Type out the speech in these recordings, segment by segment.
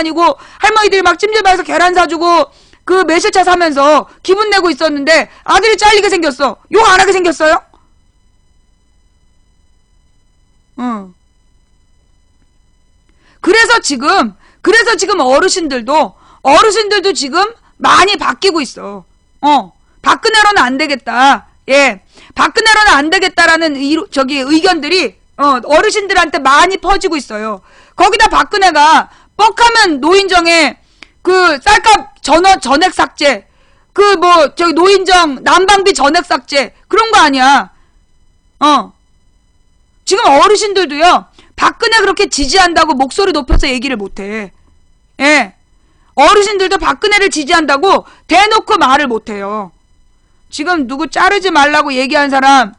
아니고 할머니들이 막 찜질방에서 계란 사주고 그 매실차 사면서 기분 내고 있었는데 아들이 잘리게 생겼어. 욕 안 하게 생겼어요? 응. 그래서 지금 어르신들도 지금 많이 바뀌고 있어. 박근혜로는 안 되겠다. 예. 박근혜로는 안 되겠다라는 의견들이 어르신들한테 많이 퍼지고 있어요. 거기다 박근혜가 뻑하면 노인정에 그 쌀값 전액 삭제, 노인정 난방비 전액 삭제 그런 거 아니야. 지금 어르신들도요. 박근혜 그렇게 지지한다고 목소리 높여서 얘기를 못해. 예. 어르신들도 박근혜를 지지한다고 대놓고 말을 못해요. 지금 누구 자르지 말라고 얘기한 사람,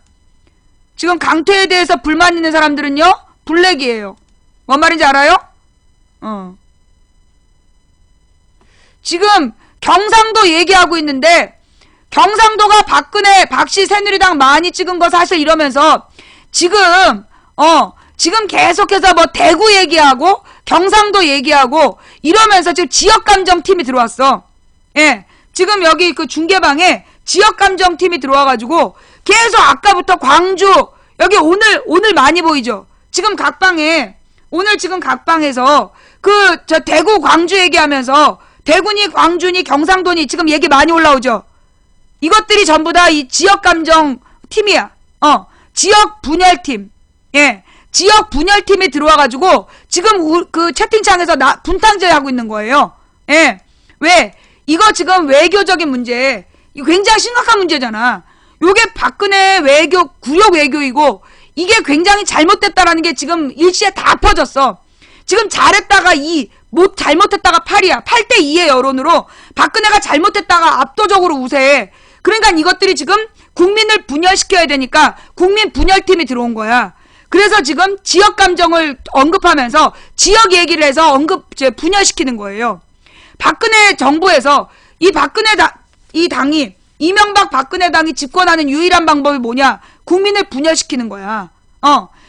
지금 강퇴에 대해서 불만 있는 사람들은요, 블랙이에요. 뭔 말인지 알아요? 지금 경상도 얘기하고 있는데, 경상도가 박근혜, 박씨 새누리당 많이 찍은 거 사실 이러면서, 지금 계속해서 뭐 대구 얘기하고, 경상도 얘기하고, 이러면서 지금 지역감정팀이 들어왔어. 예. 지금 여기 그 중계방에 지역감정팀이 들어와가지고, 계속 아까부터 광주, 여기 오늘 많이 보이죠? 지금 오늘 각방에서, 대구 광주 얘기하면서, 대구니, 광주니, 경상도니 지금 얘기 많이 올라오죠? 이것들이 전부 다 이 지역감정팀이야. 지역 분열팀. 예. 지역 분열팀이 들어와가지고, 지금 그 채팅창에서 분탕질 하고 있는 거예요. 예. 왜? 이거 지금 외교적인 문제, 이거 굉장히 심각한 문제잖아. 요게 박근혜 굴욕 외교이고, 이게 굉장히 잘못됐다라는 게 지금 일시에 다 퍼졌어. 지금 잘했다가 2, 잘못했다가 8이야. 8대2의 여론으로 박근혜가 잘못했다가 압도적으로 우세해. 그러니까 이것들이 지금 국민을 분열시켜야 되니까 국민 분열팀이 들어온 거야. 그래서 지금 지역 감정을 언급하면서 지역 얘기를 해서 분열시키는 거예요. 박근혜 정부에서 이 당이 이명박 박근혜 당이 집권하는 유일한 방법이 뭐냐? 국민을 분열시키는 거야.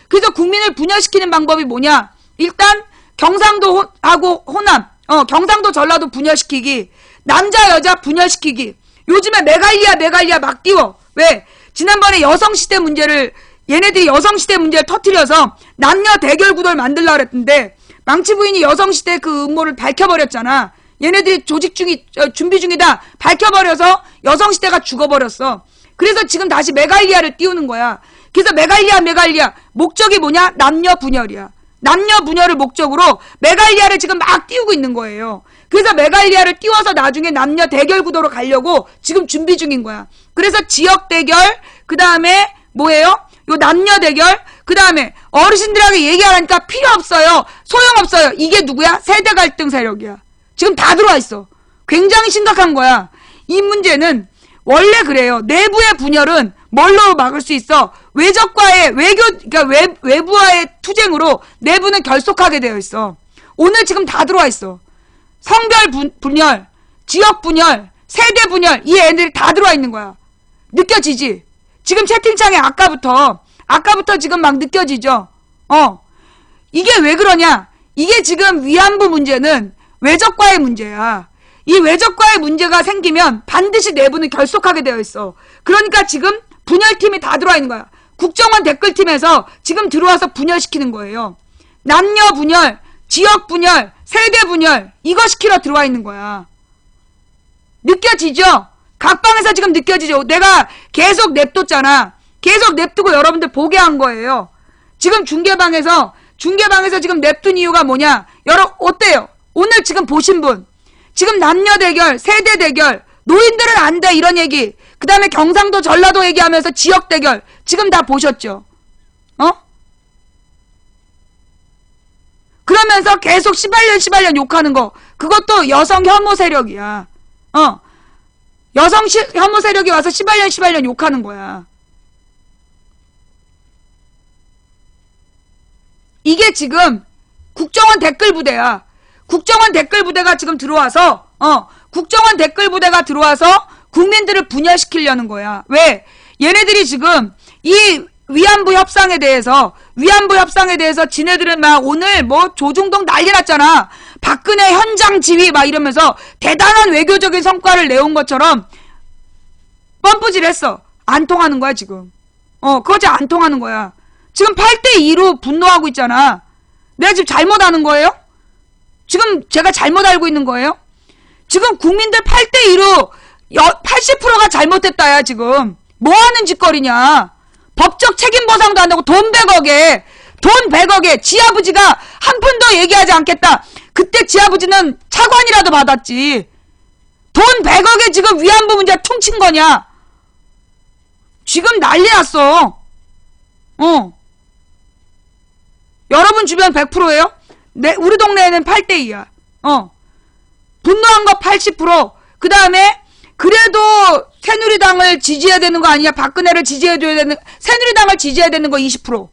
그래서 국민을 분열시키는 방법이 뭐냐? 일단 경상도하고 호남, 경상도 전라도 분열시키기, 남자 여자 분열시키기. 요즘에 메갈리아 막 띄워. 왜? 지난번에 여성시대 문제를 터뜨려서 남녀 대결 구도를 만들려고 그랬는데 망치 부인이 여성시대 그 음모를 밝혀버렸잖아. 얘네들이 준비 중이다. 밝혀버려서 여성시대가 죽어버렸어. 그래서 지금 다시 메갈리아를 띄우는 거야. 그래서 메갈리아. 목적이 뭐냐? 남녀 분열이야. 남녀 분열을 목적으로 메갈리아를 지금 막 띄우고 있는 거예요. 그래서 메갈리아를 띄워서 나중에 남녀 대결 구도로 가려고 지금 준비 중인 거야. 그래서 지역 대결, 그 다음에 뭐예요? 요 남녀 대결, 그 다음에 어르신들에게 얘기하라니까 필요 없어요. 소용없어요. 이게 누구야? 세대 갈등 세력이야. 지금 다 들어와 있어. 굉장히 심각한 거야. 이 문제는 원래 그래요. 내부의 분열은 뭘로 막을 수 있어? 외적과의 외부와의 투쟁으로 내부는 결속하게 되어 있어. 오늘 지금 다 들어와 있어. 성별 분열, 지역 분열, 세대 분열, 이 애들이 다 들어와 있는 거야. 느껴지지? 지금 채팅창에 아까부터 지금 막 느껴지죠? 이게 왜 그러냐? 이게 지금 위안부 문제는 외적과의 문제야. 이 외적과의 문제가 생기면 반드시 내부는 결속하게 되어 있어. 그러니까 지금 분열팀이 다 들어와 있는 거야. 국정원 댓글팀에서 지금 들어와서 분열시키는 거예요. 남녀 분열, 지역 분열, 세대 분열, 이거 시키러 들어와 있는 거야. 느껴지죠? 각방에서 지금 느껴지죠? 내가 계속 냅뒀잖아. 계속 냅두고 여러분들 보게 한 거예요. 지금 중계방에서 지금 냅둔 이유가 뭐냐? 어때요? 오늘 지금 보신 분, 지금 남녀 대결, 세대 대결, 노인들은 안 돼 이런 얘기, 그 다음에 경상도 전라도 얘기하면서 지역 대결, 지금 다 보셨죠? 그러면서 계속 시발년 욕하는 거, 그것도 여성 혐오 세력이야. 여성 혐오 세력이 와서 시발년 욕하는 거야. 이게 지금 국정원 댓글 부대야. 국정원 댓글 부대가 지금 들어와서 국민들을 분열시키려는 거야. 왜? 얘네들이 지금 이 위안부 협상에 대해서 지네들은 막 오늘 뭐 조중동 난리 났잖아. 박근혜 현장 지휘 막 이러면서 대단한 외교적인 성과를 내온 것처럼 뻔뿌질했어. 안 통하는 거야 지금. 그거지 안 통하는 거야. 지금 8대2로 분노하고 있잖아. 내가 지금 잘못하는 거예요? 지금 제가 잘못 알고 있는 거예요? 지금 국민들 8대2로 80%가 잘못했다야 지금. 뭐하는 짓거리냐. 법적 책임 보상도 안 하고 돈 100억에 지아버지가 한 푼 더 얘기하지 않겠다. 그때 지아버지는 차관이라도 받았지. 돈 100억에 지금 위안부 문제 퉁친 거냐. 지금 난리 났어. 여러분 주변 100%예요? 우리 동네에는 8대2야. 분노한 거 80%. 그 다음에 그래도 새누리당을 지지해야 되는 거 아니냐. 박근혜를 지지해줘야 되는, 새누리당을 지지해야 되는 거 20%.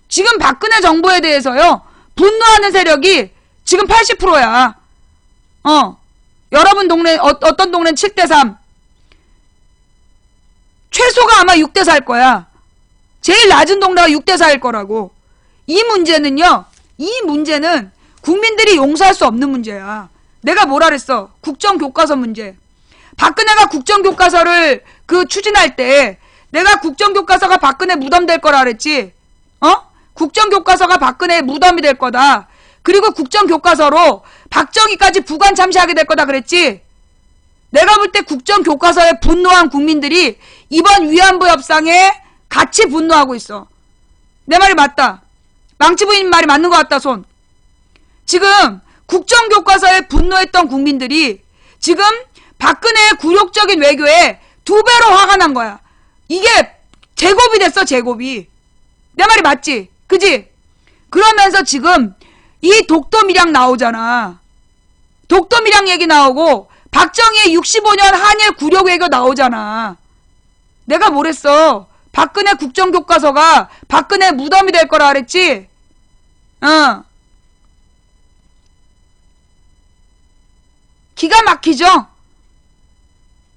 지금 박근혜 정부에 대해서요, 분노하는 세력이 지금 80%야. 여러분 동네, 어떤 동네는 7대3. 최소가 아마 6대4일 거야. 제일 낮은 동네가 6대4일 거라고. 이 문제는 국민들이 용서할 수 없는 문제야. 내가 뭐라 그랬어? 국정교과서 문제. 박근혜가 국정교과서를 추진할 때 내가 국정교과서가 박근혜 무덤 될 거라 그랬지. 국정교과서가 박근혜의 무덤이 될 거다. 그리고 국정교과서로 박정희까지 부관 참시하게 될 거다 그랬지. 내가 볼 때 국정교과서에 분노한 국민들이 이번 위안부 협상에 같이 분노하고 있어. 내 말이 맞다. 망치 부인 말이 맞는 것 같다 손. 지금 국정교과서에 분노했던 국민들이 지금 박근혜의 굴욕적인 외교에 2배로 화가 난 거야. 이게 제곱이 됐어 제곱이. 내 말이 맞지? 그지? 그러면서 지금 이 독도미량 나오잖아. 독도미량 얘기 나오고 박정희의 65년 한일 굴욕 외교 나오잖아. 내가 뭐랬어? 박근혜 국정교과서가 박근혜 무덤이 될 거라 그랬지? 기가 막히죠?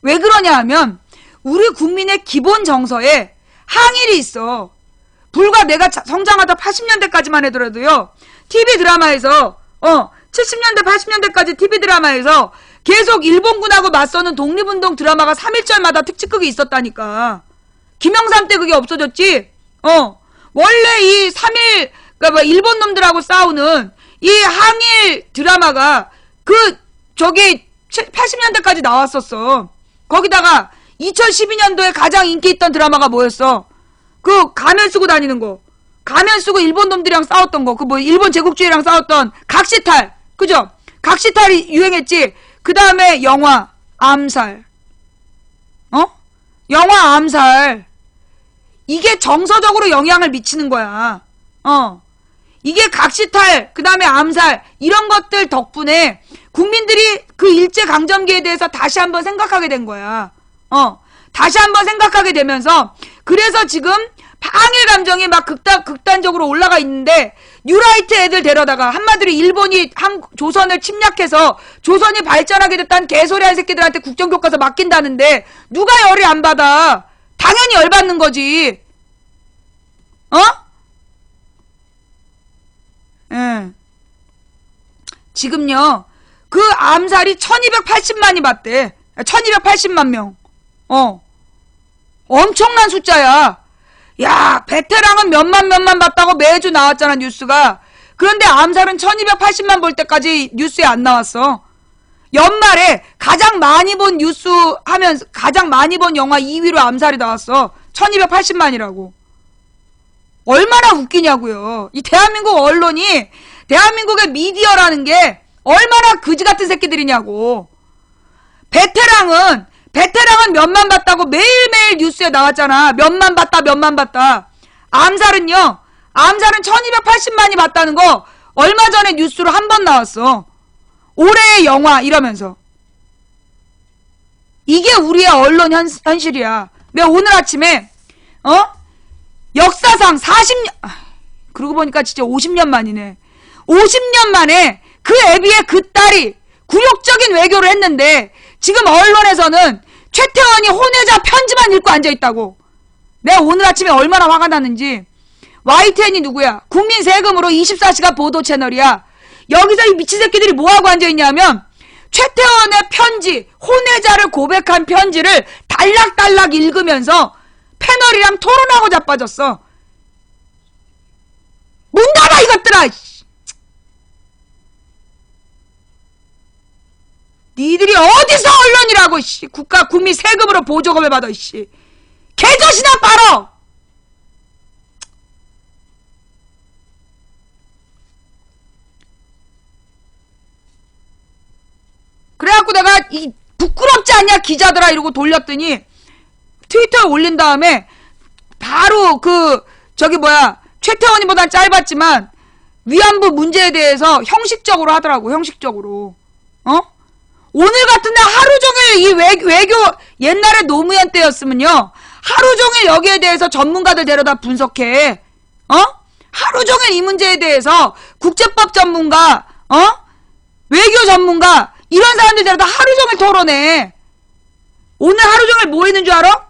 왜 그러냐 하면 우리 국민의 기본 정서에 항일이 있어. 불과 내가 성장하다 80년대까지만 해더라도요. TV 드라마에서 70년대 80년대까지 TV 드라마에서 계속 일본군하고 맞서는 독립운동 드라마가 3.1절마다 특집극이 있었다니까. 김영삼 때 그게 없어졌지? 원래 이 3.1 그러니까 일본 놈들하고 싸우는 이 항일 드라마가 80년대까지 나왔었어. 거기다가 2012년도에 가장 인기 있던 드라마가 뭐였어? 가면 쓰고 다니는 거. 가면 쓰고 일본 놈들이랑 싸웠던 거. 일본 제국주의랑 싸웠던 각시탈. 그죠? 각시탈이 유행했지? 그 다음에 영화, 암살. 영화 암살. 이게 정서적으로 영향을 미치는 거야. 이게 각시탈, 그 다음에 암살, 이런 것들 덕분에 국민들이 그 일제강점기에 대해서 다시 한번 생각하게 된 거야. 다시 한번 생각하게 되면서, 그래서 지금 항일 감정이 막 극단적으로 올라가 있는데, 뉴라이트 애들 데려다가, 한마디로 일본이 조선을 침략해서 조선이 발전하게 됐다는 개소리 한 새끼들한테 국정교과서 맡긴다는데, 누가 열이 안 받아? 당연히 열받는 거지. 지금요, 그 암살이 1280만이 봤대. 1280만 명. 엄청난 숫자야. 야, 베테랑은 몇만 봤다고 매주 나왔잖아, 뉴스가. 그런데 암살은 1280만 볼 때까지 뉴스에 안 나왔어. 연말에 가장 많이 본 뉴스 하면, 가장 많이 본 영화 2위로 암살이 나왔어. 1280만이라고. 얼마나 웃기냐고요. 이 대한민국 언론이, 대한민국의 미디어라는 게 얼마나 그지 같은 새끼들이냐고. 베테랑은 몇만 봤다고 매일매일 뉴스에 나왔잖아. 몇만 봤다. 암살은 1280만이 봤다는 거 얼마 전에 뉴스로 한 번 나왔어. 올해의 영화 이러면서. 이게 우리의 언론 현실이야. 내가 오늘 아침에 역사상 40년 그러고 보니까 진짜 50년 만이네. 50년 만에 그 애비의 그 딸이 굴욕적인 외교를 했는데 지금 언론에서는 최태원이 혼외자 편지만 읽고 앉아있다고. 내가 오늘 아침에 얼마나 화가 났는지. YTN이 누구야? 국민 세금으로 24시간 보도 채널이야. 여기서 이 미친 새끼들이 뭐하고 앉아있냐면 최태원의 편지, 혼외자를 고백한 편지를 달락달락 읽으면서 패널이랑 토론하고 자빠졌어. 문 닫아 이것들아. 니들이 어디서 언론이라고. 국가 국민 세금으로 보조금을 받아. 개젖이나 빨어. 그래갖고 내가 부끄럽지 않냐 기자들아 이러고 돌렸더니 트위터에 올린 다음에 바로 최태원이보단 짧았지만 위안부 문제에 대해서 형식적으로 하더라고. 형식적으로. 오늘 같은 날 하루 종일 이 외교 옛날에 노무현 때였으면요 하루 종일 여기에 대해서 전문가들 데려다 분석해. 하루 종일 이 문제에 대해서 국제법 전문가, 외교 전문가 이런 사람들 데려다 하루 종일 토론해. 오늘 하루 종일 뭐 했는 줄 알아?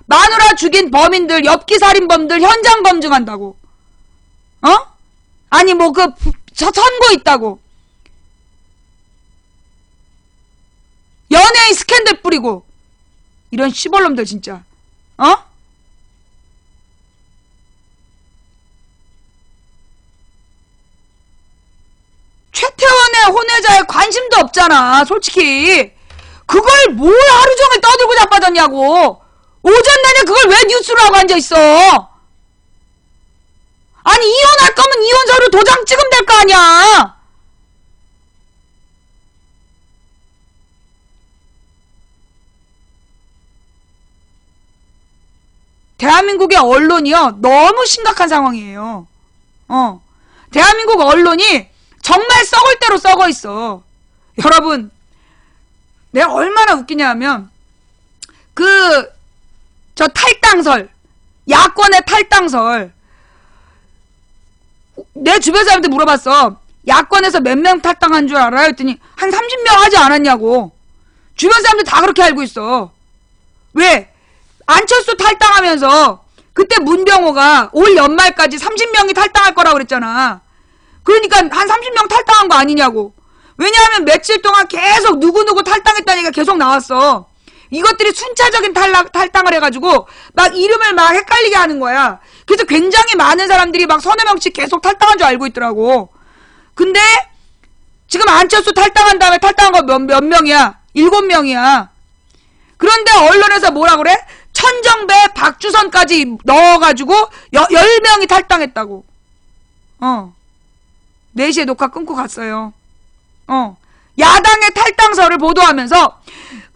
마누라 죽인 범인들, 엽기살인범들 현장 검증한다고. 아니 선고 있다고. 연예인 스캔들 뿌리고. 이런 시벌놈들 진짜. 최태원의 혼외자에 관심도 없잖아 솔직히. 그걸 뭘 하루 종일 떠들고 자빠졌냐고. 오전 내내 그걸 왜 뉴스로 하고 앉아있어. 아니 이혼할 거면 이혼 서류 도장 찍으면 될 거 아니야. 대한민국의 언론이요 너무 심각한 상황이에요. 대한민국 언론이 정말 썩을 대로 썩어 있어. 여러분 내가 얼마나 웃기냐면 저 탈당설, 야권의 탈당설, 내 주변 사람한테 물어봤어. 야권에서 몇 명 탈당한 줄 알아요? 했더니 한 30명 하지 않았냐고. 주변 사람들 다 그렇게 알고 있어. 왜? 안철수 탈당하면서 그때 문병호가 올 연말까지 30명이 탈당할 거라고 그랬잖아. 그러니까 한 30명 탈당한 거 아니냐고. 왜냐하면 며칠 동안 계속 누구누구 탈당했다는 얘기가 계속 나왔어. 이것들이 순차적인 탈당을 해가지고 막 이름을 막 헷갈리게 하는 거야. 그래서 굉장히 많은 사람들이 막 서너 명씩 계속 탈당한 줄 알고 있더라고. 근데 지금 안철수 탈당한 다음에 탈당한 거 몇 명이야? 7명이야. 그런데 언론에서 뭐라 그래? 천정배, 박주선까지 넣어가지고 10명이 탈당했다고. 4시에 녹화 끊고 갔어요. 야당의 탈당설을 보도하면서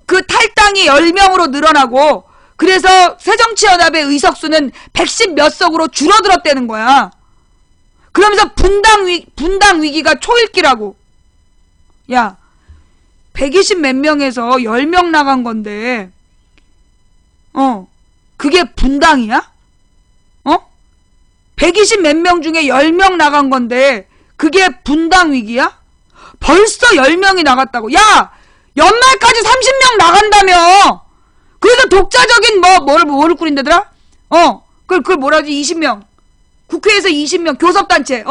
그 탈당이 10명으로 늘어나고 그래서 새정치연합의 의석수는 110 몇 석으로 줄어들었다는 거야. 그러면서 분당 위기가 초읽기라고. 야, 120 몇 명에서 10명 나간 건데 그게 분당이야? 120 몇 명 중에 10명 나간 건데 그게 분당 위기야? 벌써 10명이 나갔다고. 야! 연말까지 30명 나간다며! 그래서 독자적인 뭐를 꾸린다더라? 그걸 뭐라지? 20명. 국회에서 20명. 교섭단체.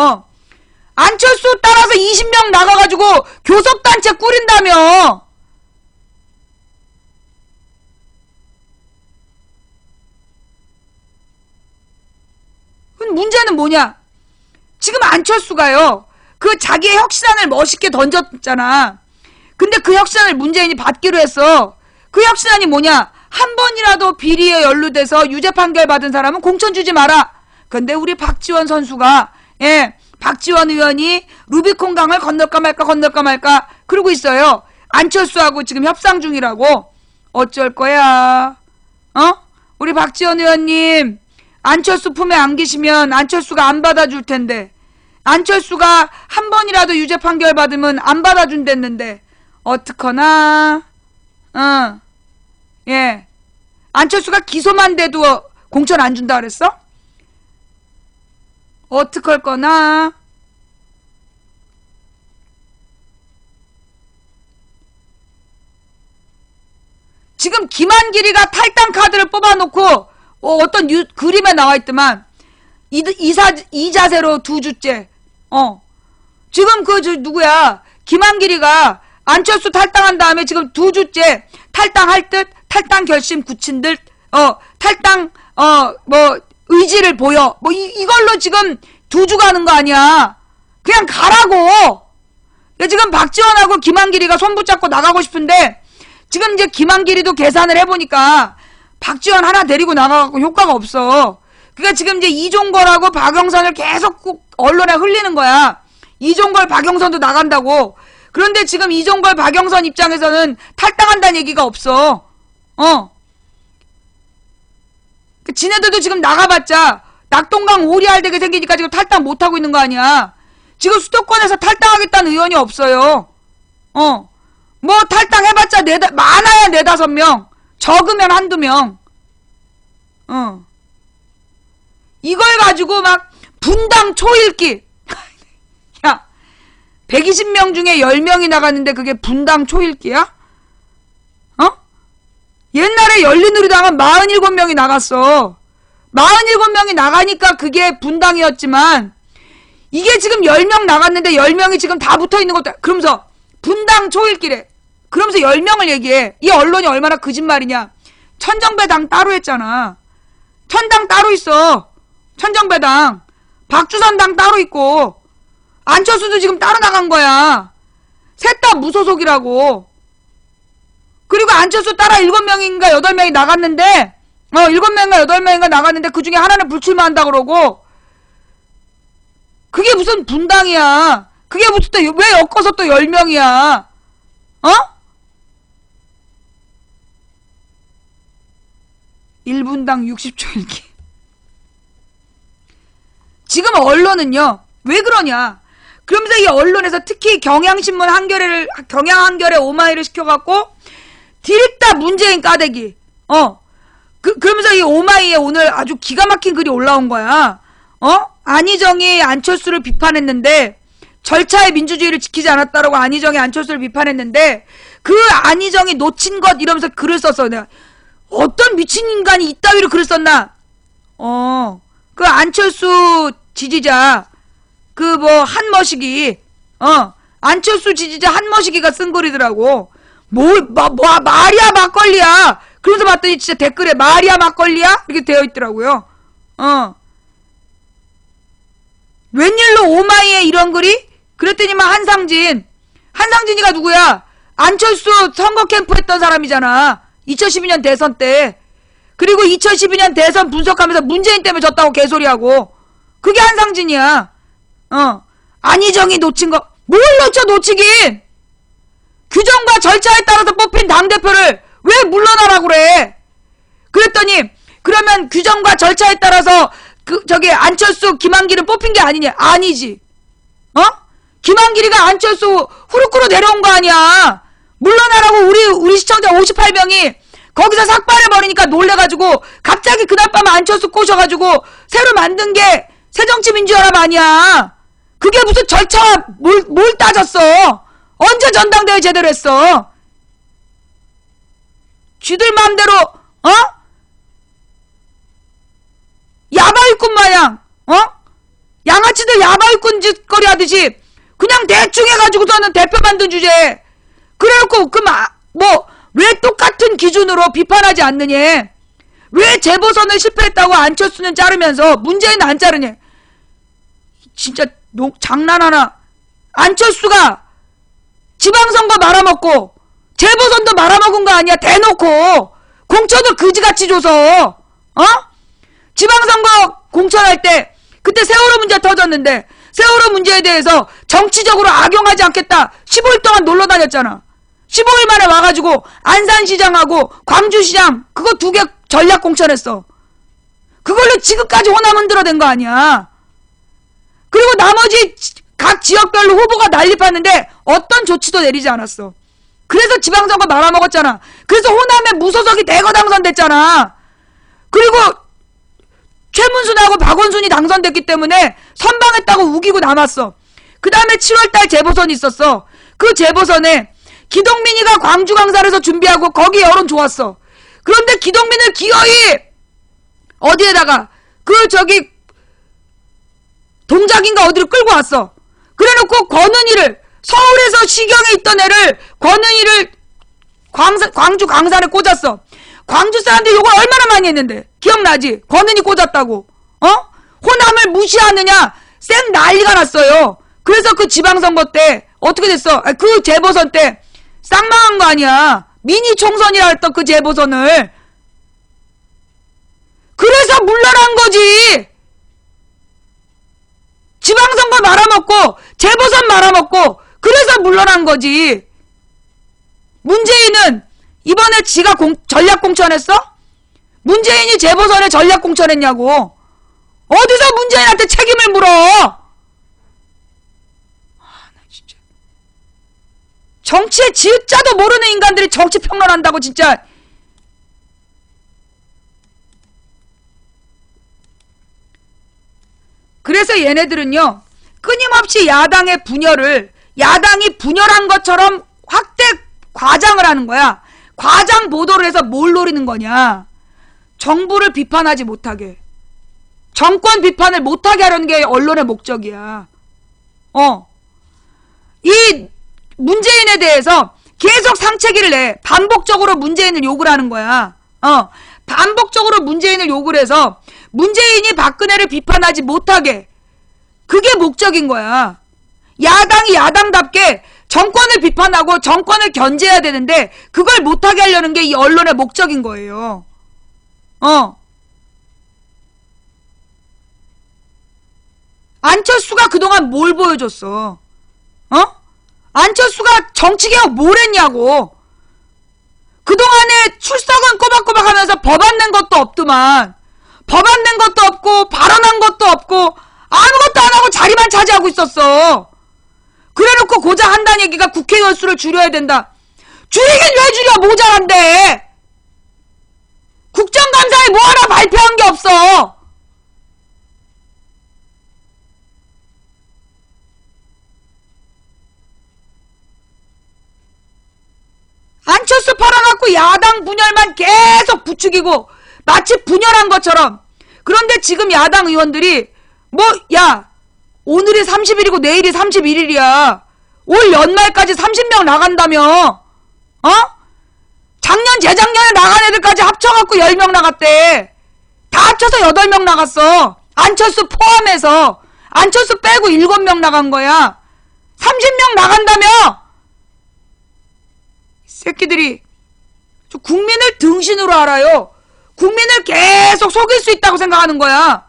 안철수 따라서 20명 나가가지고 교섭단체 꾸린다며! 문제는 뭐냐? 지금 안철수가요. 그 자기의 혁신안을 멋있게 던졌잖아. 근데 그 혁신안을 문재인이 받기로 했어. 그 혁신안이 뭐냐? 한 번이라도 비리에 연루돼서 유죄 판결 받은 사람은 공천 주지 마라. 근데 우리 박지원 선수가 박지원 의원이 루비콘 강을 건널까 말까 그러고 있어요. 안철수하고 지금 협상 중이라고. 어쩔 거야? 우리 박지원 의원님 안철수 품에 안기시면 안철수가 안 받아줄 텐데. 안철수가 한 번이라도 유죄 판결 받으면 안 받아준댔는데 어떡하나? 안철수가 기소만 돼도 공천 안 준다 그랬어? 어떡할 거나? 지금 김한길이가 탈당 카드를 뽑아놓고 어떤 그림에 나와있더만 이 자세로 2주째 지금 누구야 김한길이가 안철수 탈당한 다음에 지금 2주째 탈당할 듯 탈당 결심 굳힌 듯 탈당 의지를 보여 이걸로 지금 2주 가는 거 아니야. 그냥 가라고. 지금 박지원하고 김한길이가 손 붙잡고 나가고 싶은데 지금 이제 김한길이도 계산을 해보니까 박지원 하나 데리고 나가고 효과가 없어. 그러니까 지금 이제 이종걸하고 박영선을 계속 꼭 언론에 흘리는 거야. 이종걸 박영선도 나간다고. 그런데 지금 이종걸 박영선 입장에서는 탈당한다는 얘기가 없어. 지네들도 지금 나가봤자 낙동강 오리알되게 생기니까 지금 탈당 못하고 있는 거 아니야. 지금 수도권에서 탈당하겠다는 의원이 없어요. 뭐 탈당해봤자 많아야 4-5명. 적으면 1-2명. 이걸 가지고 막 분당 초읽기. 야, 120명 중에 10명이 나갔는데 그게 분당 초읽기야? 옛날에 열린우리당은 47명이 나갔어. 47명이 나가니까 그게 분당이었지만 이게 지금 10명 나갔는데 10명이 지금 다 붙어있는 것도 그러면서 분당 초읽기래. 그러면서 10명을 얘기해. 이 언론이 얼마나 거짓말이냐. 천정배당 따로 했잖아. 천당 따로 있어. 천정배당. 박주선당 따로 있고 안철수도 지금 따로 나간 거야. 셋 다 무소속이라고. 그리고 안철수 따라 7명인가 8명이 나갔는데 7명인가 8명인가 나갔는데 그 중에 하나는 불출마한다 그러고 그게 무슨 분당이야. 그게 무슨 또 왜 엮어서 또 10명이야. 1분당 60초 읽기. 지금 언론은요. 왜 그러냐. 그러면서 이 언론에서 특히 경향신문 경향 한겨레 오마이를 시켜갖고 디립다 문재인 까대기. 그러면서 이 오마이에 오늘 아주 기가 막힌 글이 올라온 거야. 안희정이 안철수를 비판했는데 절차의 민주주의를 지키지 않았다라고 안희정이 안철수를 비판했는데 그 안희정이 놓친 것 이러면서 글을 썼어. 내가 어떤 미친 인간이 이따위로 글을 썼나. 그 안철수 지지자 그 한머식이 안철수 지지자 한머식이가 쓴 글이더라고. 말이야 막걸리야. 그래서 봤더니 진짜 댓글에 말이야 막걸리야? 이렇게 되어 있더라고요. 웬일로 오마이에 이런 글이? 그랬더니만 한상진이가 누구야? 안철수 선거 캠프 했던 사람이잖아. 2012년 대선 때. 그리고 2012년 대선 분석하면서 문재인 때문에 졌다고 개소리하고. 그게 한상진이야. 안희정이 놓친 거. 뭘 놓치긴! 규정과 절차에 따라서 뽑힌 당대표를 왜 물러나라고 그래? 그랬더니 그러면 규정과 절차에 따라서 안철수 김한길은 뽑힌 게 아니냐? 아니지. 김한길이가 안철수 후루꾸로 내려온 거 아니야. 물러나라고 우리 시청자 58명이 거기서 삭발해버리니까 놀래가지고 갑자기 그날 밤에 안철수 꼬셔가지고 새로 만든 게 새정치민주연합 아니야. 그게 무슨 절차 뭘 따졌어. 언제 전당대회 제대로 했어? 쥐들 마음대로 야바위꾼 마냥 양아치들 야바위꾼 짓거리 하듯이 그냥 대충 해가지고서는 대표 만든 주제에 그래놓고 왜 똑같은 기준으로 비판하지 않느냐. 왜 재보선을 실패했다고 안철수는 자르면서 문재인은 안 자르냐. 진짜 장난하나. 안철수가 지방선거 말아먹고 재보선도 말아먹은 거 아니야. 대놓고 공천을 그지같이 줘서 지방선거 공천할 때 그때 세월호 문제 터졌는데 세월호 문제에 대해서 정치적으로 악용하지 않겠다 15일 동안 놀러 다녔잖아. 15일 만에 와가지고 안산시장하고 광주시장 그거 2개 전략 공천했어. 그걸로 지금까지 호남 흔들어댄 거 아니야. 그리고 나머지 각 지역별로 후보가 난립하는데 어떤 조치도 내리지 않았어. 그래서 지방선거 말아먹었잖아. 그래서 호남에 무소속이 대거 당선됐잖아. 그리고 최문순하고 박원순이 당선됐기 때문에 선방했다고 우기고 남았어. 그 다음에 7월달 재보선이 있었어. 그 재보선에 기동민이가 광주 강산에서 준비하고 거기 여론 좋았어. 그런데 기동민을 기어이 어디에다가 동작인가 어디로 끌고 왔어. 그래놓고 권은희를, 서울에서 시경에 있던 애를, 권은희를 광주 광산에 꽂았어. 광주 사람들이 욕을 얼마나 많이 했는데 기억나지? 권은희 꽂았다고. 호남을 무시하느냐 쌩 난리가 났어요. 그래서 그 지방선거 때 어떻게 됐어? 그 재보선 때 쌍망한 거 아니야. 미니 총선이라 했던 그 재보선을. 그래서 물러난 거지. 지방선거 말아먹고 재보선 말아먹고 그래서 물러난 거지. 문재인은 이번에 지가 전략공천했어? 문재인이 재보선에 전략공천했냐고. 어디서 문재인한테 책임을 물어? 나 진짜. 정치의 지읒자도 모르는 인간들이 정치 평론한다고 진짜. 그래서 얘네들은요, 끊임없이 야당이 분열한 것처럼 확대 과장을 하는 거야. 과장 보도를 해서 뭘 노리는 거냐. 정부를 비판하지 못하게. 정권 비판을 못하게 하려는 게 언론의 목적이야. 이 문재인에 대해서 계속 상체기를 내. 반복적으로 문재인을 욕을 하는 거야. 반복적으로 문재인을 욕을 해서 문재인이 박근혜를 비판하지 못하게. 그게 목적인 거야. 야당이 야당답게 정권을 비판하고 정권을 견제해야 되는데 그걸 못하게 하려는 게 이 언론의 목적인 거예요. 안철수가 그동안 뭘 보여줬어? 안철수가 정치개혁 뭘 했냐고. 그동안에 출석은 꼬박꼬박 하면서 법안 낸 것도 없더만. 법안 낸 것도 없고 발언한 것도 없고 아무것도 안 하고 자리만 차지하고 있었어. 그래놓고 고작 한다는 얘기가 국회의원 수를 줄여야 된다. 줄이긴 왜 줄여? 모자란데. 국정감사에 뭐 하나 발표한 게 없어. 안철수 팔아갖고 야당 분열만 계속 부추기고 마치 분열한 것처럼. 그런데 지금 야당 의원들이 오늘이 30일이고 내일이 31일이야. 올 연말까지 30명 나간다며. 작년 재작년에 나간 애들까지 합쳐갖고 10명 나갔대. 다 합쳐서 8명 나갔어. 안철수 포함해서. 안철수 빼고 7명 나간 거야. 30명 나간다며. 이 새끼들이 국민을 등신으로 알아요. 국민을 계속 속일 수 있다고 생각하는 거야.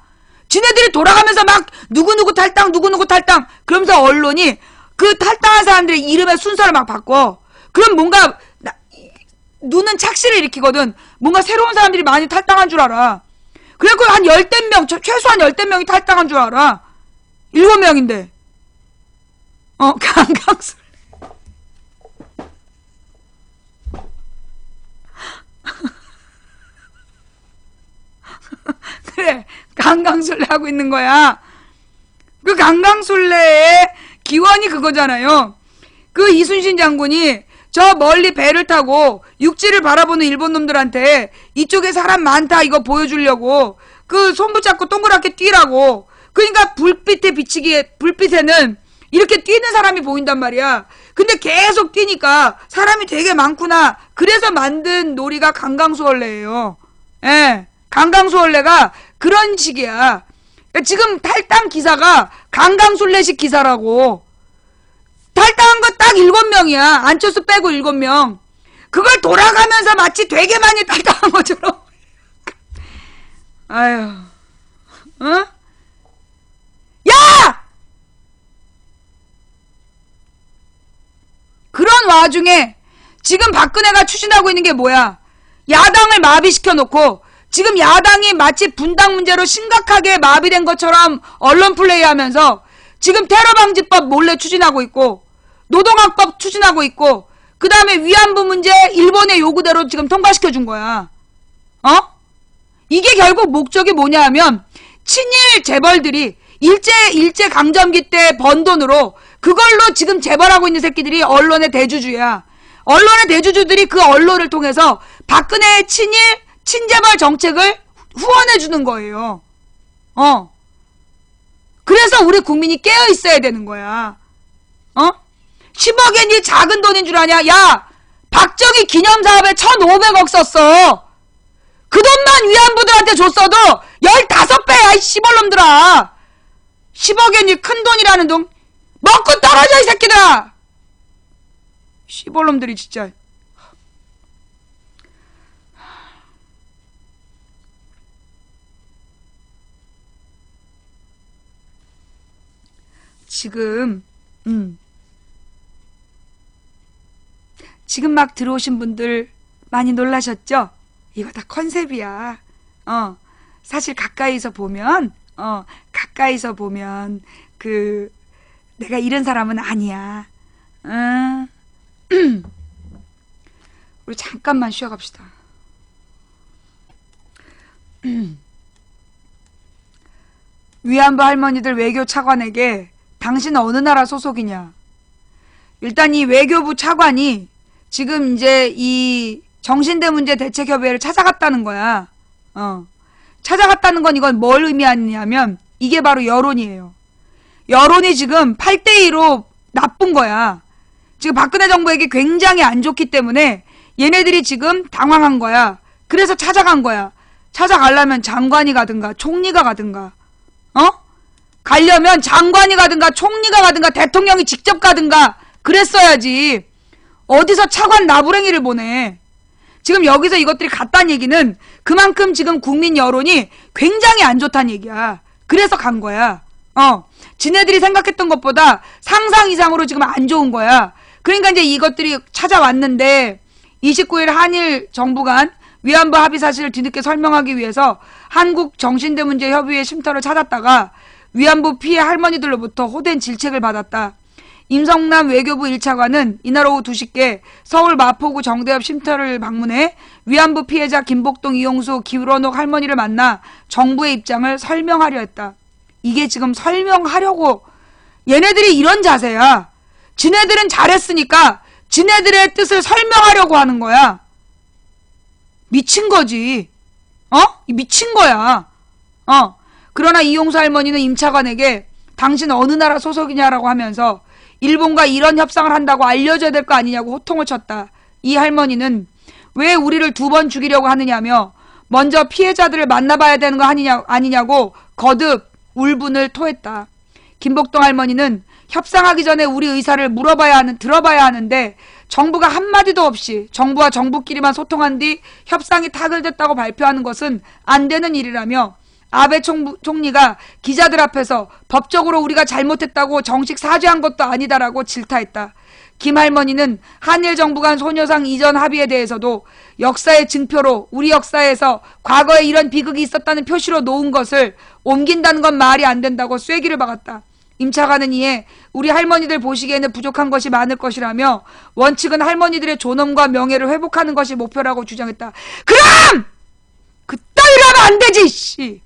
지네들이 돌아가면서 막 누구누구 탈당 누구누구 탈당 그러면서 언론이 그 탈당한 사람들의 이름의 순서를 막 바꿔. 그럼 뭔가 눈은 착시를 일으키거든. 뭔가 새로운 사람들이 많이 탈당한 줄 알아. 그래갖고 한 10명 최소한 10명이 탈당한 줄 알아. 7명인데 강강술 그래, 강강술래 하고 있는 거야. 그 강강술래의 기원이 그거잖아요. 그 이순신 장군이 저 멀리 배를 타고 육지를 바라보는 일본 놈들한테 이쪽에 사람 많다 이거 보여주려고 그 손 붙잡고 동그랗게 뛰라고. 그러니까 불빛에는 이렇게 뛰는 사람이 보인단 말이야. 근데 계속 뛰니까 사람이 되게 많구나. 그래서 만든 놀이가 강강수월래예요. 예. 강강수월래가 그런 식이야. 그러니까 지금 탈당 기사가 강강술래식 기사라고. 탈당한 거 딱 7명이야. 안철수 빼고 7명. 그걸 돌아가면서 마치 되게 많이 탈당한 것처럼. 아유. 야! 그런 와중에 지금 박근혜가 추진하고 있는 게 뭐야? 야당을 마비시켜 놓고 지금 야당이 마치 분당 문제로 심각하게 마비된 것처럼 언론 플레이하면서 지금 테러방지법 몰래 추진하고 있고 노동학법 추진하고 있고 그 다음에 위안부 문제 일본의 요구대로 지금 통과시켜 준 거야. 이게 결국 목적이 뭐냐 하면 친일 재벌들이 일제 강점기 때 번 돈으로 그걸로 지금 재벌하고 있는 새끼들이 언론의 대주주야. 언론의 대주주들이 그 언론을 통해서 박근혜의 친일, 친재벌 정책을 후원해주는 거예요. 그래서 우리 국민이 깨어 있어야 되는 거야. 10억엔 이 작은 돈인 줄 아냐? 야, 박정희 기념사업에 1,500억 썼어. 그 돈만 위안부들한테 줬어도 15배야, 이 씨발놈들아. 10억엔 이 큰 돈이라는 돈. 먹고 떨어져, 이 새끼들아. 씨발놈들이 진짜. 지금 막 들어오신 분들 많이 놀라셨죠? 이거 다 컨셉이야. 사실 가까이서 보면 내가 이런 사람은 아니야. 우리 잠깐만 쉬어갑시다. 위안부 할머니들 외교 차관에게 당신은 어느 나라 소속이냐? 일단 이 외교부 차관이 지금 이제 이 정신대 문제 대책협의회를 찾아갔다는 거야. 찾아갔다는 건 이건 뭘 의미하냐면 이게 바로 여론이에요. 여론이 지금 8대2로 나쁜 거야. 지금 박근혜 정부에게 굉장히 안 좋기 때문에 얘네들이 지금 당황한 거야. 그래서 찾아간 거야. 찾아가려면 장관이 가든가 총리가 가든가 가려면 장관이 가든가 총리가 가든가 대통령이 직접 가든가 그랬어야지. 어디서 차관 나부랭이를 보내. 지금 여기서 이것들이 갔다는 얘기는 그만큼 지금 국민 여론이 굉장히 안 좋다는 얘기야. 그래서 간 거야. 지네들이 생각했던 것보다 상상 이상으로 지금 안 좋은 거야. 그러니까 이제 이것들이 찾아왔는데 29일 한일 정부 간 위안부 합의 사실을 뒤늦게 설명하기 위해서 한국정신대문제협의회 쉼터를 찾았다가 위안부 피해 할머니들로부터 호된 질책을 받았다. 임성남 외교부 1차관은 이날 오후 2시께 서울 마포구 정대협 쉼터를 방문해 위안부 피해자 김복동, 이용수, 김원옥 할머니를 만나 정부의 입장을 설명하려 했다. 이게 지금 설명하려고 얘네들이 이런 자세야. 지네들은 잘했으니까 지네들의 뜻을 설명하려고 하는 거야. 미친 거지. 미친 거야. 그러나 이용수 할머니는 임 차관에게 당신 어느 나라 소속이냐라고 하면서 일본과 이런 협상을 한다고 알려줘야 될 거 아니냐고 호통을 쳤다. 이 할머니는 왜 우리를 2번 죽이려고 하느냐며 먼저 피해자들을 만나봐야 되는 거 아니냐고 거듭 울분을 토했다. 김복동 할머니는 협상하기 전에 우리 의사를 들어봐야 하는데 정부가 한마디도 없이 정부와 정부끼리만 소통한 뒤 협상이 타결됐다고 발표하는 것은 안 되는 일이라며 아베 총리가 기자들 앞에서 법적으로 우리가 잘못했다고 정식 사죄한 것도 아니다라고 질타했다. 김 할머니는 한일 정부 간 소녀상 이전 합의에 대해서도 역사의 증표로 우리 역사에서 과거에 이런 비극이 있었다는 표시로 놓은 것을 옮긴다는 건 말이 안 된다고 쐐기를 박았다. 임 차관은 이에 우리 할머니들 보시기에는 부족한 것이 많을 것이라며 원칙은 할머니들의 존엄과 명예를 회복하는 것이 목표라고 주장했다. 그럼! 그따위로 하면 안 되지, 씨!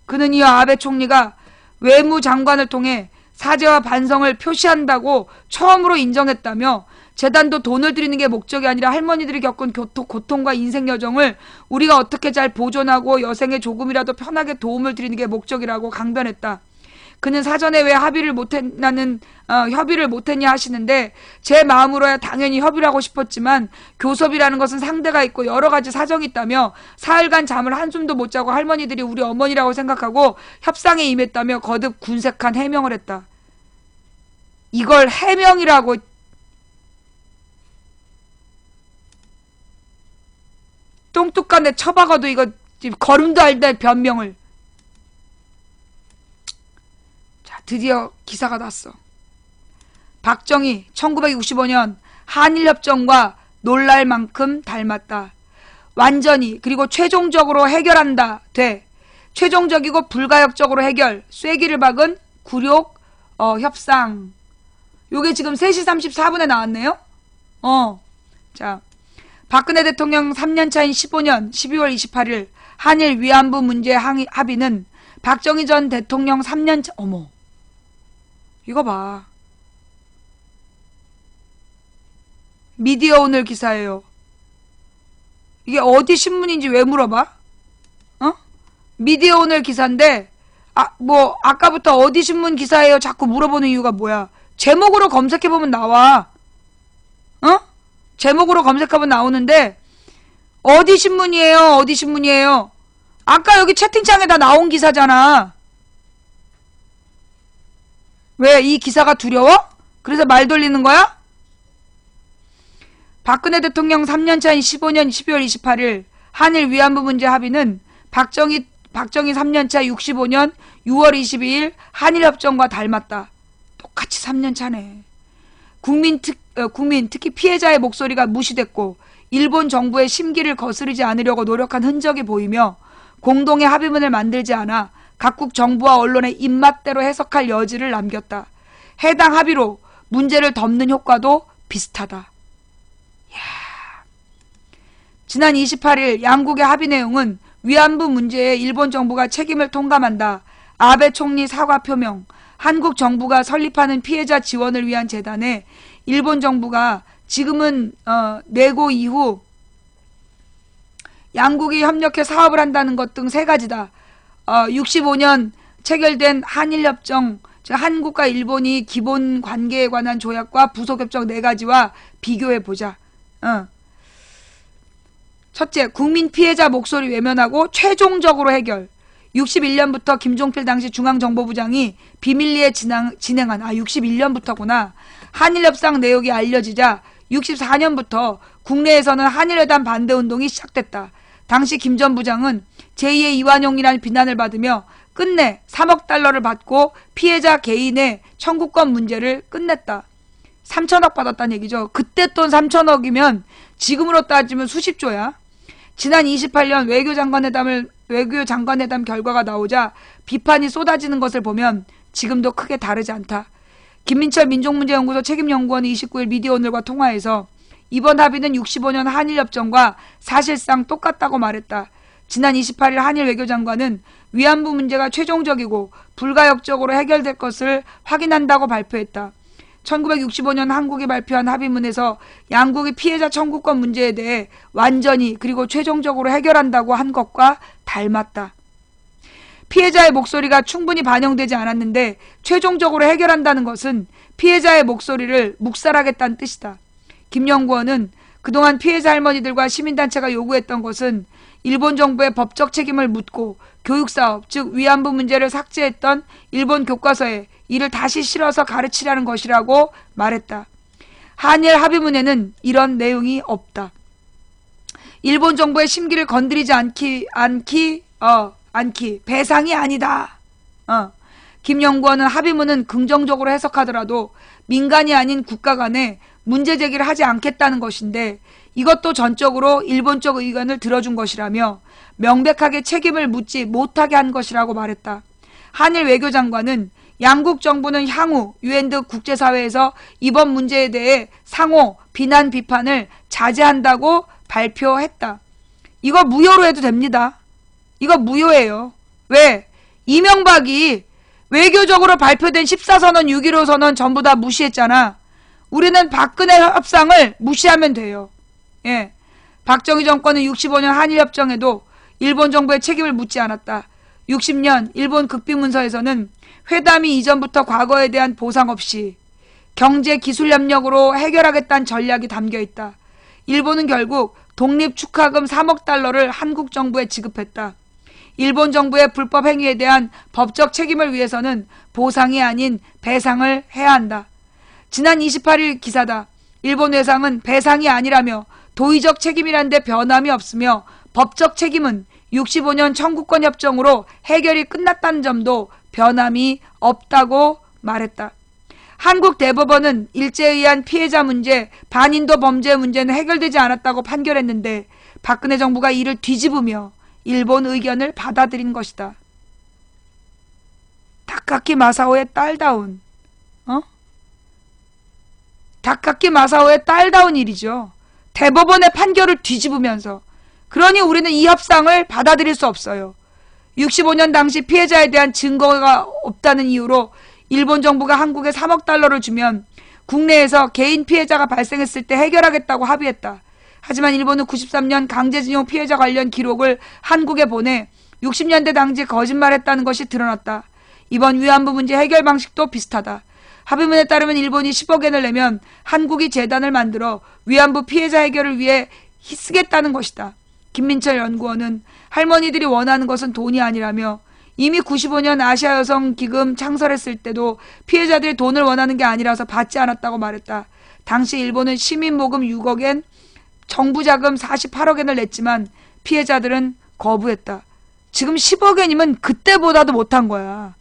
그는 이어 아베 총리가 외무장관을 통해 사죄와 반성을 표시한다고 처음으로 인정했다며 재단도 돈을 드리는 게 목적이 아니라 할머니들이 겪은 고통과 인생 여정을 우리가 어떻게 잘 보존하고 여생에 조금이라도 편하게 도움을 드리는 게 목적이라고 강변했다. 그는 사전에 왜 협의를 못했냐 하시는데 제 마음으로야 당연히 협의를 하고 싶었지만 교섭이라는 것은 상대가 있고 여러 가지 사정이 있다며 사흘간 잠을 한숨도 못 자고 할머니들이 우리 어머니라고 생각하고 협상에 임했다며 거듭 군색한 해명을 했다. 이걸 해명이라고 똥뚝간에 쳐박아도 이거 걸음도 알다 변명을. 자, 드디어 기사가 났어. 박정희 1965년 한일협정과 놀랄 만큼 닮았다. 완전히 그리고 최종적으로 해결한다. 최종적이고 불가역적으로 해결. 쐐기를 박은 굴욕 협상. 요게 지금 3시 34분에 나왔네요. 자, 박근혜 대통령 3년차인 15년 12월 28일 한일 위안부 문제 합의는 박정희 전 대통령 3년차 이거 봐. 미디어 오늘 기사예요. 이게 어디 신문인지 왜 물어봐? 어? 미디어 오늘 기사인데 아까부터 어디 신문 기사예요 자꾸 물어보는 이유가 뭐야? 제목으로 검색해보면 나와. 어? 제목으로 검색하면 나오는데 어디 신문이에요? 어디 신문이에요? 아까 여기 채팅창에 다 나온 기사잖아. 왜 이 기사가 두려워? 그래서 말 돌리는 거야? 박근혜 대통령 3년차인 15년 12월 28일 한일 위안부 문제 합의는 박정희 3년차 65년 6월 22일 한일협정과 닮았다. 똑같이 3년차네. 국민 특히 피해자의 목소리가 무시됐고 일본 정부의 심기를 거스르지 않으려고 노력한 흔적이 보이며 공동의 합의문을 만들지 않아 각국 정부와 언론의 입맛대로 해석할 여지를 남겼다. 해당 합의로 문제를 덮는 효과도 비슷하다. 지난 28일 양국의 합의 내용은 위안부 문제에 일본 정부가 책임을 통감한다. 아베 총리 사과 표명, 한국 정부가 설립하는 피해자 지원을 위한 재단에 일본 정부가 지금은 내고 이후 양국이 협력해 사업을 한다는 것 등 세 가지다. 65년 체결된 한일협정, 즉 한국과 일본이 기본 관계에 관한 조약과 부속협정 4가지와 비교해보자. 첫째, 국민 피해자 목소리 외면하고 최종적으로 해결. 61년부터 김종필 당시 중앙정보부장이 비밀리에 진행한 61년부터구나. 한일협상 내용이 알려지자 64년부터 국내에서는 한일회담 반대운동이 시작됐다. 당시 김 전 부장은 제2의 이완용이라는 비난을 받으며 끝내 3억 달러를 받고 피해자 개인의 청구권 문제를 끝냈다. 3천억 받았다는 얘기죠. 그때 돈 3천억이면 지금으로 따지면 수십조야. 지난 28년 외교장관회담 결과가 나오자 비판이 쏟아지는 것을 보면 지금도 크게 다르지 않다. 김민철 민족문제연구소 책임연구원이 29일 미디어오늘과 통화에서 이번 합의는 65년 한일협정과 사실상 똑같다고 말했다. 지난 28일 한일 외교장관은 위안부 문제가 최종적이고 불가역적으로 해결될 것을 확인한다고 발표했다. 1965년 한국이 발표한 합의문에서 양국이 피해자 청구권 문제에 대해 완전히 그리고 최종적으로 해결한다고 한 것과 닮았다. 피해자의 목소리가 충분히 반영되지 않았는데 최종적으로 해결한다는 것은 피해자의 목소리를 묵살하겠다는 뜻이다. 김 연구원은 그동안 피해자 할머니들과 시민단체가 요구했던 것은 일본 정부의 법적 책임을 묻고 교육사업, 즉 위안부 문제를 삭제했던 일본 교과서에 이를 다시 실어서 가르치라는 것이라고 말했다. 한일 합의문에는 이런 내용이 없다. 일본 정부의 심기를 건드리지 않기 배상이 아니다. 김 연구원은 합의문은 긍정적으로 해석하더라도 민간이 아닌 국가 간에 문제 제기를 하지 않겠다는 것인데 이것도 전적으로 일본 쪽 의견을 들어준 것이라며 명백하게 책임을 묻지 못하게 한 것이라고 말했다. 한일 외교장관은 양국 정부는 향후 유엔 등 국제사회에서 이번 문제에 대해 상호 비난 비판을 자제한다고 발표했다. 이거 무효로 해도 됩니다. 이거 무효예요. 왜? 이명박이 외교적으로 발표된 14선언, 6.15 선언 전부 다 무시했잖아. 우리는 박근혜 협상을 무시하면 돼요. 예. 박정희 정권은 65년 한일협정에도 일본 정부의 책임을 묻지 않았다. 60년 일본 극비문서에서는 회담이 이전부터 과거에 대한 보상 없이 경제 기술 협력으로 해결하겠다는 전략이 담겨 있다. 일본은 결국 독립축하금 3억 달러를 한국 정부에 지급했다. 일본 정부의 불법 행위에 대한 법적 책임을 위해서는 보상이 아닌 배상을 해야 한다. 지난 28일 기사다. 일본 외상은 배상이 아니라며 도의적 책임이란 데 변함이 없으며 법적 책임은 65년 청구권 협정으로 해결이 끝났다는 점도 변함이 없다고 말했다. 한국 대법원은 일제에 의한 피해자 문제, 반인도 범죄 문제는 해결되지 않았다고 판결했는데 박근혜 정부가 이를 뒤집으며 일본 의견을 받아들인 것이다. 다카키 마사오의 딸다운 다카키 마사오의 딸다운 일이죠. 대법원의 판결을 뒤집으면서. 그러니 우리는 이 협상을 받아들일 수 없어요. 65년 당시 피해자에 대한 증거가 없다는 이유로 일본 정부가 한국에 3억 달러를 주면 국내에서 개인 피해자가 발생했을 때 해결하겠다고 합의했다. 하지만 일본은 93년 강제징용 피해자 관련 기록을 한국에 보내 60년대 당시 거짓말했다는 것이 드러났다. 이번 위안부 문제 해결 방식도 비슷하다. 합의문에 따르면 일본이 10억엔을 내면 한국이 재단을 만들어 위안부 피해자 해결을 위해 쓰겠다는 것이다. 김민철 연구원은 할머니들이 원하는 것은 돈이 아니라며 이미 95년 아시아 여성 기금 창설했을 때도 피해자들이 돈을 원하는 게 아니라서 받지 않았다고 말했다. 당시 일본은 시민 모금 6억엔, 정부 자금 48억엔을 냈지만 피해자들은 거부했다. 지금 10억엔이면 그때보다도 못한 거야.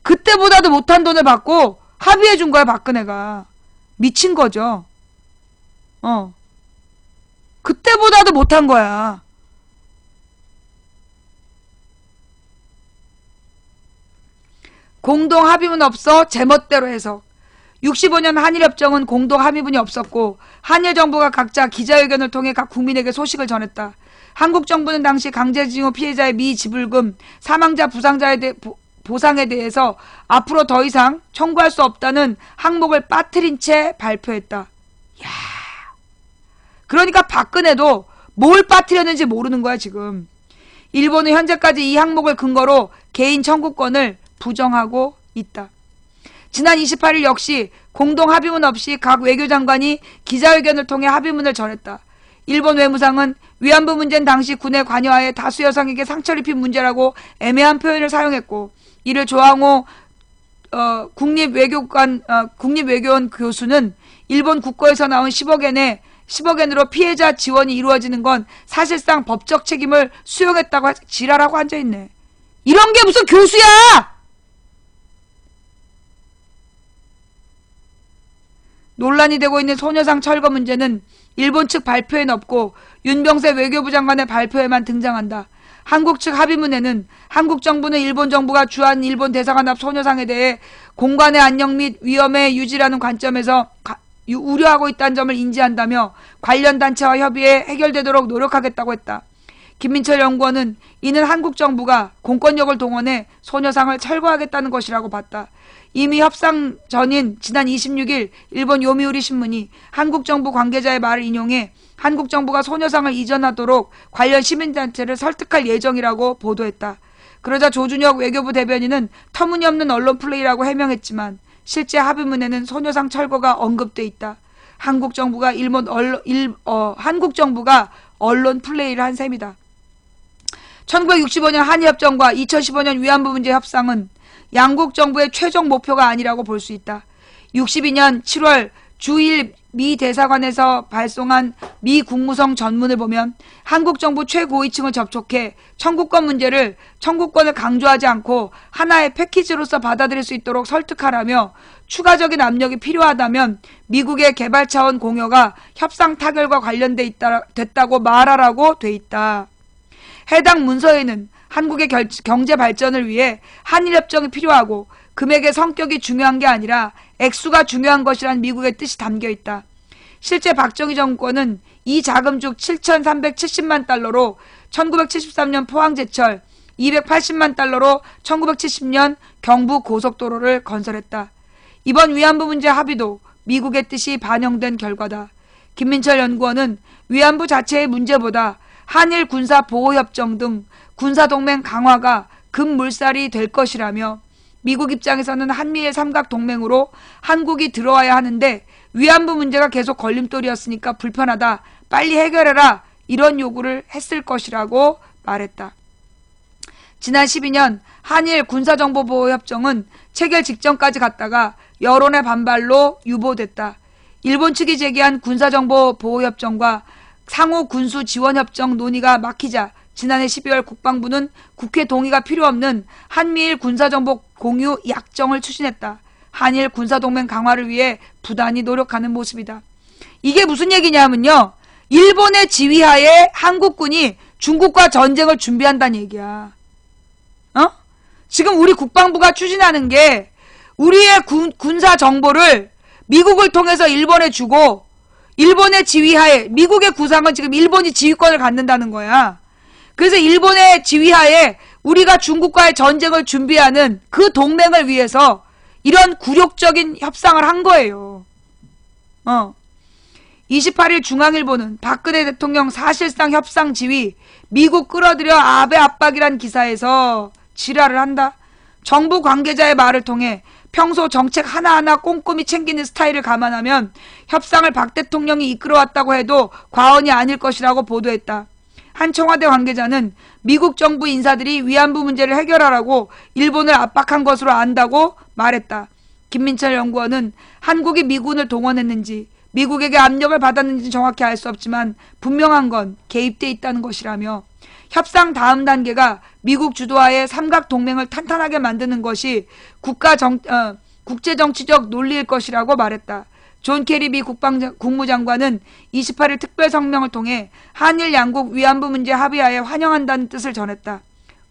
그때보다도 못한 돈을 받고 합의해 준 거야, 박근혜가. 미친 거죠. 그때보다도 못한 거야. 공동 합의문 없어 제멋대로 해석. 65년 한일협정은 공동 합의문이 없었고 한일 정부가 각자 기자회견을 통해 각 국민에게 소식을 전했다. 한국 정부는 당시 강제징용 피해자의 미지불금, 사망자 부상자에 대해 보상에 대해서 앞으로 더 이상 청구할 수 없다는 항목을 빠뜨린 채 발표했다. 야, 그러니까 박근혜도 뭘 빠뜨렸는지 모르는 거야 지금. 일본은 현재까지 이 항목을 근거로 개인 청구권을 부정하고 있다. 지난 28일 역시 공동 합의문 없이 각 외교장관이 기자회견을 통해 합의문을 전했다. 일본 외무상은 위안부 문제는 당시 군의 관여하에 다수 여성에게 상처를 입힌 문제라고 애매한 표현을 사용했고, 이를 조항호 국립외교원 교수는 일본 국고에서 나온 10억엔으로 피해자 지원이 이루어지는 건 사실상 법적 책임을 수용했다고 지랄하고 앉아있네. 이런 게 무슨 교수야! 논란이 되고 있는 소녀상 철거 문제는 일본 측 발표엔 없고 윤병세 외교부 장관의 발표에만 등장한다. 한국 측 합의문에는 한국 정부는 일본 정부가 주한 일본 대사관 앞 소녀상에 대해 공간의 안녕 및 위험의 유지라는 관점에서 우려하고 있다는 점을 인지한다며 관련 단체와 협의해 해결되도록 노력하겠다고 했다. 김민철 연구원은 이는 한국 정부가 공권력을 동원해 소녀상을 철거하겠다는 것이라고 봤다. 이미 협상 전인 지난 26일 일본 요미우리 신문이 한국 정부 관계자의 말을 인용해 한국 정부가 소녀상을 이전하도록 관련 시민단체를 설득할 예정이라고 보도했다. 그러자 조준혁 외교부 대변인은 터무니없는 언론 플레이라고 해명했지만 실제 합의문에는 소녀상 철거가 언급돼 있다. 한국 정부가 언론 플레이를 한 셈이다. 1965년 한일협정과 2015년 위안부 문제 협상은 양국 정부의 최종 목표가 아니라고 볼 수 있다. 62년 7월 주일 미 대사관에서 발송한 미 국무성 전문을 보면 한국 정부 최고위층을 접촉해 청구권을 강조하지 않고 하나의 패키지로서 받아들일 수 있도록 설득하라며 추가적인 압력이 필요하다면 미국의 개발 차원 공여가 협상 타결과 됐다고 말하라고 돼 있다. 해당 문서에는 한국의 경제 발전을 위해 한일협정이 필요하고 금액의 성격이 중요한 게 아니라 액수가 중요한 것이란 미국의 뜻이 담겨 있다. 실제 박정희 정권은 이 자금 중 7,370만 달러로 1973년 포항제철, 280만 달러로 1970년 경부 고속도로를 건설했다. 이번 위안부 문제 합의도 미국의 뜻이 반영된 결과다. 김민철 연구원은 위안부 자체의 문제보다 한일 군사보호협정 등 군사동맹 강화가 급물살이 될 것이라며 미국 입장에서는 한미일 삼각동맹으로 한국이 들어와야 하는데 위안부 문제가 계속 걸림돌이었으니까 불편하다. 빨리 해결해라. 이런 요구를 했을 것이라고 말했다. 지난 12년 한일 군사정보보호협정은 체결 직전까지 갔다가 여론의 반발로 유보됐다. 일본 측이 제기한 군사정보보호협정과 상호 군수지원협정 논의가 막히자 지난해 12월 국방부는 국회 동의가 필요 없는 한미일 군사정보 공유 약정을 추진했다. 한일 군사동맹 강화를 위해 부단히 노력하는 모습이다. 이게 무슨 얘기냐면요. 일본의 지휘하에 한국군이 중국과 전쟁을 준비한다는 얘기야. 지금 우리 국방부가 추진하는 게 우리의 군사 정보를 미국을 통해서 일본에 주고 일본의 지휘하에 미국의 구상은 지금 일본이 지휘권을 갖는다는 거야. 그래서 일본의 지휘하에 우리가 중국과의 전쟁을 준비하는 그 동맹을 위해서 이런 굴욕적인 협상을 한 거예요. 어. 28일 중앙일보는 박근혜 대통령 사실상 협상 지위, 미국 끌어들여 아베 압박이란 기사에서 지랄을 한다. 정부 관계자의 말을 통해 평소 정책 하나하나 꼼꼼히 챙기는 스타일을 감안하면 협상을 박 대통령이 이끌어왔다고 해도 과언이 아닐 것이라고 보도했다. 한 청와대 관계자는 미국 정부 인사들이 위안부 문제를 해결하라고 일본을 압박한 것으로 안다고 말했다. 김민철 연구원은 한국이 미군을 동원했는지 미국에게 압력을 받았는지 정확히 알 수 없지만 분명한 건 개입돼 있다는 것이라며 협상 다음 단계가 미국 주도하에 삼각동맹을 탄탄하게 만드는 것이 국제정치적 논리일 것이라고 말했다. 존 케리 미 국무장관은 28일 특별 성명을 통해 한일 양국 위안부 문제 합의하에 환영한다는 뜻을 전했다.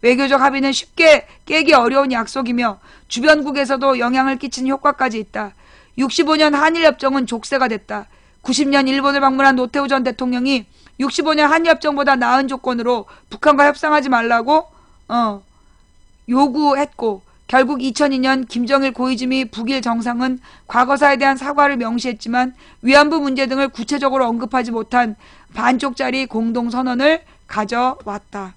외교적 합의는 쉽게 깨기 어려운 약속이며 주변국에서도 영향을 끼치는 효과까지 있다. 65년 한일협정은 족쇄가 됐다. 90년 일본을 방문한 노태우 전 대통령이 65년 한일협정보다 나은 조건으로 북한과 협상하지 말라고 요구했고 결국 2002년 김정일 고이즈미 북일 정상은 과거사에 대한 사과를 명시했지만 위안부 문제 등을 구체적으로 언급하지 못한 반쪽짜리 공동선언을 가져왔다.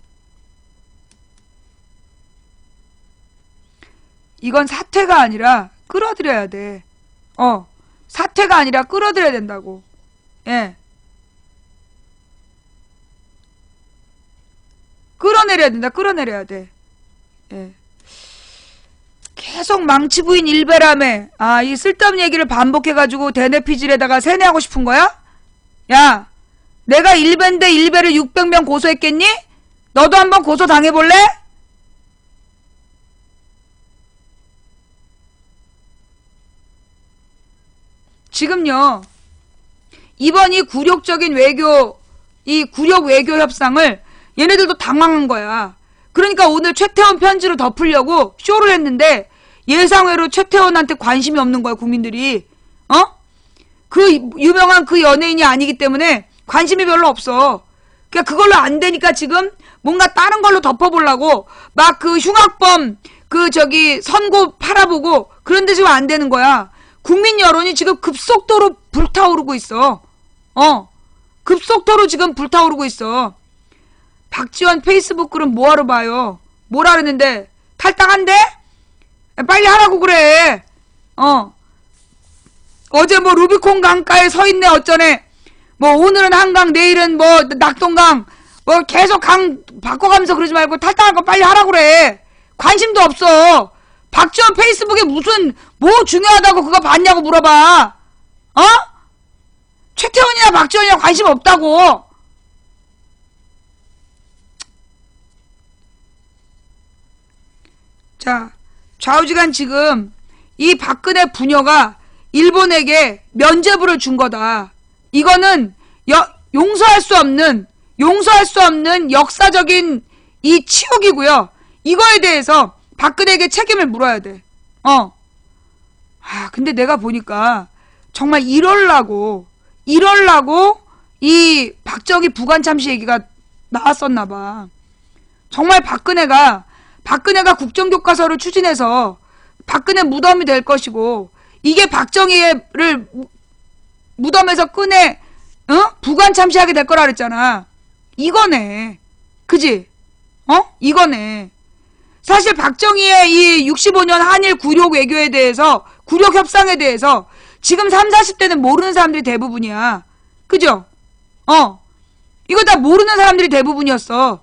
이건 사퇴가 아니라 끌어들여야 돼. 사퇴가 아니라 끌어들여야 된다고. 예. 끌어내려야 된다. 끌어내려야 돼. 예. 계속 망치부인 일베라며. 이 쓸데없는 얘기를 반복해가지고 대내피질에다가 세뇌하고 싶은 거야? 야, 내가 일베인데 일베를 600명 고소했겠니? 너도 한번 고소 당해볼래? 지금요, 이번 이 굴욕적인 외교, 이 굴욕 외교 협상을 얘네들도 당황한 거야. 그러니까 오늘 최태원 편지로 덮으려고 쇼를 했는데 예상외로 최태원한테 관심이 없는 거야, 국민들이. 그 유명한 그 연예인이 아니기 때문에 관심이 별로 없어. 그러니까 그걸로 안 되니까 지금 뭔가 다른 걸로 덮어보려고 막 그 흉악범 선고 팔아보고 그런데 지금 안 되는 거야. 국민 여론이 지금 급속도로 불타오르고 있어. 급속도로 지금 불타오르고 있어. 박지원 페이스북 글은 뭐하러 봐요? 뭐라 그랬는데? 탈당한대? 빨리 하라고 그래. 어제 뭐 루비콘 강가에 서 있네 어쩌네. 뭐 오늘은 한강 내일은 뭐 낙동강 뭐 계속 강 바꿔가면서 그러지 말고 탈당할 거 빨리 하라고 그래. 관심도 없어. 박지원 페이스북에 무슨 뭐 중요하다고 그거 봤냐고 물어봐. 최태원이나 박지원이나 관심 없다고. 자, 좌우지간 지금 이 박근혜 부녀가 일본에게 면죄부를 준 거다. 이거는 용서할 수 없는 역사적인 이 치욕이고요. 이거에 대해서 박근혜에게 책임을 물어야 돼. 근데 내가 보니까 정말 이럴라고 이 박정희 부관 참시 얘기가 나왔었나 봐. 정말 박근혜가 국정교과서를 추진해서 박근혜 무덤이 될 것이고 이게 박정희를 무덤에서 꺼내 부관 참시하게 될 거라 그랬잖아. 이거네. 그지? 이거네. 사실 박정희의 이 65년 한일 굴욕 외교에 대해서 굴욕 협상에 대해서 지금 30, 40대는 모르는 사람들이 대부분이야. 그죠? 이거 다 모르는 사람들이 대부분이었어.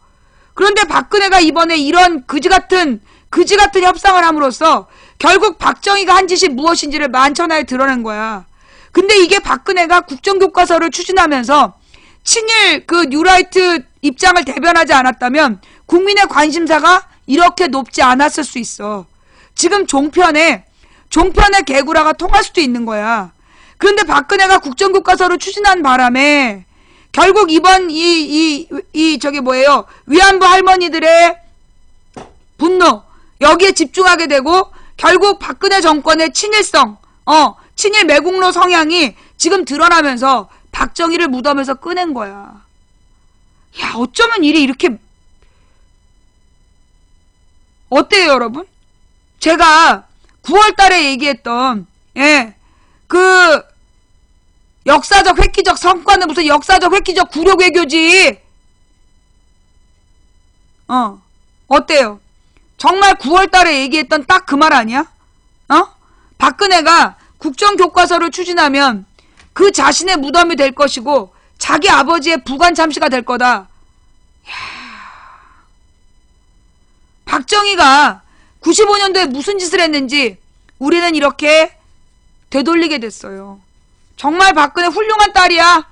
그런데 박근혜가 이번에 이런 그지같은 협상을 함으로써 결국 박정희가 한 짓이 무엇인지를 만천하에 드러낸 거야. 근데 이게 박근혜가 국정교과서를 추진하면서 친일 그 뉴라이트 입장을 대변하지 않았다면 국민의 관심사가 이렇게 높지 않았을 수 있어. 지금 종편에 개구라가 통할 수도 있는 거야. 그런데 박근혜가 국정교과서를 추진한 바람에 결국 이번 위안부 할머니들의 분노 여기에 집중하게 되고 결국 박근혜 정권의 친일성, 친일 매국노 성향이 지금 드러나면서 박정희를 무덤에서 꺼낸 거야. 야, 어쩌면 일이 이렇게 어때요, 여러분? 제가 9월 달에 얘기했던 역사적 획기적 성과는 무슨 역사적 획기적 굴욕 외교지. 어때요? 정말 9월달에 얘기했던 딱 그 말 아니야? 박근혜가 국정교과서를 추진하면 그 자신의 무덤이 될 것이고 자기 아버지의 부관 참시가 될 거다. 박정희가 95년도에 무슨 짓을 했는지 우리는 이렇게 되돌리게 됐어요. 정말 박근혜 훌륭한 딸이야.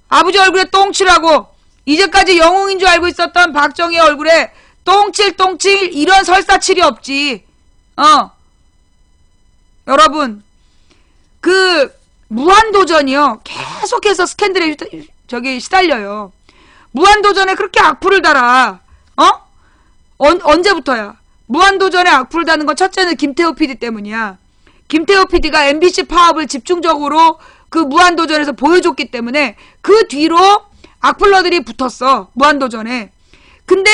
아버지 얼굴에 똥칠하고 이제까지 영웅인 줄 알고 있었던 박정희 얼굴에 똥칠 이런 설사칠이 없지. 여러분 그 무한도전이요 계속해서 스캔들에 시달려요. 무한도전에 그렇게 악플을 달아. 언제부터야? 무한도전에 악플을 다는 건 첫째는 김태호 PD 때문이야. 김태호 PD가 MBC 파업을 집중적으로 그 무한도전에서 보여줬기 때문에 그 뒤로 악플러들이 붙었어. 무한도전에. 근데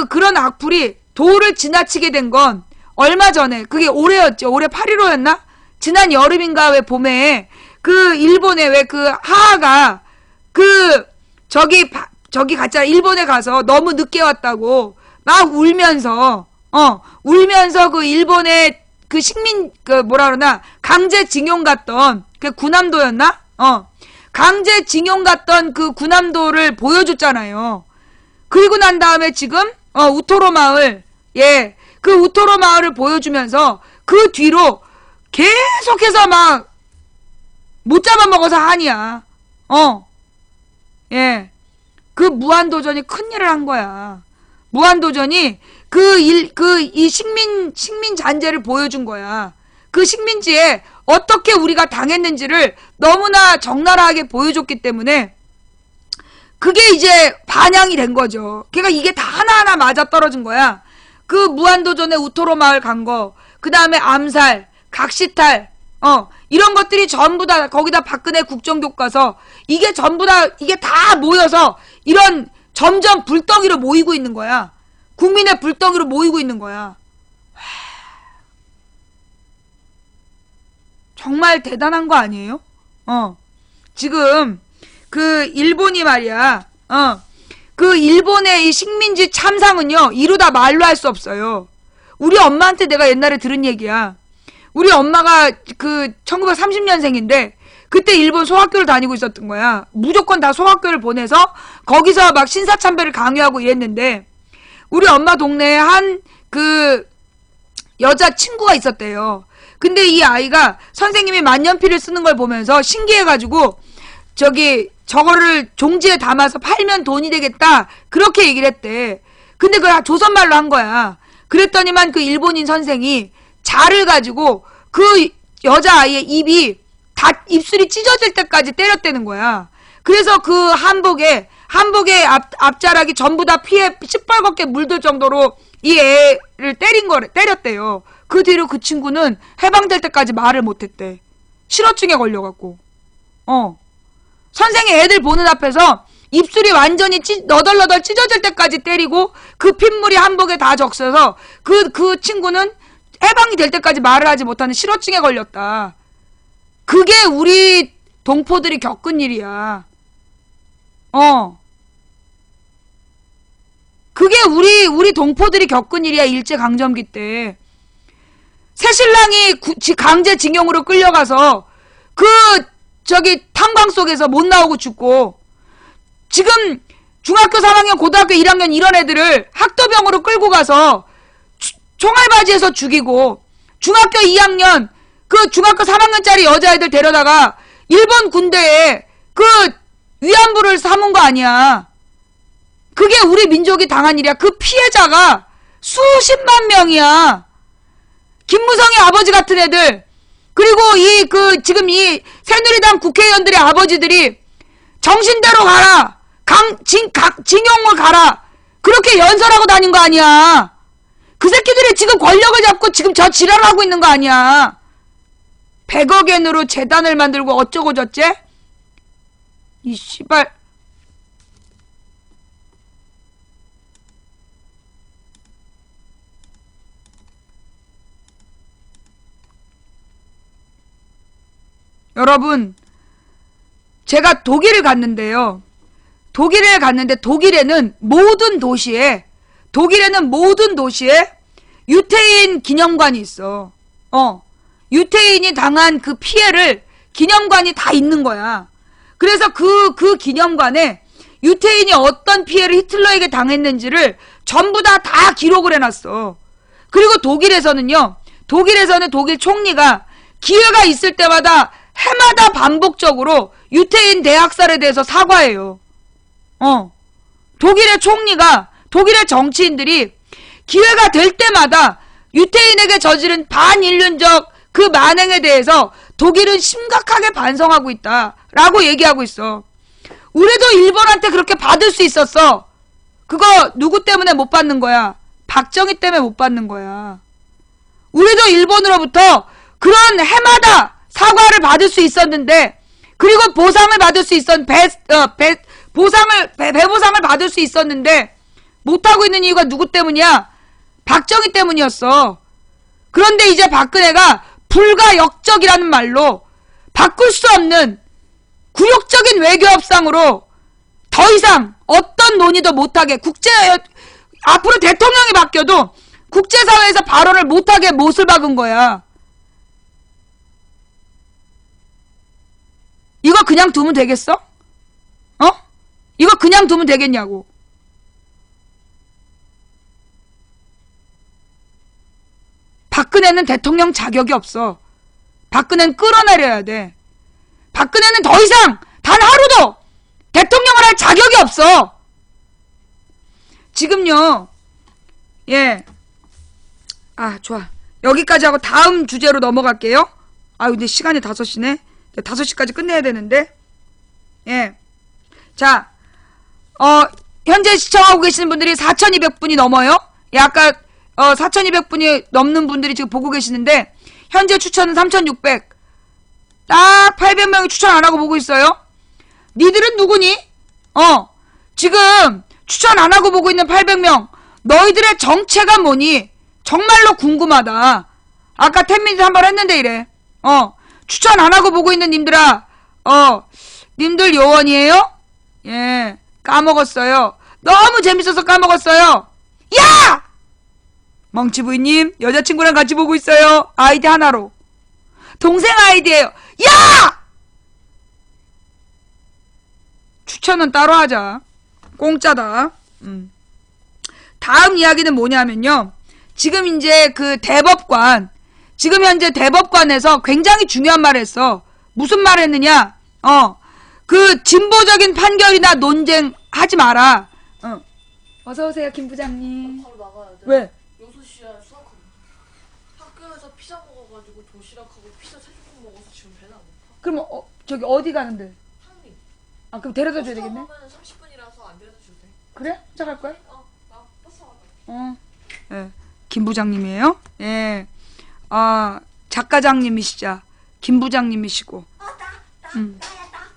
그런 악플이 도를 지나치게 된 건 얼마 전에, 그게 올해였죠. 올해 8.15였나? 지난 여름인가 왜 봄에 그 일본에 왜 그 하하가 저기 갔잖아. 일본에 가서 너무 늦게 왔다고 막 울면서 그 일본의 그 식민 뭐라 그러나 강제징용 갔던 그 군함도였나? 강제징용 갔던 그 군함도를 보여줬잖아요. 그리고 난 다음에 지금 우토로 마을, 그 우토로 마을을 보여주면서 그 뒤로 계속해서 막 못 잡아먹어서 한이야. 그 무한도전이 큰일을 한 거야. 무한도전이 이 식민 잔재를 보여준 거야. 그 식민지에 어떻게 우리가 당했는지를 너무나 적나라하게 보여줬기 때문에 그게 이제 반영이 된 거죠. 그러니까 이게 다 하나하나 맞아떨어진 거야. 그 무한도전에 우토로 마을 간 거, 그 다음에 암살, 각시탈, 이런 것들이 전부 다 거기다 박근혜 국정교과서, 이게 전부 다 이게 다 모여서 이런 점점 불덩이로 모이고 있는 거야. 국민의 불덩이로 모이고 있는 거야. 정말 대단한 거 아니에요? 지금 그 일본이 말이야. 그 일본의 이 식민지 참상은요 이루다 말로 할 수 없어요. 우리 엄마한테 내가 옛날에 들은 얘기야. 우리 엄마가 그 1930년생인데 그때 일본 소학교를 다니고 있었던 거야. 무조건 다 소학교를 보내서 거기서 막 신사참배를 강요하고 이랬는데 우리 엄마 동네에 한 그 여자 친구가 있었대요. 근데 이 아이가 선생님이 만년필을 쓰는 걸 보면서 신기해가지고 저거를 종지에 담아서 팔면 돈이 되겠다 그렇게 얘기를 했대. 근데 그걸 조선말로 한 거야. 그랬더니만 그 일본인 선생이 자를 가지고 그 여자아이의 입술이 찢어질 때까지 때렸다는 거야. 그래서 그 한복의 앞자락이 전부 다 피에 시뻘겋게 물들 정도로 이 애를 때렸대요. 그 뒤로 그 친구는 해방될 때까지 말을 못했대. 실어증에 걸려갖고. 선생이 애들 보는 앞에서 입술이 완전히 너덜너덜 찢어질 때까지 때리고 그 핏물이 한복에 다 적셔서 그 친구는 해방이 될 때까지 말을 하지 못하는 실어증에 걸렸다. 그게 우리 동포들이 겪은 일이야. 그게 우리 동포들이 겪은 일이야. 일제강점기 때. 새신랑이 강제징용으로 끌려가서 탄광 속에서 못 나오고 죽고, 지금 중학교 3학년, 고등학교 1학년 이런 애들을 학도병으로 끌고 가서 총알바지에서 죽이고, 중학교 2학년, 그 중학교 3학년짜리 여자애들 데려다가 일본 군대에 그 위안부를 삼은 거 아니야. 그게 우리 민족이 당한 일이야. 그 피해자가 수십만 명이야. 김무성의 아버지 같은 애들, 그리고 지금 이 새누리당 국회의원들의 아버지들이 정신대로 가라, 징용을 가라, 그렇게 연설하고 다닌 거 아니야. 그 새끼들이 지금 권력을 잡고 지금 저 지랄을 하고 있는 거 아니야. 100억엔으로 재단을 만들고 어쩌고 저쩌? 이 씨발. 여러분, 제가 독일을 갔는데요. 독일에 갔는데 독일에는 모든 도시에 유태인 기념관이 있어. 유태인이 당한 그 피해를 기념관이 다 있는 거야. 그래서 그 기념관에 유태인이 어떤 피해를 히틀러에게 당했는지를 전부 다 기록을 해놨어. 그리고 독일에서는 독일 총리가 기회가 있을 때마다 해마다 반복적으로 유태인 대학살에 대해서 사과해요. 독일의 총리가, 독일의 정치인들이 기회가 될 때마다 유태인에게 저지른 반인륜적 그 만행에 대해서 독일은 심각하게 반성하고 있다라고 얘기하고 있어. 우리도 일본한테 그렇게 받을 수 있었어. 그거 누구 때문에 못 받는 거야? 박정희 때문에 못 받는 거야. 우리도 일본으로부터 그런 해마다 사과를 받을 수 있었는데, 그리고 보상을 받을 수 배보상을 받을 수 있었는데 못하고 있는 이유가 누구 때문이야? 박정희 때문이었어. 그런데 이제 박근혜가 불가역적이라는 말로 바꿀 수 없는 굴욕적인 외교협상으로 더 이상 어떤 논의도 못하게 앞으로 대통령이 바뀌어도 국제사회에서 발언을 못하게 못을 박은 거야. 이거 그냥 두면 되겠어? 이거 그냥 두면 되겠냐고. 박근혜는 대통령 자격이 없어. 박근혜는 끌어내려야 돼. 박근혜는 더 이상 단 하루도 대통령을 할 자격이 없어. 지금요. 좋아. 여기까지 하고 다음 주제로 넘어갈게요. 근데 시간이 5시네. 5시까지 끝내야 되는데. 자, 현재 시청하고 계시는 분들이 4,200분이 넘어요. 아까 4,200분이 넘는 분들이 지금 보고 계시는데, 현재 추천은 3,600. 딱 800명이 추천 안 하고 보고 있어요. 니들은 누구니? 지금 추천 안 하고 보고 있는 800명. 너희들의 정체가 뭐니? 정말로 궁금하다. 아까 10미니트 한번 했는데 이래. 추천 안 하고 보고 있는 님들아. 님들 요원이에요? 까먹었어요. 너무 재밌어서 까먹었어요. 야! 멍치부이님, 여자친구랑 같이 보고 있어요. 아이디 하나로. 동생 아이디예요. 야! 추천은 따로 하자. 공짜다. 다음 이야기는 뭐냐면요. 지금 이제 지금 현재 대법관에서 굉장히 중요한 말을 했어. 무슨 말을 했느냐? 그 진보적인 판결이나 논쟁 하지 마라. 어서오세요, 김 부장님. 바로 나가야 돼. 왜? 6시에 수학하고. 학교에서 피자 먹어가지고 도시락하고 피자 3조각 먹어서 지금 배는 안 고파. 그럼 저기 어디 가는데? 한림. 그럼 데려다 줘야 되겠네? 버스 타고 가면 30분이라서 안 데려다 줘도 돼. 그래? 혼자 갈 거야? 나 버스 타고 가. 김 부장님이에요? 작가장님이시자. 김 부장님이시고.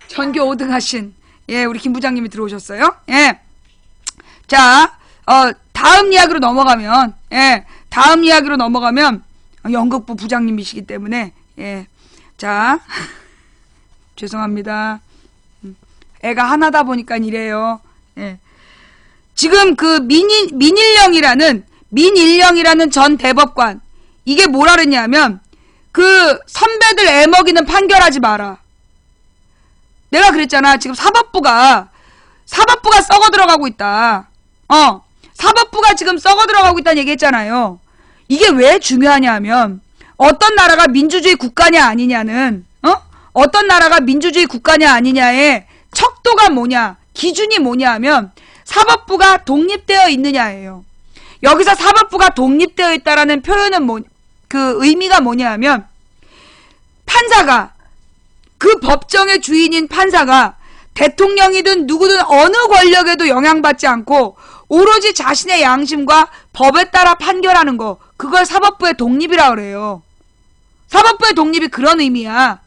전교 5등 하신, 우리 김 부장님이 들어오셨어요. 자, 다음 이야기로 넘어가면, 연극부 부장님이시기 때문에, 자, 죄송합니다. 애가 하나다 보니까 이래요. 지금 그 민일령이라는 전 대법관, 이게 뭐라 그랬냐면, 그 선배들 애먹이는 판결하지 마라. 내가 그랬잖아. 지금 사법부가 썩어 들어가고 있다. 사법부가 지금 썩어 들어가고 있다는 얘기 했잖아요. 이게 왜 중요하냐 하면, 어떤 나라가 민주주의 국가냐 아니냐는, 어떤 나라가 민주주의 국가냐 아니냐의 척도가 뭐냐, 기준이 뭐냐 하면, 사법부가 독립되어 있느냐예요. 여기서 사법부가 독립되어 있다라는 표현은 그 의미가 뭐냐 하면, 판사가, 그 법정의 주인인 판사가 대통령이든 누구든 어느 권력에도 영향받지 않고 오로지 자신의 양심과 법에 따라 판결하는 거, 그걸 사법부의 독립이라 그래요. 사법부의 독립이 그런 의미야.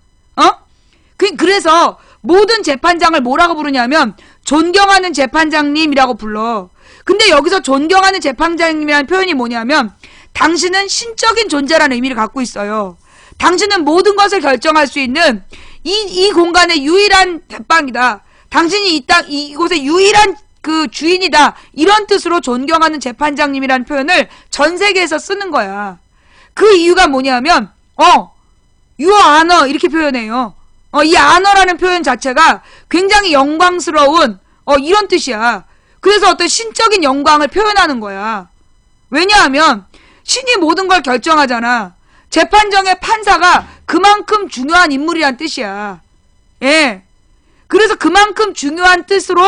그래서 모든 재판장을 뭐라고 부르냐면 존경하는 재판장님이라고 불러. 근데 여기서 존경하는 재판장님이라는 표현이 뭐냐면, 당신은 신적인 존재라는 의미를 갖고 있어요. 당신은 모든 것을 결정할 수 있는 이 공간의 유일한 대빵이다. 당신이 이 땅, 이곳의 유일한 그 주인이다. 이런 뜻으로 존경하는 재판장님이라는 표현을 전 세계에서 쓰는 거야. 그 이유가 뭐냐면, your honor 이렇게 표현해요. 이 honor라는 표현 자체가 굉장히 영광스러운, 이런 뜻이야. 그래서 어떤 신적인 영광을 표현하는 거야. 왜냐하면, 신이 모든 걸 결정하잖아. 재판정의 판사가 그만큼 중요한 인물이란 뜻이야. 예. 그래서 그만큼 중요한 뜻으로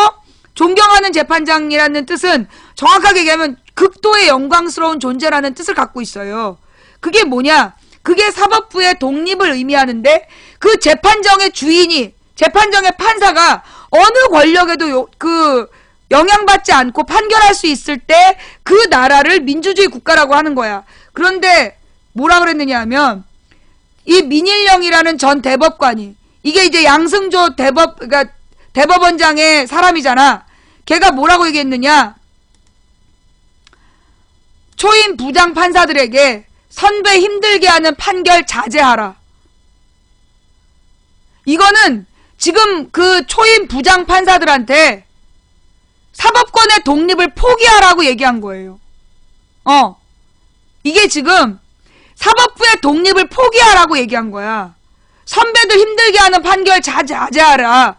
존경하는 재판장이라는 뜻은 정확하게 얘기하면 극도의 영광스러운 존재라는 뜻을 갖고 있어요. 그게 뭐냐? 그게 사법부의 독립을 의미하는데 그 재판정의 주인이, 재판정의 판사가 어느 권력에도 영향받지 않고 판결할 수 있을 때 그 나라를 민주주의 국가라고 하는 거야. 그런데 뭐라 그랬느냐 하면 이 민일령이라는 전 대법관이, 이게 이제 양승조 그러니까 대법원장의 사람이잖아. 걔가 뭐라고 얘기했느냐? 초임 부장 판사들에게 선배 힘들게 하는 판결 자제하라. 이거는 지금 그 초임 부장 판사들한테 사법권의 독립을 포기하라고 얘기한 거예요. 이게 지금 사법부의 독립을 포기하라고 얘기한 거야. 선배들 힘들게 하는 판결 자제하라.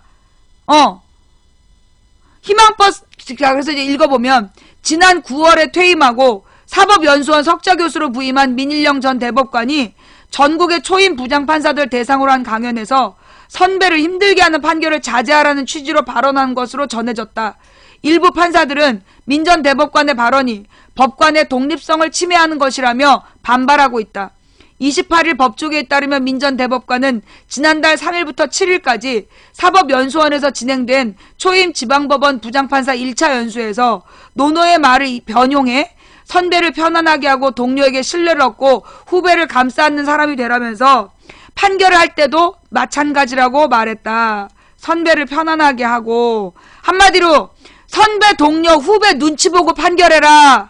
희망버스, 그래서 이제 읽어보면, 지난 9월에 퇴임하고 사법연수원 석좌교수로 부임한 민일령 전 대법관이 전국의 초임 부장판사들 대상으로 한 강연에서 선배를 힘들게 하는 판결을 자제하라는 취지로 발언한 것으로 전해졌다. 일부 판사들은 민 전 대법관의 발언이 법관의 독립성을 침해하는 것이라며 반발하고 있다. 28일 법조계에 따르면 민 전 대법관은 지난달 3일부터 7일까지 사법연수원에서 진행된 초임 지방법원 부장판사 1차 연수에서 노노의 말을 변용해 선배를 편안하게 하고 동료에게 신뢰를 얻고 후배를 감싸 안는 사람이 되라면서 판결을 할 때도 마찬가지라고 말했다. 선배를 편안하게 하고, 한마디로 선배, 동료, 후배 눈치 보고 판결해라.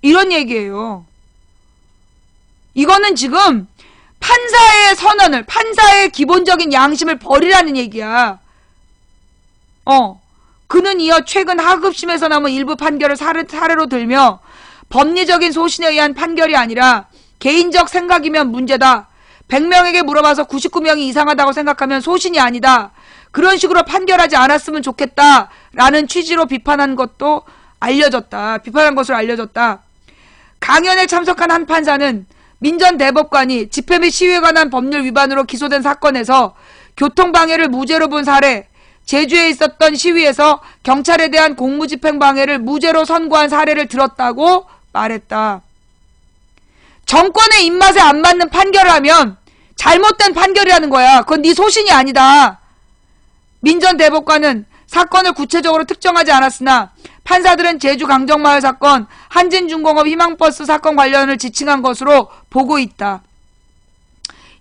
이런 얘기예요. 이거는 지금 판사의 선언을, 판사의 기본적인 양심을 버리라는 얘기야. 그는 이어 최근 하급심에서 남은 일부 판결을 사례로 들며 법리적인 소신에 의한 판결이 아니라 개인적 생각이면 문제다. 100명에게 물어봐서 99명이 이상하다고 생각하면 소신이 아니다. 그런 식으로 판결하지 않았으면 좋겠다. 라는 취지로 비판한 것으로 알려졌다. 강연에 참석한 한 판사는 민 전 대법관이 집회 및 시위에 관한 법률 위반으로 기소된 사건에서 교통방해를 무죄로 본 사례, 제주에 있었던 시위에서 경찰에 대한 공무집행방해를 무죄로 선고한 사례를 들었다고 말했다. 정권의 입맛에 안 맞는 판결을 하면 잘못된 판결이라는 거야. 그건 네 소신이 아니다. 민 전 대법관은 사건을 구체적으로 특정하지 않았으나 판사들은 제주 강정마을 사건, 한진중공업 희망버스 사건 관련을 지칭한 것으로 보고 있다.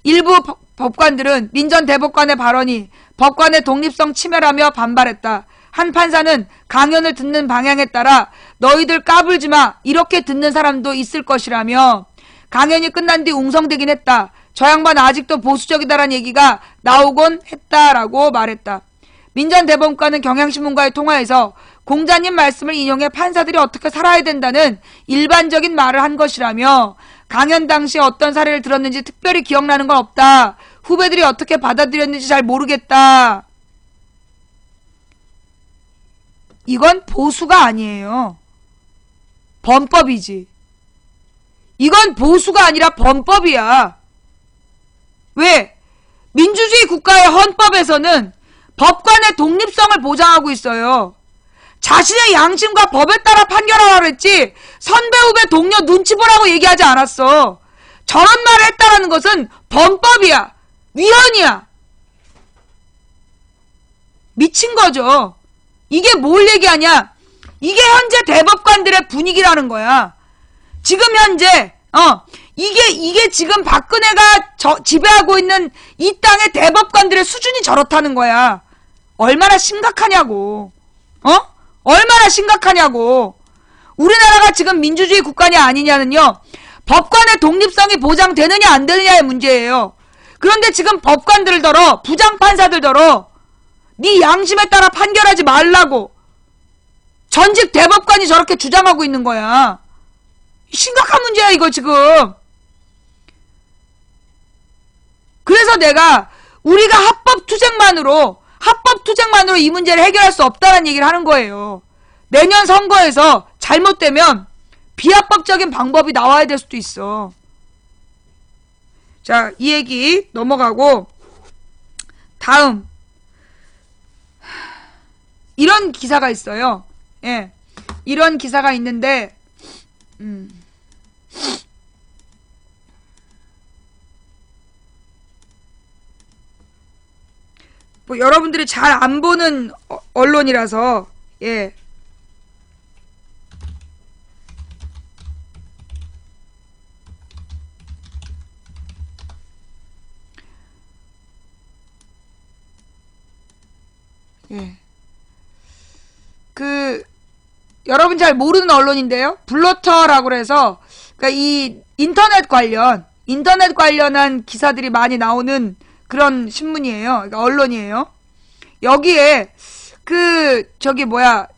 일부 법관들은 민 전 대법관의 발언이 법관의 독립성 침해라며 반발했다. 한 판사는 강연을 듣는 방향에 따라 너희들 까불지마 이렇게 듣는 사람도 있을 것이라며 강연이 끝난 뒤 웅성대긴 했다. 저 양반 아직도 보수적이다라는 얘기가 나오곤 했다라고 말했다. 민 전 대법관은 경향신문과의 통화에서 공자님 말씀을 인용해 판사들이 어떻게 살아야 된다는 일반적인 말을 한 것이라며 강연 당시에 어떤 사례를 들었는지 특별히 기억나는 건 없다. 후배들이 어떻게 받아들였는지 잘 모르겠다. 이건 보수가 아니에요. 범법이지. 이건 보수가 아니라 범법이야. 왜? 민주주의 국가의 헌법에서는 법관의 독립성을 보장하고 있어요. 자신의 양심과 법에 따라 판결하라고 그랬지 선배 후배 동료 눈치 보라고 얘기하지 않았어. 저런 말을 했다라는 것은 범법이야. 위헌이야. 미친 거죠. 이게 뭘 얘기하냐? 이게 현재 대법관들의 분위기라는 거야. 지금 현재 이게 지금 박근혜가 지배하고 있는 이 땅의 대법관들의 수준이 저렇다는 거야. 얼마나 심각하냐고. 얼마나 심각하냐고. 우리나라가 지금 민주주의 국가냐 아니냐는요. 법관의 독립성이 보장되느냐 안 되느냐의 문제예요. 그런데 지금 법관들더러 부장판사들더러 네 양심에 따라 판결하지 말라고 전직 대법관이 저렇게 주장하고 있는 거야. 심각한 문제야 이거 지금. 그래서 내가 우리가 합법투쟁만으로 이 문제를 해결할 수 없다는 얘기를 하는 거예요. 내년 선거에서 잘못되면 비합법적인 방법이 나와야 될 수도 있어. 자, 이 얘기 넘어가고 다음 이런 기사가 있어요. 예, 이런 기사가 있는데 뭐 여러분들이 잘 안 보는 언론이라서 예. 예. 여러분 잘 모르는 언론인데요. 블로터라고 해서 그러니까 이 인터넷 관련한 기사들이 많이 나오는 그런 신문이에요. 그러니까 언론이에요. 여기에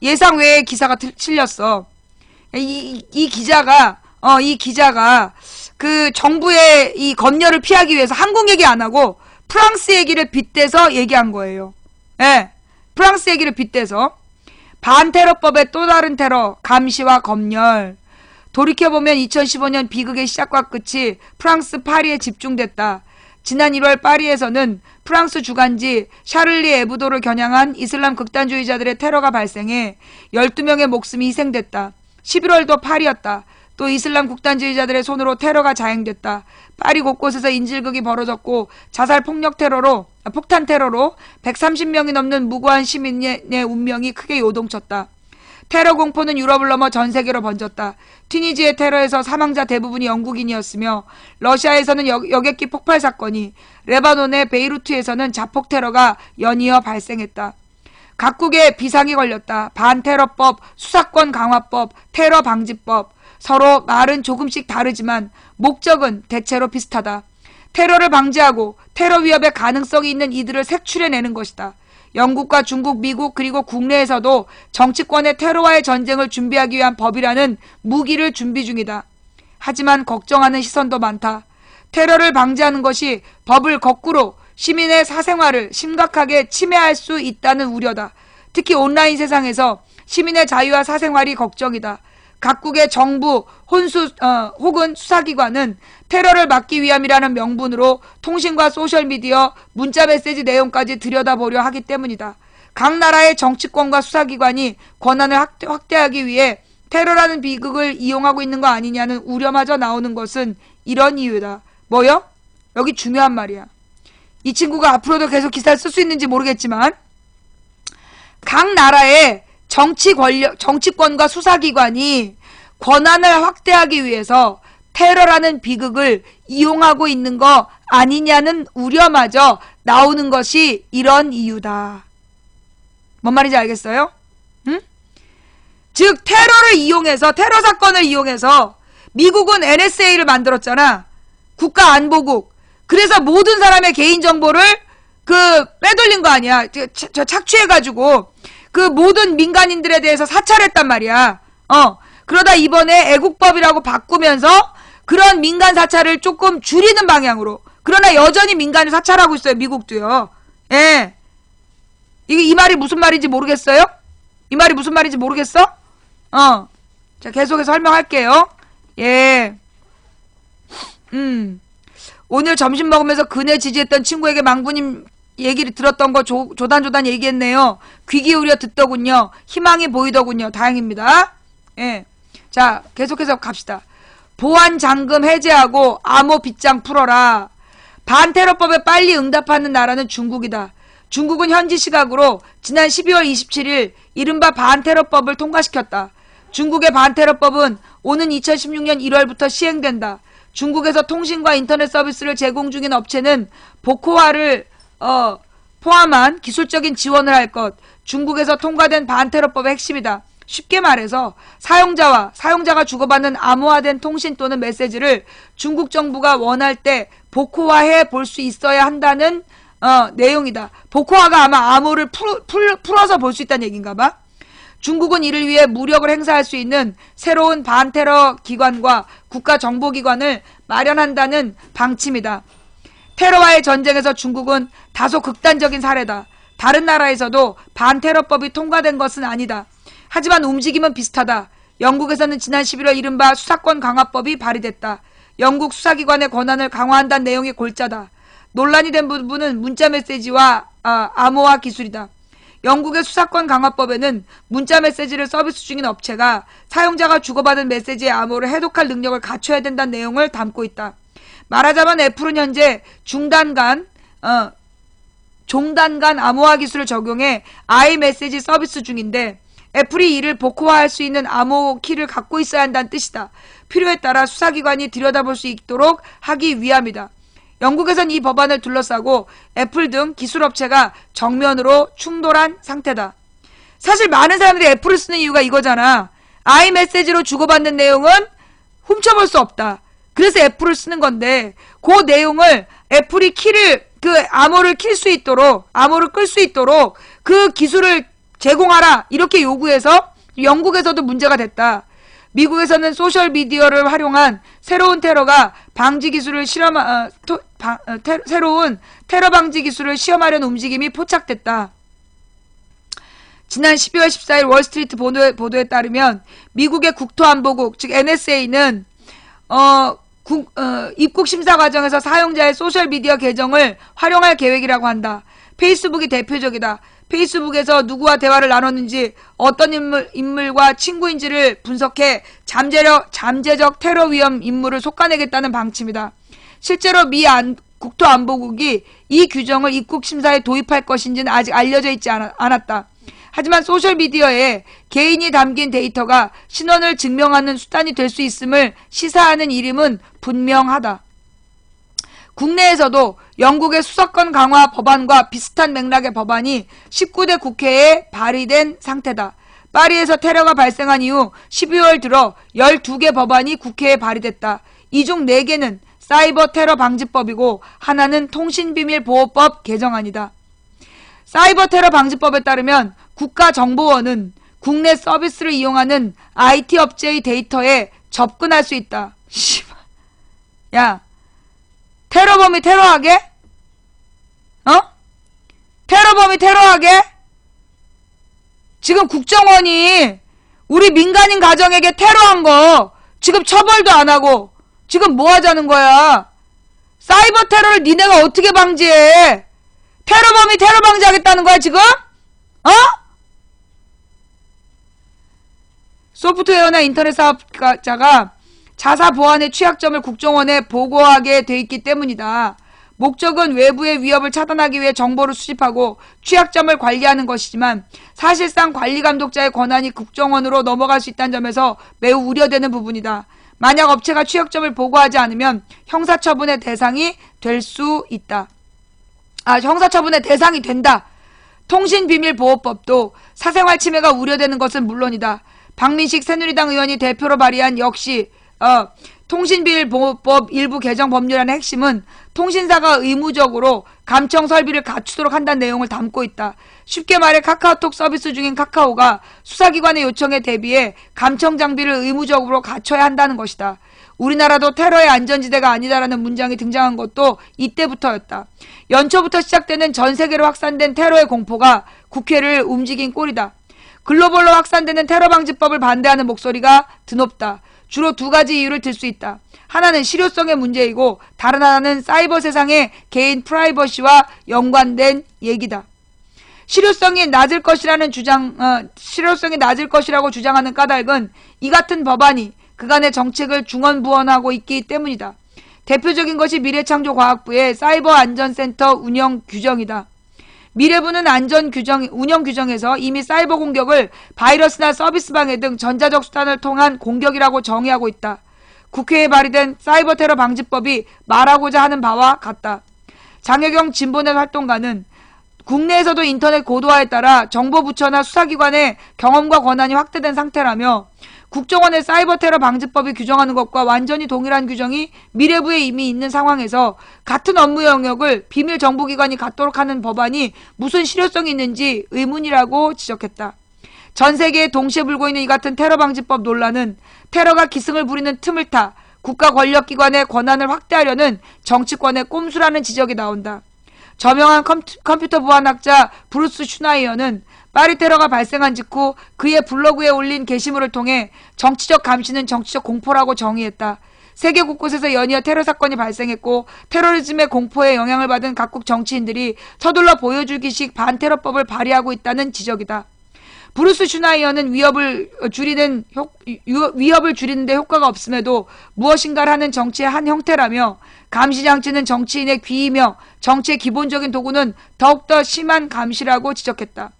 예상 외의 기사가 실렸어. 이 기자가 그 정부의 이 검열을 피하기 위해서 한국 얘기 안 하고 프랑스 얘기를 빗대서 얘기한 거예요. 예. 프랑스 얘기를 빗대서 반테러법의 또 다른 테러, 감시와 검열. 돌이켜보면 2015년 비극의 시작과 끝이 프랑스 파리에 집중됐다. 지난 1월 파리에서는 프랑스 주간지 샤를리 에브도를 겨냥한 이슬람 극단주의자들의 테러가 발생해 12명의 목숨이 희생됐다. 11월도 파리였다. 또 이슬람 극단주의자들의 손으로 테러가 자행됐다. 파리 곳곳에서 인질극이 벌어졌고 자살 폭탄 테러로 130명이 넘는 무고한 시민의 운명이 크게 요동쳤다. 테러 공포는 유럽을 넘어 전 세계로 번졌다. 튀니지의 테러에서 사망자 대부분이 영국인이었으며 러시아에서는 여객기 폭발 사건이, 레바논의 베이루트에서는 자폭 테러가 연이어 발생했다. 각국에 비상이 걸렸다. 반테러법, 수사권 강화법, 테러 방지법. 서로 말은 조금씩 다르지만 목적은 대체로 비슷하다. 테러를 방지하고 테러 위협의 가능성이 있는 이들을 색출해내는 것이다. 영국과 중국, 미국 그리고 국내에서도 정치권의 테러와의 전쟁을 준비하기 위한 법이라는 무기를 준비 중이다. 하지만 걱정하는 시선도 많다. 테러를 방지하는 것이 법을 거꾸로 시민의 사생활을 심각하게 침해할 수 있다는 우려다. 특히 온라인 세상에서 시민의 자유와 사생활이 걱정이다. 각국의 정부, 혹은 수사기관은 테러를 막기 위함이라는 명분으로 통신과 소셜미디어, 문자메시지 내용까지 들여다보려 하기 때문이다. 각 나라의 정치권과 수사기관이 권한을 확대하기 위해 테러라는 비극을 이용하고 있는 거 아니냐는 우려마저 나오는 것은 이런 이유다. 뭐요? 여기 중요한 말이야. 이 친구가 앞으로도 계속 기사를 쓸 수 있는지 모르겠지만 각 나라의 정치권과 수사기관이 권한을 확대하기 위해서 테러라는 비극을 이용하고 있는 거 아니냐는 우려마저 나오는 것이 이런 이유다. 뭔 말인지 알겠어요? 응? 즉 테러 사건을 이용해서 미국은 NSA를 만들었잖아. 국가안보국. 그래서 모든 사람의 개인정보를 빼돌린 거 아니야. 착취해가지고 그 모든 민간인들에 대해서 사찰했단 말이야. 그러다 이번에 애국법이라고 바꾸면서 그런 민간 사찰을 조금 줄이는 방향으로. 그러나 여전히 민간을 사찰하고 있어요. 미국도요. 예. 이 말이 무슨 말인지 모르겠어요? 이 말이 무슨 말인지 모르겠어? 자, 계속해서 설명할게요. 예. 오늘 점심 먹으면서 그네 지지했던 친구에게 망부님 얘기를 들었던 거 조단조단 얘기했네요. 귀 기울여 듣더군요. 희망이 보이더군요. 다행입니다. 예. 자, 계속해서 갑시다. 보안 잠금 해제하고 암호 빗장 풀어라. 반테러법에 빨리 응답하는 나라는 중국이다. 중국은 현지 시각으로 지난 12월 27일 이른바 반테러법을 통과시켰다. 중국의 반테러법은 오는 2016년 1월부터 시행된다. 중국에서 통신과 인터넷 서비스를 제공 중인 업체는 보코화를 포함한 기술적인 지원을 할 것. 중국에서 통과된 반테러법의 핵심이다. 쉽게 말해서 사용자와 사용자가 주고받는 암호화된 통신 또는 메시지를 중국 정부가 원할 때 복호화해 볼 수 있어야 한다는 내용이다. 복호화가 아마 암호를 풀어서 볼 수 있다는 얘기인가 봐. 중국은 이를 위해 무력을 행사할 수 있는 새로운 반테러 기관과 국가정보기관을 마련한다는 방침이다. 테러와의 전쟁에서 중국은 다소 극단적인 사례다. 다른 나라에서도 반테러법이 통과된 것은 아니다. 하지만 움직임은 비슷하다. 영국에서는 지난 11월 이른바 수사권 강화법이 발의됐다. 영국 수사기관의 권한을 강화한다는 내용의 골자다. 논란이 된 부분은 문자메시지와 암호화 기술이다. 영국의 수사권 강화법에는 문자메시지를 서비스 중인 업체가 사용자가 주고받은 메시지의 암호를 해독할 능력을 갖춰야 된다는 내용을 담고 있다. 말하자면 애플은 현재 종단간 암호화 기술을 적용해 i메시지 서비스 중인데 애플이 이를 복호화할 수 있는 암호 키를 갖고 있어야 한다는 뜻이다. 필요에 따라 수사기관이 들여다볼 수 있도록 하기 위함이다. 영국에선 이 법안을 둘러싸고 애플 등 기술업체가 정면으로 충돌한 상태다. 사실 많은 사람들이 애플을 쓰는 이유가 이거잖아. i메시지로 주고받는 내용은 훔쳐볼 수 없다. 그래서 애플을 쓰는 건데 그 내용을 애플이 암호를 킬 수 있도록 암호를 끌 수 있도록 그 기술을 제공하라 이렇게 요구해서 영국에서도 문제가 됐다. 미국에서는 소셜미디어를 활용한 새로운 테러가 방지 기술을 새로운 테러 방지 기술을 시험하려는 움직임이 포착됐다. 지난 12월 14일 월스트리트 보도에 따르면 미국의 국토안보국 즉 NSA는 입국 심사 과정에서 사용자의 소셜미디어 계정을 활용할 계획이라고 한다. 페이스북이 대표적이다. 페이스북에서 누구와 대화를 나눴는지 어떤 인물과 친구인지를 분석해 잠재적 테러 위험 인물을 속아내겠다는 방침이다. 실제로 미 국토안보국이 이 규정을 입국 심사에 도입할 것인지는 아직 알려져 있지 않았다. 하지만 소셜미디어에 개인이 담긴 데이터가 신원을 증명하는 수단이 될 수 있음을 시사하는 이름은 분명하다. 국내에서도 영국의 수사권 강화 법안과 비슷한 맥락의 법안이 19대 국회에 발의된 상태다. 파리에서 테러가 발생한 이후 12월 들어 12개 법안이 국회에 발의됐다. 이 중 4개는 사이버 테러 방지법이고 하나는 통신비밀보호법 개정안이다. 사이버 테러 방지법에 따르면 국가정보원은 국내 서비스를 이용하는 IT 업체의 데이터에 접근할 수 있다. 야, 테러범이 테러하게? 테러범이 테러하게? 지금 국정원이 우리 민간인 가정에게 테러한 거 지금 처벌도 안 하고 지금 뭐 하자는 거야? 사이버 테러를 니네가 어떻게 방지해? 테러범이 테러 방지하겠다는 거야 지금? 소프트웨어나 인터넷 사업자가 자사 보안의 취약점을 국정원에 보고하게 돼 있기 때문이다. 목적은 외부의 위협을 차단하기 위해 정보를 수집하고 취약점을 관리하는 것이지만 사실상 관리감독자의 권한이 국정원으로 넘어갈 수 있다는 점에서 매우 우려되는 부분이다. 만약 업체가 취약점을 보고하지 않으면 형사처분의 대상이 될 수 있다. 형사처분의 대상이 된다. 통신비밀보호법도 사생활 침해가 우려되는 것은 물론이다. 박민식 새누리당 의원이 대표로 발의한 역시 통신비밀보호법 일부 개정 법률안의 핵심은 통신사가 의무적으로 감청 설비를 갖추도록 한다는 내용을 담고 있다. 쉽게 말해 카카오톡 서비스 중인 카카오가 수사기관의 요청에 대비해 감청 장비를 의무적으로 갖춰야 한다는 것이다. 우리나라도 테러의 안전지대가 아니다라는 문장이 등장한 것도 이때부터였다. 연초부터 시작되는 전 세계로 확산된 테러의 공포가 국회를 움직인 꼴이다. 글로벌로 확산되는 테러방지법을 반대하는 목소리가 드높다. 주로 2가지 이유를 들 수 있다. 하나는 실효성의 문제이고 다른 하나는 사이버 세상의 개인 프라이버시와 연관된 얘기다. 실효성이 낮을 것이라고 주장하는 까닭은 이 같은 법안이 그간의 정책을 중언부언하고 있기 때문이다. 대표적인 것이 미래창조과학부의 사이버안전센터 운영 규정이다. 미래부는 운영 규정에서 이미 사이버 공격을 바이러스나 서비스 방해 등 전자적 수단을 통한 공격이라고 정의하고 있다. 국회에 발의된 사이버 테러 방지법이 말하고자 하는 바와 같다. 장혜경 진보넷 활동가는 국내에서도 인터넷 고도화에 따라 정보부처나 수사기관의 경험과 권한이 확대된 상태라며 국정원의 사이버 테러 방지법이 규정하는 것과 완전히 동일한 규정이 미래부에 이미 있는 상황에서 같은 업무 영역을 비밀 정보기관이 갖도록 하는 법안이 무슨 실효성이 있는지 의문이라고 지적했다. 전 세계에 동시에 불고 있는 이 같은 테러 방지법 논란은 테러가 기승을 부리는 틈을 타 국가 권력기관의 권한을 확대하려는 정치권의 꼼수라는 지적이 나온다. 저명한 컴퓨터 보안학자 브루스 슈나이어는 파리 테러가 발생한 직후 그의 블로그에 올린 게시물을 통해 정치적 감시는 정치적 공포라고 정의했다. 세계 곳곳에서 연이어 테러 사건이 발생했고 테러리즘의 공포에 영향을 받은 각국 정치인들이 서둘러 보여주기식 반테러법을 발의하고 있다는 지적이다. 브루스 슈나이어는 위협을 줄이는데 효과가 없음에도 무엇인가를 하는 정치의 한 형태라며 감시장치는 정치인의 귀이며 정치의 기본적인 도구는 더욱더 심한 감시라고 지적했다.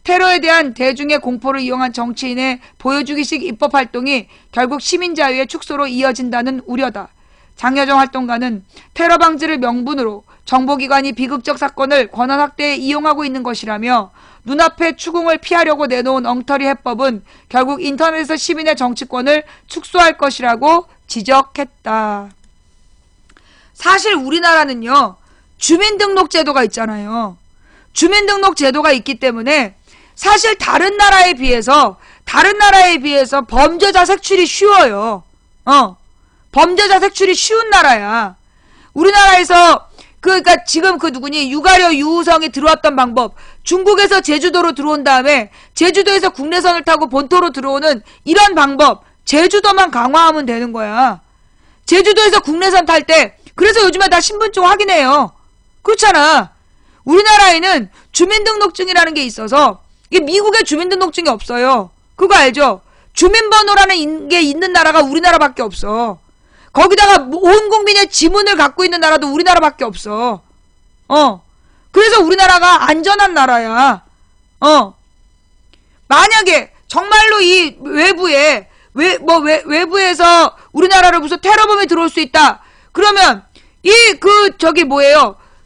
테러에 대한 대중의 공포를 이용한 정치인의 보여주기식 입법활동이 결국 시민자유의 축소로 이어진다는 우려다. 장여정 활동가는 테러 방지를 명분으로 정보기관이 비극적 사건을 권한 확대에 이용하고 있는 것이라며 눈앞의 추궁을 피하려고 내놓은 엉터리 해법은 결국 인터넷에서 시민의 정치권을 축소할 것이라고 지적했다. 사실 우리나라는요, 주민등록제도가 있잖아요. 주민등록제도가 있기 때문에 사실 다른 나라에 비해서 범죄자 색출이 쉬워요. 범죄자 색출이 쉬운 나라야. 우리나라에서 그러니까 지금 유가려 유우성이 들어왔던 방법, 중국에서 제주도로 들어온 다음에 제주도에서 국내선을 타고 본토로 들어오는 이런 방법, 제주도만 강화하면 되는 거야. 제주도에서 국내선 탈 때, 그래서 요즘에 다 신분증 확인해요. 그렇잖아. 우리나라에는 주민등록증이라는 게 있어서 이게 미국에 주민등록증이 없어요. 그거 알죠? 주민번호라는 게 있는 나라가 우리나라밖에 없어. 거기다가 온 국민의 지문을 갖고 있는 나라도 우리나라밖에 없어. 그래서 우리나라가 안전한 나라야. 만약에 정말로 이 외부에서 우리나라를 무슨 테러범이 들어올 수 있다. 그러면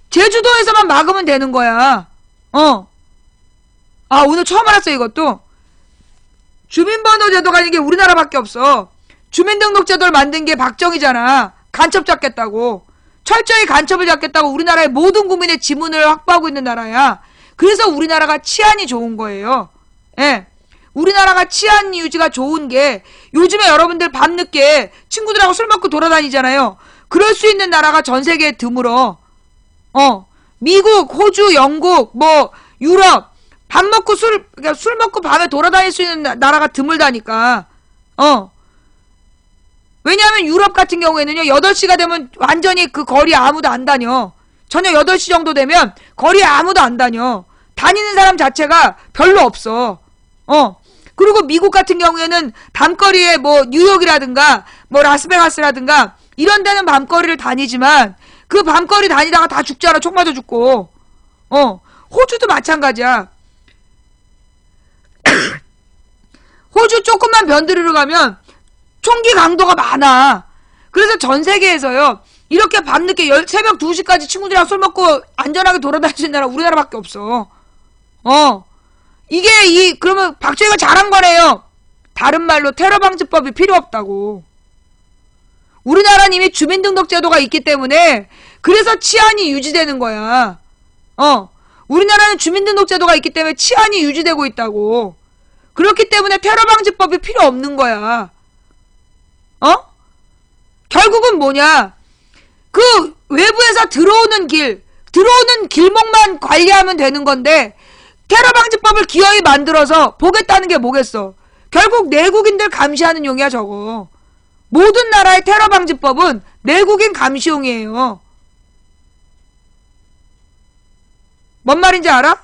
제주도에서만 막으면 되는 거야. 오늘 처음 알았어, 이것도. 주민번호 제도가 아닌 게 우리나라밖에 없어. 주민등록제도를 만든 게 박정희잖아. 간첩 잡겠다고. 철저히 간첩을 잡겠다고 우리나라의 모든 국민의 지문을 확보하고 있는 나라야. 그래서 우리나라가 치안이 좋은 거예요. 예. 우리나라가 치안 유지가 좋은 게 요즘에 여러분들 밤늦게 친구들하고 술 먹고 돌아다니잖아요. 그럴 수 있는 나라가 전 세계에 드물어. 미국, 호주, 영국, 유럽, 술 먹고 밤에 돌아다닐 수 있는 나라가 드물다니까. 왜냐하면 유럽 같은 경우에는요, 8시가 되면 완전히 그 거리에 아무도 안 다녀. 저녁 8시 정도 되면 거리에 아무도 안 다녀. 다니는 사람 자체가 별로 없어. 그리고 미국 같은 경우에는 밤거리에 뉴욕이라든가, 라스베가스라든가, 이런 데는 밤거리를 다니지만, 그 밤거리 다니다가 다 죽잖아. 총 맞아 죽고. 호주도 마찬가지야. 호주 조금만 변두리로 가면 총기 강도가 많아. 그래서 전 세계에서요, 이렇게 밤늦게 새벽 2시까지 친구들이랑 술 먹고 안전하게 돌아다니는 나라 우리나라밖에 없어. 그러면 박정희가 잘한 거네요. 다른 말로 테러 방지법이 필요 없다고. 우리나라는 이미 주민등록제도가 있기 때문에 그래서 치안이 유지되는 거야. 우리나라는 주민등록제도가 있기 때문에 치안이 유지되고 있다고. 그렇기 때문에 테러 방지법이 필요 없는 거야. 결국은 뭐냐? 그 외부에서 들어오는 길목만 관리하면 되는 건데 테러 방지법을 기어이 만들어서 보겠다는 게 뭐겠어? 결국 내국인들 감시하는 용이야, 저거. 모든 나라의 테러 방지법은 내국인 감시용이에요. 뭔 말인지 알아?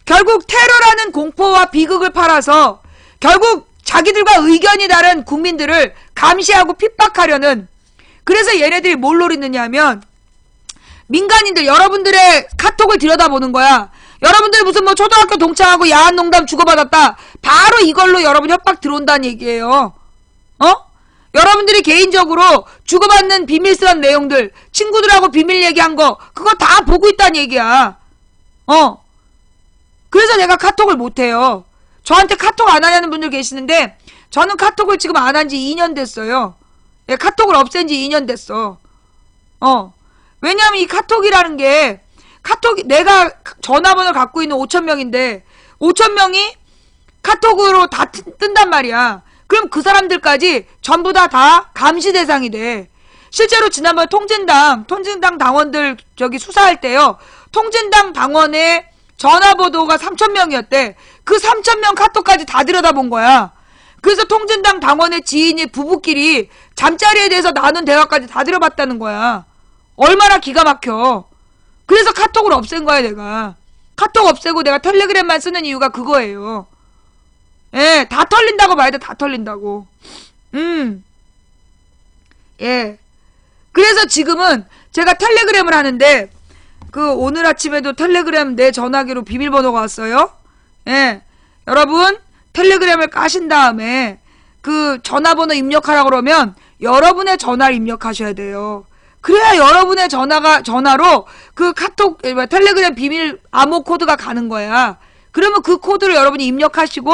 결국 테러라는 공포와 비극을 팔아서 결국 자기들과 의견이 다른 국민들을 감시하고 핍박하려는, 그래서 얘네들이 뭘 노리느냐면 민간인들, 여러분들의 카톡을 들여다보는 거야. 여러분들이 무슨 초등학교 동창하고 야한 농담 주고받았다. 바로 이걸로 여러분 협박 들어온다는 얘기예요. 여러분들이 개인적으로 주고받는 비밀스러운 내용들, 친구들하고 비밀 얘기한 거, 그거 다 보고 있다는 얘기야. 그래서 내가 카톡을 못해요. 저한테 카톡 안 하냐는 분들 계시는데 저는 카톡을 지금 안 한 지 2년 됐어요. 예, 카톡을 없앤 지 2년 됐어. 왜냐면 이 카톡이라는 게 내가 전화번호를 갖고 있는 5,000명인데 5,000명이 카톡으로 다 뜬단 말이야. 그럼 그 사람들까지 전부 다 감시 대상이 돼. 실제로 지난번 통진당 당원들 수사할 때요. 통진당 당원의 전화번호가 3,000명이었대. 그 3,000명 카톡까지 다 들여다본 거야. 그래서 통진당 당원의 지인이 부부끼리 잠자리에 대해서 나눈 대화까지 다 들여봤다는 거야. 얼마나 기가 막혀. 그래서 카톡을 없앤 거야, 내가. 카톡 없애고 내가 텔레그램만 쓰는 이유가 그거예요. 예, 다 털린다고 봐야 돼, 다 털린다고. 예. 그래서 지금은 제가 텔레그램을 하는데, 오늘 아침에도 텔레그램 내 전화기로 비밀번호가 왔어요. 예. 여러분, 텔레그램을 까신 다음에, 전화번호 입력하라고 그러면, 여러분의 전화를 입력하셔야 돼요. 그래야 여러분의 전화로 카톡, 텔레그램 비밀 암호 코드가 가는 거야. 그러면 그 코드를 여러분이 입력하시고,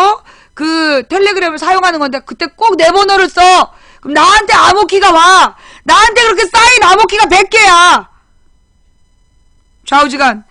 텔레그램을 사용하는 건데, 그때 꼭 내 번호를 써! 그럼 나한테 암호키가 와! 나한테 그렇게 쌓인 암호키가 100개야! 좌우지간.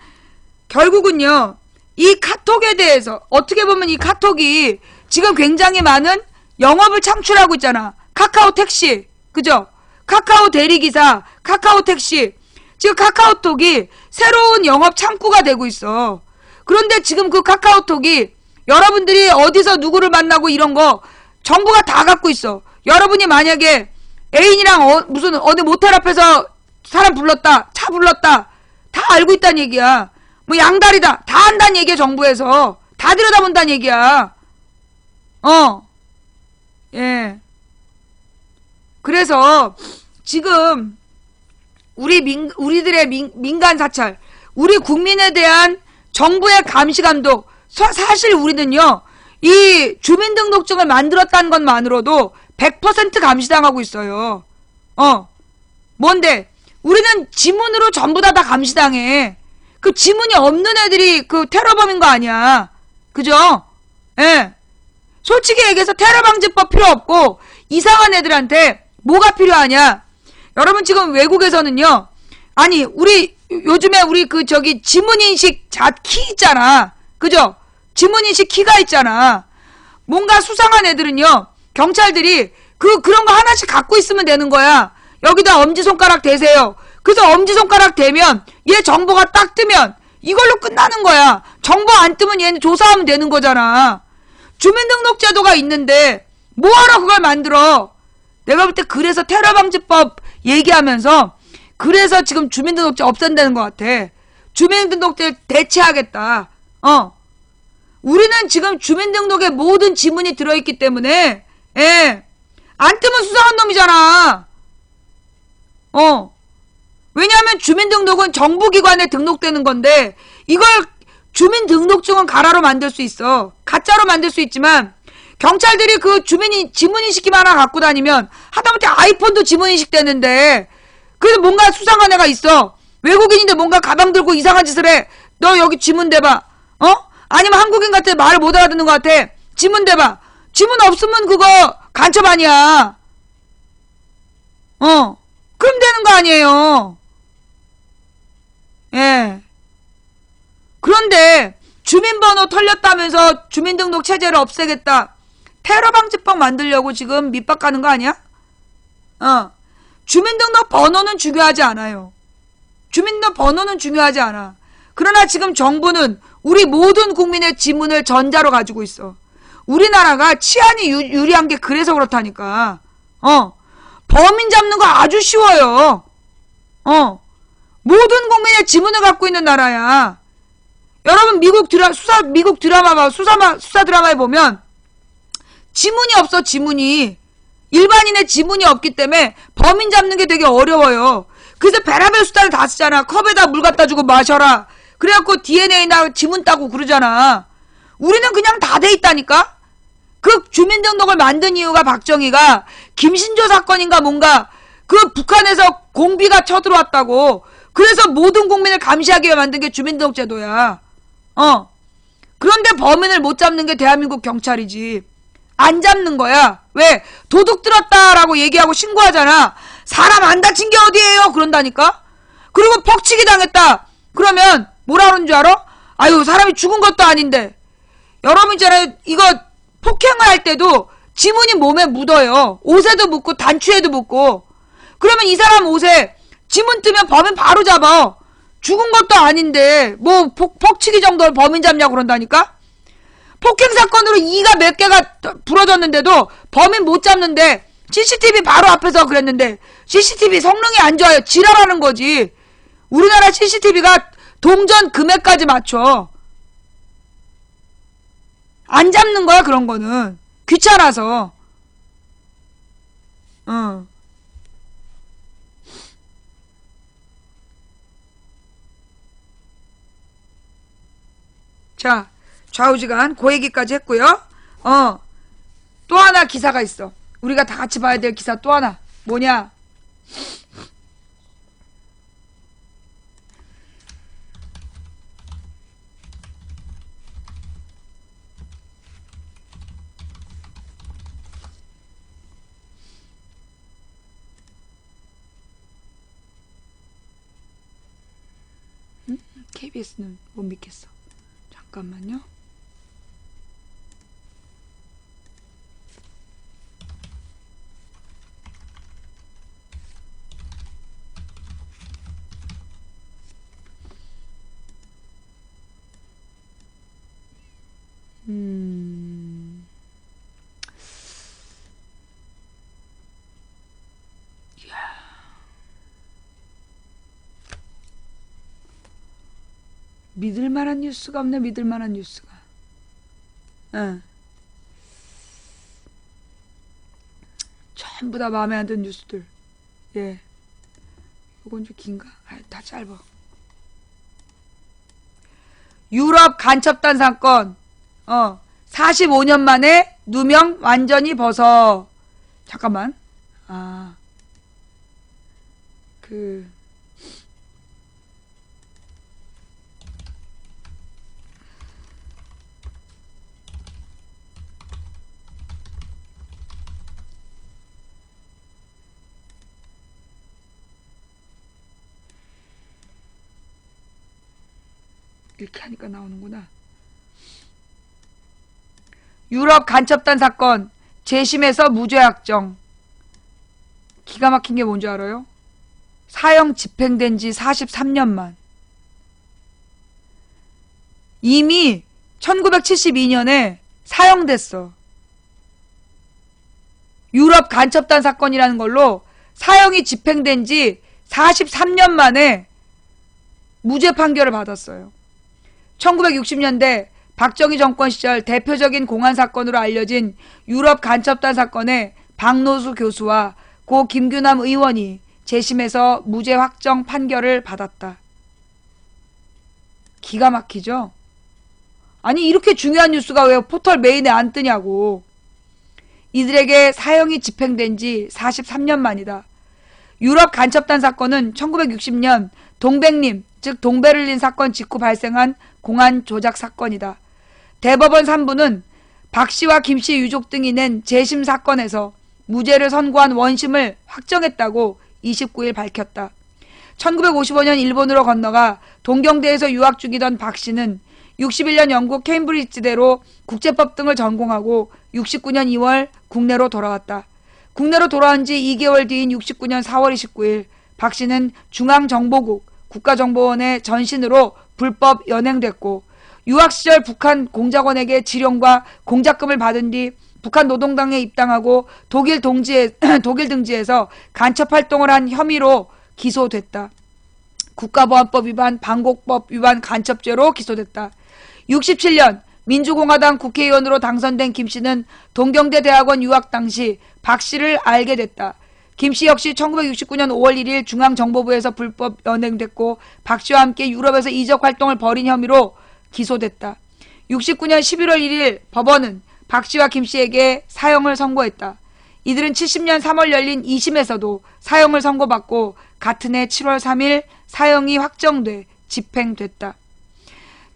결국은요, 이 카톡에 대해서, 어떻게 보면 이 카톡이 지금 굉장히 많은 영업을 창출하고 있잖아. 카카오 택시. 그죠? 카카오 대리기사, 카카오 택시. 지금 카카오톡이 새로운 영업 창구가 되고 있어. 그런데 지금 그 카카오톡이 여러분들이 어디서 누구를 만나고 이런 거 정보가 다 갖고 있어. 여러분이 만약에 애인이랑 무슨 어디 모텔 앞에서 사람 불렀다, 차 불렀다, 다 알고 있다는 얘기야. 뭐 양다리다, 다 안다는 얘기야. 정부에서 다 들여다본다는 얘기야. 예. 그래서 지금 우리들의 민간 사찰, 우리 국민에 대한 정부의 감시 감독, 사실 우리는요, 이 주민등록증을 만들었다는 것만으로도 100% 감시당하고 있어요. 뭔데? 우리는 지문으로 전부 다 감시당해. 그 지문이 없는 애들이 테러범인 거 아니야. 그죠? 예. 솔직히 얘기해서 테러방지법 필요 없고, 이상한 애들한테 뭐가 필요하냐? 여러분 지금 외국에서는요, 아니, 요즘에 지문인식 키 있잖아. 그죠? 지문인식 키가 있잖아. 뭔가 수상한 애들은요, 경찰들이 그런 거 하나씩 갖고 있으면 되는 거야. 여기다 엄지손가락 대세요. 그래서 엄지손가락 대면 얘 정보가 딱 뜨면 이걸로 끝나는 거야. 정보 안 뜨면 얘는 조사하면 되는 거잖아. 주민등록제도가 있는데 뭐하러 그걸 만들어? 내가 볼 때 그래서 테러방지법 얘기하면서 그래서 지금 주민등록제 없앤다는 것 같아. 주민등록제 대체하겠다. 우리는 지금 주민등록에 모든 지문이 들어있기 때문에, 예. 안 뜨면 수상한 놈이잖아. 왜냐하면 주민등록은 정부기관에 등록되는 건데, 이걸 주민등록증은 가짜로 만들 수 있어. 가짜로 만들 수 있지만, 경찰들이 지문인식기만 하나 갖고 다니면, 하다못해 아이폰도 지문인식 되는데, 그래도 뭔가 수상한 애가 있어. 외국인인데 뭔가 가방 들고 이상한 짓을 해. 너 여기 지문 대봐. 아니면 한국인 같아. 말을 못 알아듣는 것 같아. 지문 대봐. 지문 없으면 그거 간첩 아니야. 그럼 되는 거 아니에요. 예. 그런데 주민번호 털렸다면서 주민등록 체제를 없애겠다. 테러방지법 만들려고 지금 밑박가는 거 아니야? 주민등록 번호는 중요하지 않아요. 주민등록 번호는 중요하지 않아. 그러나 지금 정부는 우리 모든 국민의 지문을 전자로 가지고 있어. 우리나라가 치안이 유리한 게 그래서 그렇다니까. 범인 잡는 거 아주 쉬워요. 모든 국민의 지문을 갖고 있는 나라야. 여러분 미국 드라마 봐. 수사 드라마에 보면 지문이 없어. 지문이. 일반인의 지문이 없기 때문에 범인 잡는 게 되게 어려워요. 그래서 베라벨 수단을 다 쓰잖아. 컵에다 물 갖다 주고 마셔라. 그래갖고 DNA나 지문 따고 그러잖아. 우리는 그냥 다 돼 있다니까? 그 주민등록을 만든 이유가 박정희가 김신조 사건인가 뭔가 북한에서 공비가 쳐들어왔다고. 그래서 모든 국민을 감시하기 위해 만든 게 주민등록제도야. 그런데 범인을 못 잡는 게 대한민국 경찰이지. 안 잡는 거야. 왜? 도둑 들었다라고 얘기하고 신고하잖아. 사람 안 다친 게 어디예요? 그런다니까. 그리고 퍽치기 당했다. 그러면 뭐라 그러는 줄 알아? 아유, 사람이 죽은 것도 아닌데. 여러분 있잖아요. 이거 폭행을 할 때도 지문이 몸에 묻어요. 옷에도 묻고 단추에도 묻고. 그러면 이 사람 옷에 지문 뜨면 범인 바로 잡아. 죽은 것도 아닌데 뭐 퍽치기 정도로 범인 잡냐고 그런다니까. 폭행 사건으로 이가 몇 개가 부러졌는데도 범인 못 잡는데 CCTV 바로 앞에서 그랬는데 CCTV 성능이 안 좋아요. 지랄하는 거지. 우리나라 CCTV가 동전 금액까지 맞춰. 안 잡는 거야 그런 거는. 귀찮아서. 자, 좌우지간 그 얘기까지 했고요. 또 하나 기사가 있어. 우리가 다 같이 봐야 될 기사 또 하나. 뭐냐? KBS는 못 믿겠어. 잠깐만요. 믿을만한 뉴스가 없네. 믿을만한 뉴스가. 전부 다 마음에 안 드는 뉴스들. 예. 이건 좀 긴가? 다 짧아. 유럽 간첩단 사건. 45년 만에 누명 완전히 벗어. 잠깐만. 이렇게 하니까 나오는구나. 유럽 간첩단 사건 재심에서 무죄 확정. 기가 막힌 게 뭔지 알아요? 사형 집행된 지 43년 만. 이미 1972년에 사형됐어. 유럽 간첩단 사건이라는 걸로 사형이 집행된 지 43년 만에 무죄 판결을 받았어요. 1960년대 박정희 정권 시절 대표적인 공안 사건으로 알려진 유럽 간첩단 사건의 박노수 교수와 고 김규남 의원이 재심에서 무죄 확정 판결을 받았다. 기가 막히죠? 아니 이렇게 중요한 뉴스가 왜 포털 메인에 안 뜨냐고. 이들에게 사형이 집행된 지 43년 만이다. 유럽 간첩단 사건은 1960년 동백림, 즉 동베를린 사건 직후 발생한 공안 조작 사건이다. 대법원 3부는 박 씨와 김 씨 유족 등이 낸 재심 사건에서 무죄를 선고한 원심을 확정했다고 29일 밝혔다. 1955년 일본으로 건너가 동경대에서 유학 중이던 박 씨는 61년 영국 케임브리지대로 국제법 등을 전공하고 69년 2월 국내로 돌아왔다. 국내로 돌아온 지 2개월 뒤인 69년 4월 29일 박 씨는 중앙정보국 국가정보원의 전신으로 불법 연행됐고 유학 시절 북한 공작원에게 지령과 공작금을 받은 뒤 북한 노동당에 입당하고 독일 등지에서 간첩 활동을 한 혐의로 기소됐다. 국가보안법 위반, 방공법 위반 간첩죄로 기소됐다. 67년 민주공화당 국회의원으로 당선된 김 씨는 동경대 대학원 유학 당시 박 씨를 알게 됐다. 김 씨 역시 1969년 5월 1일 중앙정보부에서 불법 연행됐고 박 씨와 함께 유럽에서 이적 활동을 벌인 혐의로 기소됐다. 69년 11월 1일 법원은 박 씨와 김 씨에게 사형을 선고했다. 이들은 70년 3월 열린 2심에서도 사형을 선고받고 같은 해 7월 3일 사형이 확정돼 집행됐다.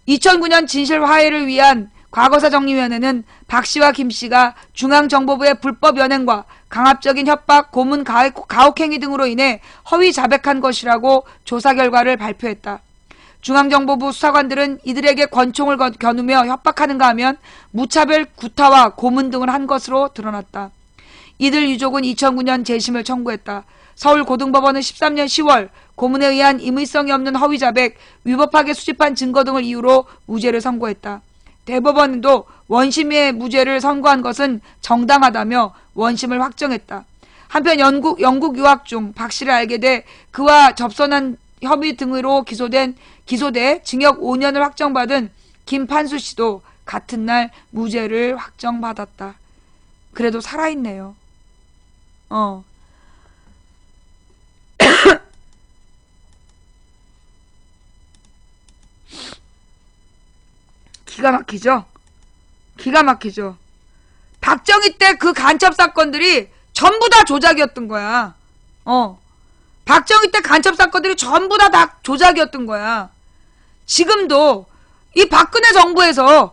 2009년 진실 화해를 위한 과거사정리위원회는 박 씨와 김 씨가 중앙정보부의 불법 연행과 강압적인 협박, 고문, 가혹행위 등으로 인해 허위 자백한 것이라고 조사 결과를 발표했다. 중앙정보부 수사관들은 이들에게 권총을 겨누며 협박하는가 하면 무차별 구타와 고문 등을 한 것으로 드러났다. 이들 유족은 2009년 재심을 청구했다. 서울고등법원은 13년 10월 고문에 의한 임의성이 없는 허위 자백, 위법하게 수집한 증거 등을 이유로 무죄를 선고했다. 대법원도 원심의 무죄를 선고한 것은 정당하다며 원심을 확정했다. 한편 영국 유학 중 박 씨를 알게 돼 그와 접선한 혐의 등으로 기소돼 징역 5년을 확정받은 김판수 씨도 같은 날 무죄를 확정받았다. 그래도 살아있네요. 기가 막히죠? 기가 막히죠? 박정희 때 그 간첩 사건들이 전부 다 조작이었던 거야. 박정희 때 간첩 사건들이 전부 다 조작이었던 거야. 지금도 이 박근혜 정부에서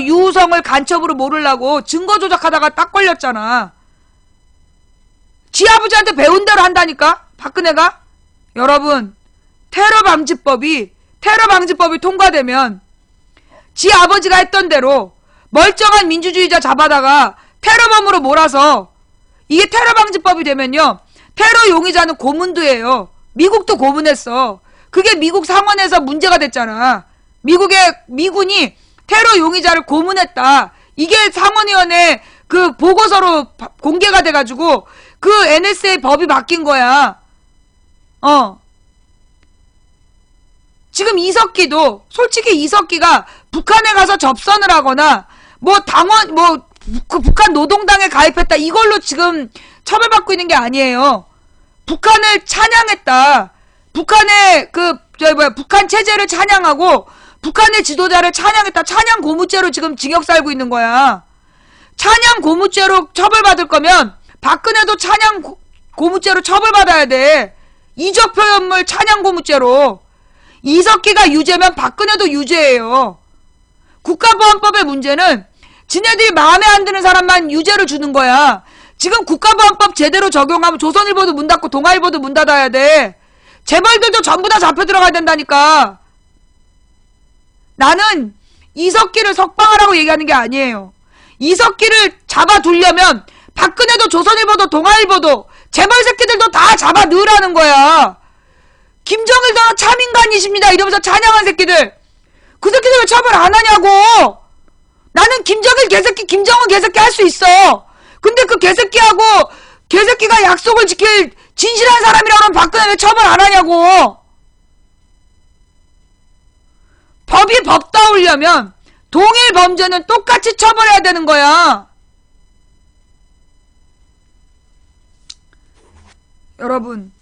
유우성을 간첩으로 모르려고 증거 조작하다가 딱 걸렸잖아. 지 아버지한테 배운 대로 한다니까? 박근혜가? 여러분, 테러 방지법이 통과되면 지 아버지가 했던 대로 멀쩡한 민주주의자 잡아다가 테러범으로 몰아서 이게 테러 방지법이 되면요. 테러 용의자는 고문도 해요. 미국도 고문했어. 그게 미국 상원에서 문제가 됐잖아. 미군이 테러 용의자를 고문했다. 이게 상원의원의 그 보고서로 공개가 돼가지고 그 NSA 법이 바뀐 거야. 지금 이석기도 솔직히 이석기가 북한에 가서 접선을 하거나 북한 노동당에 가입했다 이걸로 지금 처벌받고 있는 게 아니에요. 북한을 찬양했다. 북한 체제를 찬양하고 북한의 지도자를 찬양했다. 찬양 고무죄로 지금 징역 살고 있는 거야. 찬양 고무죄로 처벌받을 거면 박근혜도 찬양 고무죄로 처벌받아야 돼. 이적 표현물 찬양 고무죄로. 이석기가 유죄면 박근혜도 유죄예요. 국가보안법의 문제는 지네들이 마음에 안 드는 사람만 유죄를 주는 거야. 지금 국가보안법 제대로 적용하면 조선일보도 문 닫고 동아일보도 문 닫아야 돼. 재벌들도 전부 다 잡혀 들어가야 된다니까. 나는 이석기를 석방하라고 얘기하는 게 아니에요. 이석기를 잡아두려면 박근혜도 조선일보도 동아일보도 재벌 새끼들도 다 잡아 넣으라는 거야. 김정일도 참인간이십니다 이러면서 찬양한 새끼들. 그 새끼들 왜 처벌 안 하냐고. 나는 김정일 개새끼 김정은 개새끼 할 수 있어. 근데 그 개새끼하고 개새끼가 약속을 지킬 진실한 사람이라고 하면 박근혜 왜 처벌 안 하냐고. 법이 법다우려면 동일 범죄는 똑같이 처벌해야 되는 거야. 여러분,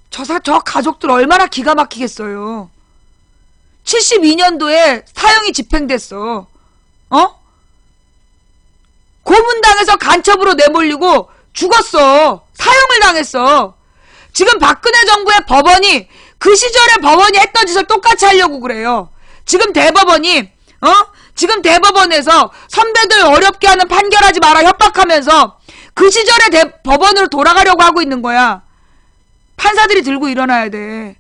저 가족들 얼마나 기가 막히겠어요. 72년도에 사형이 집행됐어. 고문당해서 간첩으로 내몰리고 죽었어. 사형을 당했어. 지금 박근혜 정부의 법원이 그 시절의 법원이 했던 짓을 똑같이 하려고 그래요. 지금 대법원에서 선배들 어렵게 하는 판결하지 마라 협박하면서 그 시절의 법원으로 돌아가려고 하고 있는 거야. 판사들이 들고 일어나야 돼.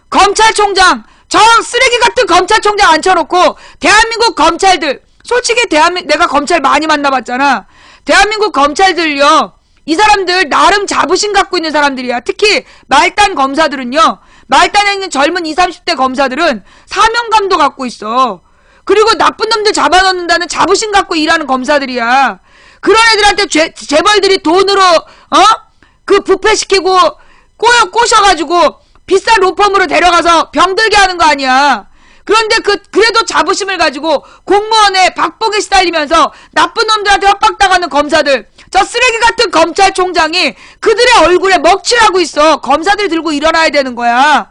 검찰총장, 저 쓰레기 같은 검찰총장 앉혀놓고 대한민국 검찰들, 솔직히 내가 검찰 많이 만나봤잖아. 대한민국 검찰들요, 이 사람들 나름 자부심 갖고 있는 사람들이야. 특히 말단 검사들은요, 말단에 있는 젊은 20, 30대 검사들은 사명감도 갖고 있어. 그리고 나쁜 놈들 잡아넣는다는 자부심 갖고 일하는 검사들이야. 그런 애들한테 재벌들이 돈으로 그 부패시키고 꼬셔가지고 비싼 로펌으로 데려가서 병들게 하는 거 아니야. 그런데 그래도 자부심을 가지고 공무원의 박복에 시달리면서 나쁜 놈들한테 협박당하는 검사들, 저 쓰레기 같은 검찰총장이 그들의 얼굴에 먹칠하고 있어. 검사들이 들고 일어나야 되는 거야.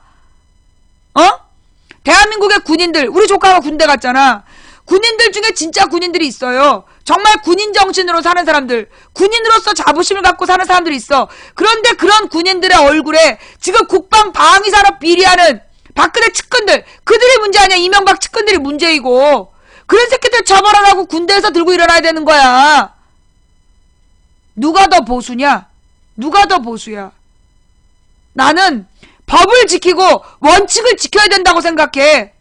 대한민국의 군인들, 우리 조카가 군대 갔잖아. 군인들 중에 진짜 군인들이 있어요. 정말 군인 정신으로 사는 사람들, 군인으로서 자부심을 갖고 사는 사람들이 있어. 그런데 그런 군인들의 얼굴에 지금 국방 방위산업 비리하는 박근혜 측근들, 그들이 문제 아니야. 이명박 측근들이 문제이고. 그런 새끼들 처벌하라고 군대에서 들고 일어나야 되는 거야. 누가 더 보수냐? 누가 더 보수야? 나는 법을 지키고 원칙을 지켜야 된다고 생각해.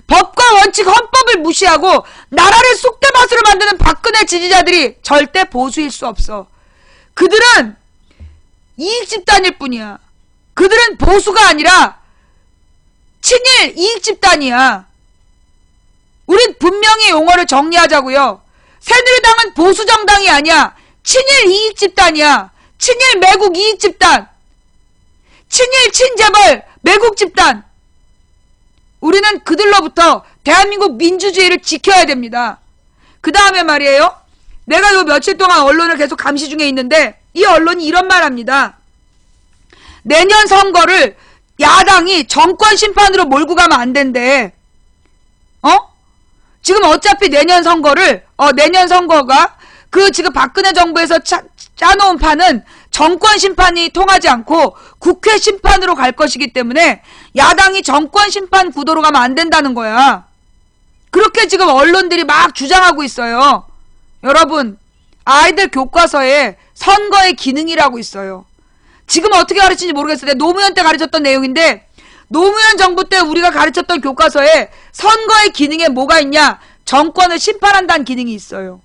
법과 원칙, 헌법을 무시하고 나라를 쑥대밭으로 만드는 박근혜 지지자들이 절대 보수일 수 없어. 그들은 이익 집단일 뿐이야. 그들은 보수가 아니라 친일 이익 집단이야. 우린 분명히 용어를 정리하자고요. 새누리당은 보수 정당이 아니야. 친일 이익 집단이야. 친일 매국 이익 집단. 친일 친재벌 매국 집단. 우리는 그들로부터 대한민국 민주주의를 지켜야 됩니다. 그 다음에 말이에요. 내가 요 며칠 동안 언론을 계속 감시 중에 있는데 이 언론이 이런 말 합니다. 내년 선거를 야당이 정권 심판으로 몰고 가면 안 된대. 지금 어차피 내년 선거가 지금 박근혜 정부에서 짜놓은 판은 정권 심판이 통하지 않고 국회 심판으로 갈 것이기 때문에 야당이 정권 심판 구도로 가면 안 된다는 거야. 그렇게 지금 언론들이 막 주장하고 있어요. 여러분, 아이들 교과서에 선거의 기능이라고 있어요. 지금 어떻게 가르치는지 모르겠어요. 노무현 때 가르쳤던 내용인데 노무현 정부 때 우리가 가르쳤던 교과서에 선거의 기능에 뭐가 있냐? 정권을 심판한다는 기능이 있어요.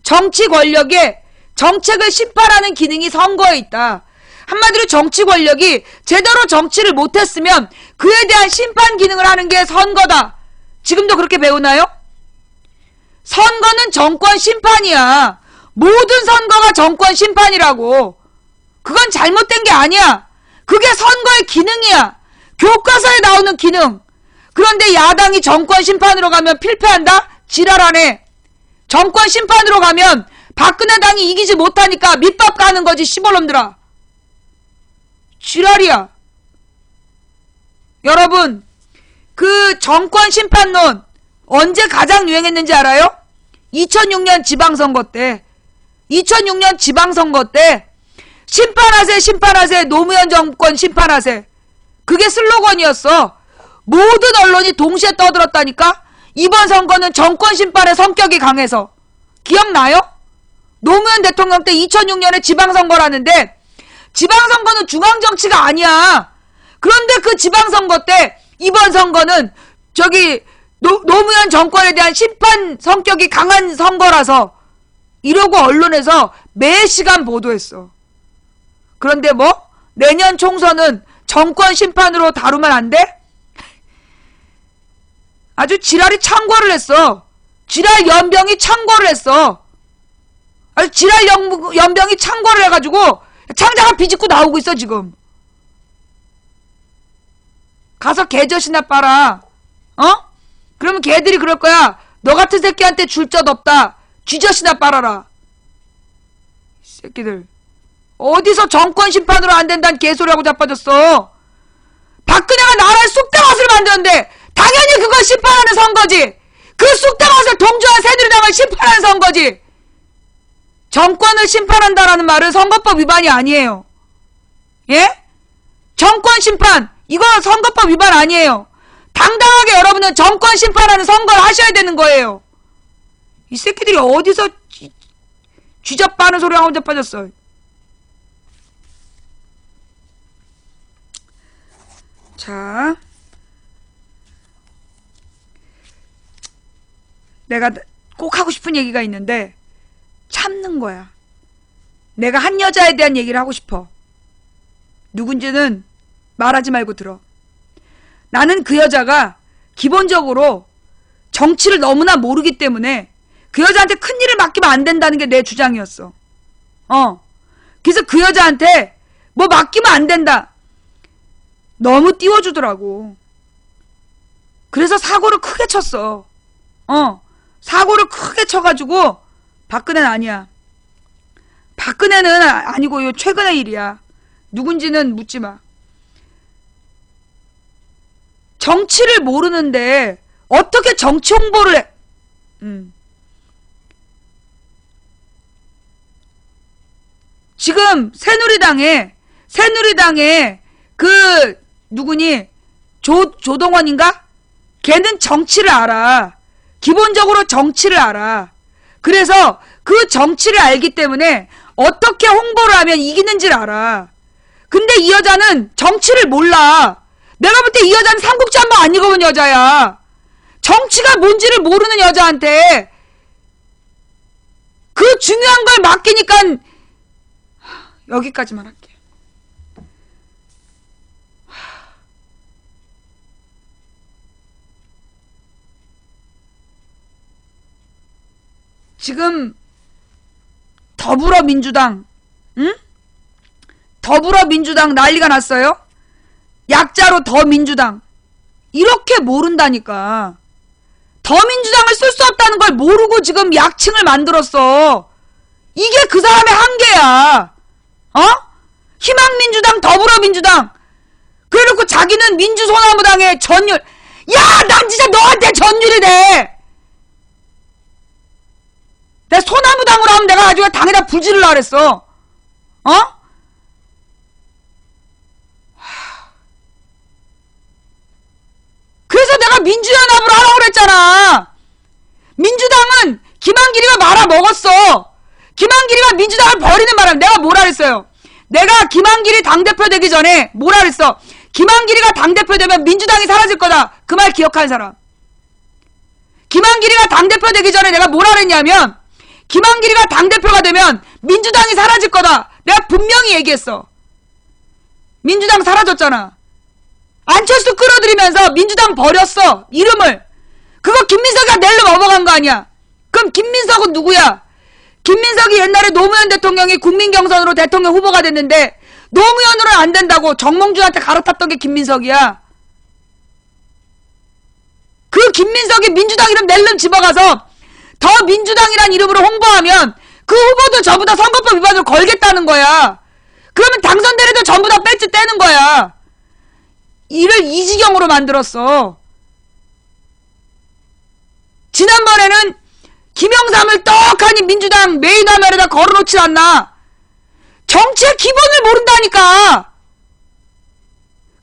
정치 권력의 정책을 심판하는 기능이 선거에 있다. 한마디로 정치 권력이 제대로 정치를 못했으면 그에 대한 심판 기능을 하는 게 선거다. 지금도 그렇게 배우나요? 선거는 정권 심판이야. 모든 선거가 정권 심판이라고. 그건 잘못된 게 아니야. 그게 선거의 기능이야. 교과서에 나오는 기능. 그런데 야당이 정권 심판으로 가면 필패한다? 지랄하네. 정권 심판으로 가면 박근혜 당이 이기지 못하니까 밑밥 가는 거지, 시벌놈들아. 지랄이야. 여러분, 그 정권 심판론 언제 가장 유행했는지 알아요? 2006년 지방선거 때. 2006년 지방선거 때 심판하세, 심판하세, 노무현 정권 심판하세. 그게 슬로건이었어. 모든 언론이 동시에 떠들었다니까? 이번 선거는 정권 심판의 성격이 강해서. 기억나요? 노무현 대통령 때 2006년에 지방선거라는데 지방선거는 중앙정치가 아니야. 그런데 그 지방선거 때 이번 선거는 노무현 정권에 대한 심판 성격이 강한 선거라서 이러고 언론에서 매 시간 보도했어. 그런데 뭐? 내년 총선은 정권 심판으로 다루면 안 돼? 아주 지랄이 창궐을 했어. 지랄 연병이 창궐을 했어. 아주 지랄 연병이 창궐을 해가지고 창자가 비집고 나오고 있어 지금. 가서 개젖이나 빨아. 그러면 개들이 그럴 거야. 너 같은 새끼한테 줄 젖 없다. 쥐젖이나 빨아라. 이 새끼들. 어디서 정권 심판으로 안 된다는 개소리하고 자빠졌어. 박근혜가 나라를 쑥대밭을 만들었는데 당연히 그걸 심판하는 선거지. 그 쑥대밭을 동조한 새누리당을 심판하는 선거지. 정권을 심판한다라는 말은 선거법 위반이 아니에요. 예? 정권 심판 이거 선거법 위반 아니에요. 당당하게 여러분은 정권 심판하는 선거를 하셔야 되는 거예요. 이 새끼들이 어디서 쥐잡빠는 소리하고 혼자 빠졌어. 자, 내가 꼭 하고 싶은 얘기가 있는데 참는 거야. 내가 한 여자에 대한 얘기를 하고 싶어. 누군지는 말하지 말고 들어. 나는 그 여자가 기본적으로 정치를 너무나 모르기 때문에 그 여자한테 큰일을 맡기면 안 된다는 게 내 주장이었어. 그래서 그 여자한테 뭐 맡기면 안 된다. 너무 띄워주더라고. 그래서 사고를 크게 쳤어. 사고를 크게 쳐가지고 박근혜는 아니야. 박근혜는 아니고 요 최근의 일이야. 누군지는 묻지 마. 정치를 모르는데 어떻게 정치 홍보를 해? 지금 새누리당에 그 누구니 조동원인가? 걔는 정치를 알아. 기본적으로 정치를 알아. 그래서 그 정치를 알기 때문에 어떻게 홍보를 하면 이기는지를 알아. 근데 이 여자는 정치를 몰라. 내가 볼 때 이 여자는 삼국지 한 번 안 읽어본 여자야. 정치가 뭔지를 모르는 여자한테 그 중요한 걸 맡기니까 여기까지만 할게. 지금 더불어민주당, 응? 더불어민주당 난리가 났어요. 약자로 더민주당. 이렇게 모른다니까. 더민주당을 쓸 수 없다는 걸 모르고 지금 약칭을 만들었어. 이게 그 사람의 한계야. 어? 희망민주당, 더불어민주당. 그래놓고 자기는 민주소나무당의 전율. 야, 난 진짜 너한테 전율이 돼. 내가 소나무당으로 하면 내가 아주 당에다 불 지르려고 그랬어. 어? 그래서 내가 민주연합으로 하라고 그랬잖아. 민주당은 김한길이가 말아먹었어. 김한길이가 민주당을 버리는 바람에 내가 뭐라 그랬어요. 내가 김한길이 당대표 되기 전에 뭐라 그랬어. 김한길이가 당대표 되면 민주당이 사라질 거다. 그 말 기억하는 사람. 김한길이가 당대표 되기 전에 내가 뭐라 그랬냐면 김한길이가 당대표가 되면 민주당이 사라질 거다. 내가 분명히 얘기했어. 민주당 사라졌잖아. 안철수 끌어들이면서 민주당 버렸어. 이름을. 그거 김민석이가 낼로 넘어간 거 아니야. 그럼 김민석은 누구야? 김민석이 옛날에 노무현 대통령이 국민경선으로 대통령 후보가 됐는데 노무현으로는 안 된다고 정몽준한테 갈아탔던 게 김민석이야. 그 김민석이 민주당 이름 낼름 집어가서 더 민주당이란 이름으로 홍보하면 그 후보도 전부 다 선거법 위반으로 걸겠다는 거야. 그러면 당선된 애들 전부 다 배지 떼는 거야. 이를 이 지경으로 만들었어. 지난번에는 김영삼을 떡하니 민주당 메인 화면에다 걸어놓지 않나. 정치의 기본을 모른다니까.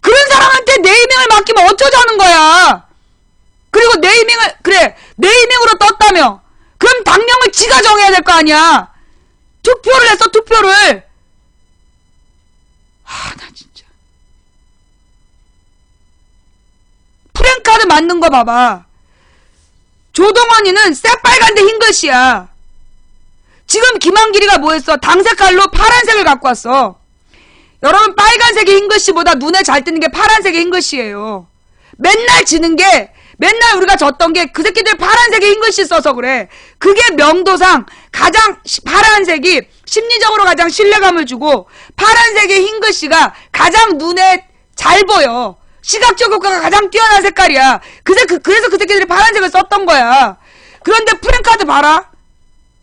그런 사람한테 네이밍을 맡기면 어쩌자는 거야. 그리고 네이밍을 그래 네이밍으로 떴다며. 그럼 당명을 지가 정해야 될 거 아니야. 투표를 했어. 투표를. 나 진짜 프랭카드 만든 거 봐봐. 조동원이는 새빨간데 흰글씨야. 지금 김한길이가 뭐 했어? 당색깔로 파란색을 갖고 왔어. 여러분, 빨간색의 흰글씨보다 눈에 잘 띄는 게 파란색의 흰글씨예요. 맨날 지는 게, 맨날 우리가 졌던 게 그 새끼들 파란색의 흰글씨 써서 그래. 그게 명도상 가장 파란색이 심리적으로 가장 신뢰감을 주고 파란색의 흰글씨가 가장 눈에 잘 보여. 시각적 효과가 가장 뛰어난 색깔이야. 그래서 그 새끼들이 파란색을 썼던 거야. 그런데 프랭카드 봐라.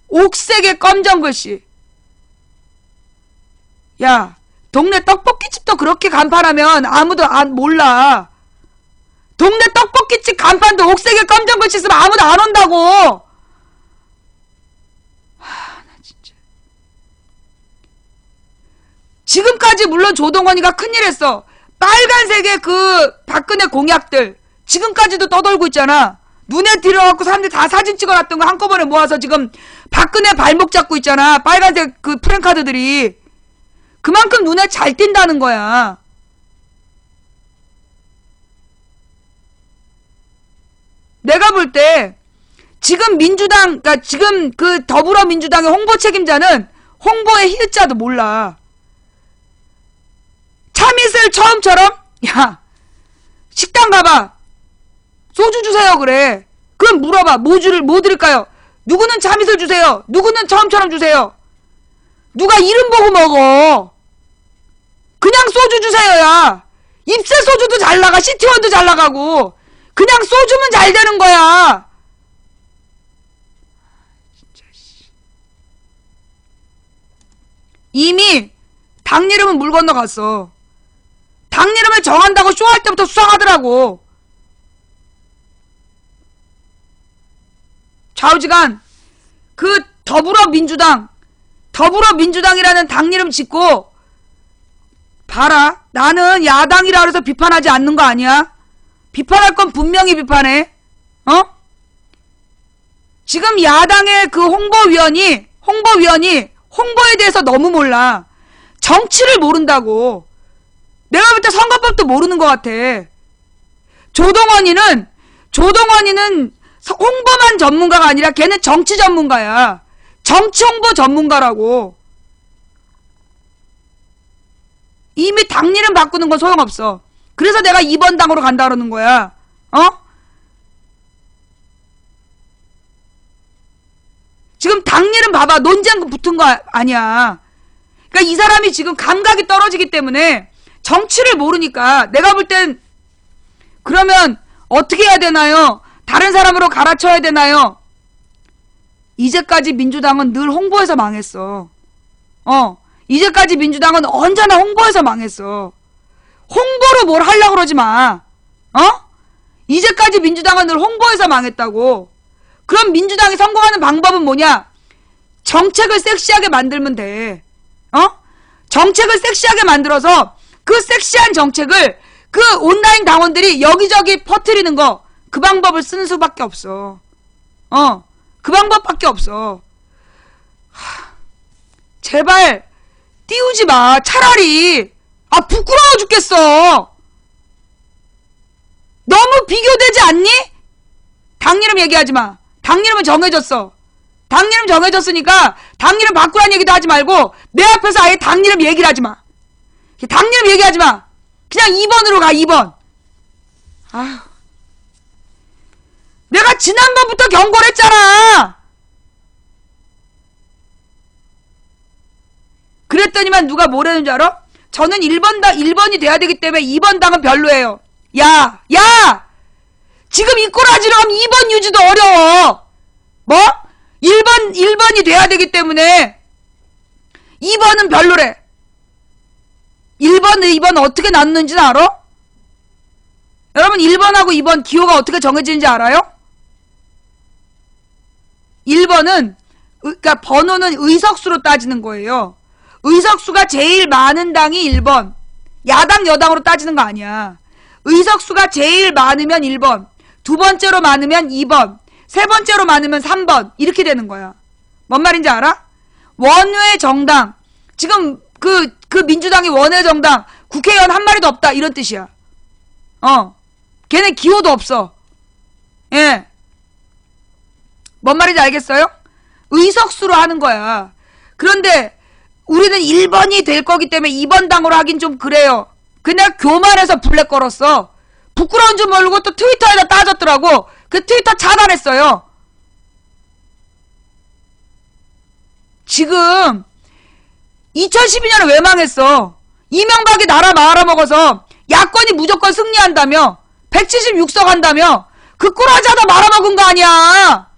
옥색의 검정 글씨. 야, 동네 떡볶이집도 그렇게 간판하면 아무도 몰라. 동네 떡볶이집 간판도 옥색의 검정 글씨 쓰면 아무도 안 온다고. 나 진짜. 지금까지 물론 조동원이가 큰일 했어. 빨간색의 그 박근혜 공약들 지금까지도 떠돌고 있잖아. 눈에 들어갖고 사람들 다 사진 찍어놨던 거 한꺼번에 모아서 지금 박근혜 발목 잡고 있잖아. 빨간색 그 프랭카드들이. 그만큼 눈에 잘 띈다는 거야. 내가 볼 때 지금 민주당, 그러니까 지금 그 더불어민주당의 홍보 책임자는 홍보의 히읗자도 몰라. 참이슬 처음처럼 야 식당 가봐. 소주 주세요 그래. 그럼 물어봐. 뭐 드릴까요? 누구는 참이슬 주세요. 누구는 처음처럼 주세요. 누가 이름 보고 먹어. 그냥 소주 주세요야. 입새 소주도 잘 나가. 시티원도 잘 나가고. 그냥 소주면 잘 되는 거야. 진짜 이미 당 이름은 물 건너갔어. 당 이름을 정한다고 쇼할 때부터 수상하더라고. 좌우지간 그 더불어민주당이라는 당 이름 짓고 봐라. 나는 야당이라 그래서 비판하지 않는 거 아니야. 비판할 건 분명히 비판해. 어? 지금 야당의 그 홍보위원이 홍보에 대해서 너무 몰라. 정치를 모른다고. 내가 볼 때 선거법도 모르는 것 같아. 조동원이는 홍보만 전문가가 아니라 걔는 정치 전문가야. 정치 홍보 전문가라고. 이미 당 이름 바꾸는 건 소용없어. 그래서 내가 2번 당으로 간다 그러는 거야. 어? 지금 당 이름 봐봐. 논쟁 붙은 거 아니야. 그러니까 이 사람이 지금 감각이 떨어지기 때문에 정치를 모르니까 내가 볼 땐 그러면 어떻게 해야 되나요? 다른 사람으로 갈아쳐야 되나요? 이제까지 민주당은 늘 홍보에서 망했어. 이제까지 민주당은 언제나 홍보에서 망했어. 홍보로 뭘 하려고 그러지 마. 이제까지 민주당은 늘 홍보에서 망했다고. 그럼 민주당이 성공하는 방법은 뭐냐? 정책을 섹시하게 만들면 돼. 정책을 섹시하게 만들어서 그 섹시한 정책을 그 온라인 당원들이 여기저기 퍼뜨리는 거, 그 방법을 쓰는 수밖에 없어. 그 방법밖에 없어. 제발 띄우지 마. 차라리 부끄러워 죽겠어. 너무 비교되지 않니? 당 이름 얘기하지 마. 당 이름은 정해졌어. 당 이름 정해졌으니까 당 이름 바꾸라는 얘기도 하지 말고 내 앞에서 아예 당 이름 얘기를 하지 마. 당 이름 얘기하지 마. 그냥 2번으로 가. 2번. 아휴. 내가 지난번부터 경고를 했잖아. 그랬더니만 누가 뭐라는 줄 알아? 저는 1번이 돼야 되기 때문에 2번 당은 별로예요. 야! 지금 이 꼬라지로 하면 2번 유지도 어려워. 뭐? 1번이 돼야 되기 때문에 2번은 별로래. 1번, 2번 어떻게 나누는지는 알아? 여러분 1번하고 2번 기호가 어떻게 정해지는지 알아요? 1번은 그러니까 번호는 의석수로 따지는 거예요. 의석수가 제일 많은 당이 1번. 야당 여당으로 따지는 거 아니야. 의석수가 제일 많으면 1번, 두 번째로 많으면 2번, 세 번째로 많으면 3번 이렇게 되는 거야. 뭔 말인지 알아? 원외 정당. 지금 그 민주당이 원외 정당 국회의원 한 마리도 없다 이런 뜻이야. 걔네 기호도 없어. 예. 뭔 말인지 알겠어요? 의석수로 하는 거야. 그런데 우리는 1번이 될 거기 때문에 2번 당으로 하긴 좀 그래요. 그냥 교만해서 블랙 걸었어. 부끄러운 줄 모르고 또 트위터에다 따졌더라고. 그 트위터 차단했어요. 지금 2012년에 왜 망했어? 이명박이 나라 말아먹어서 야권이 무조건 승리한다며 176석 한다며 그 꼬라지 하다 말아먹은 거 아니야.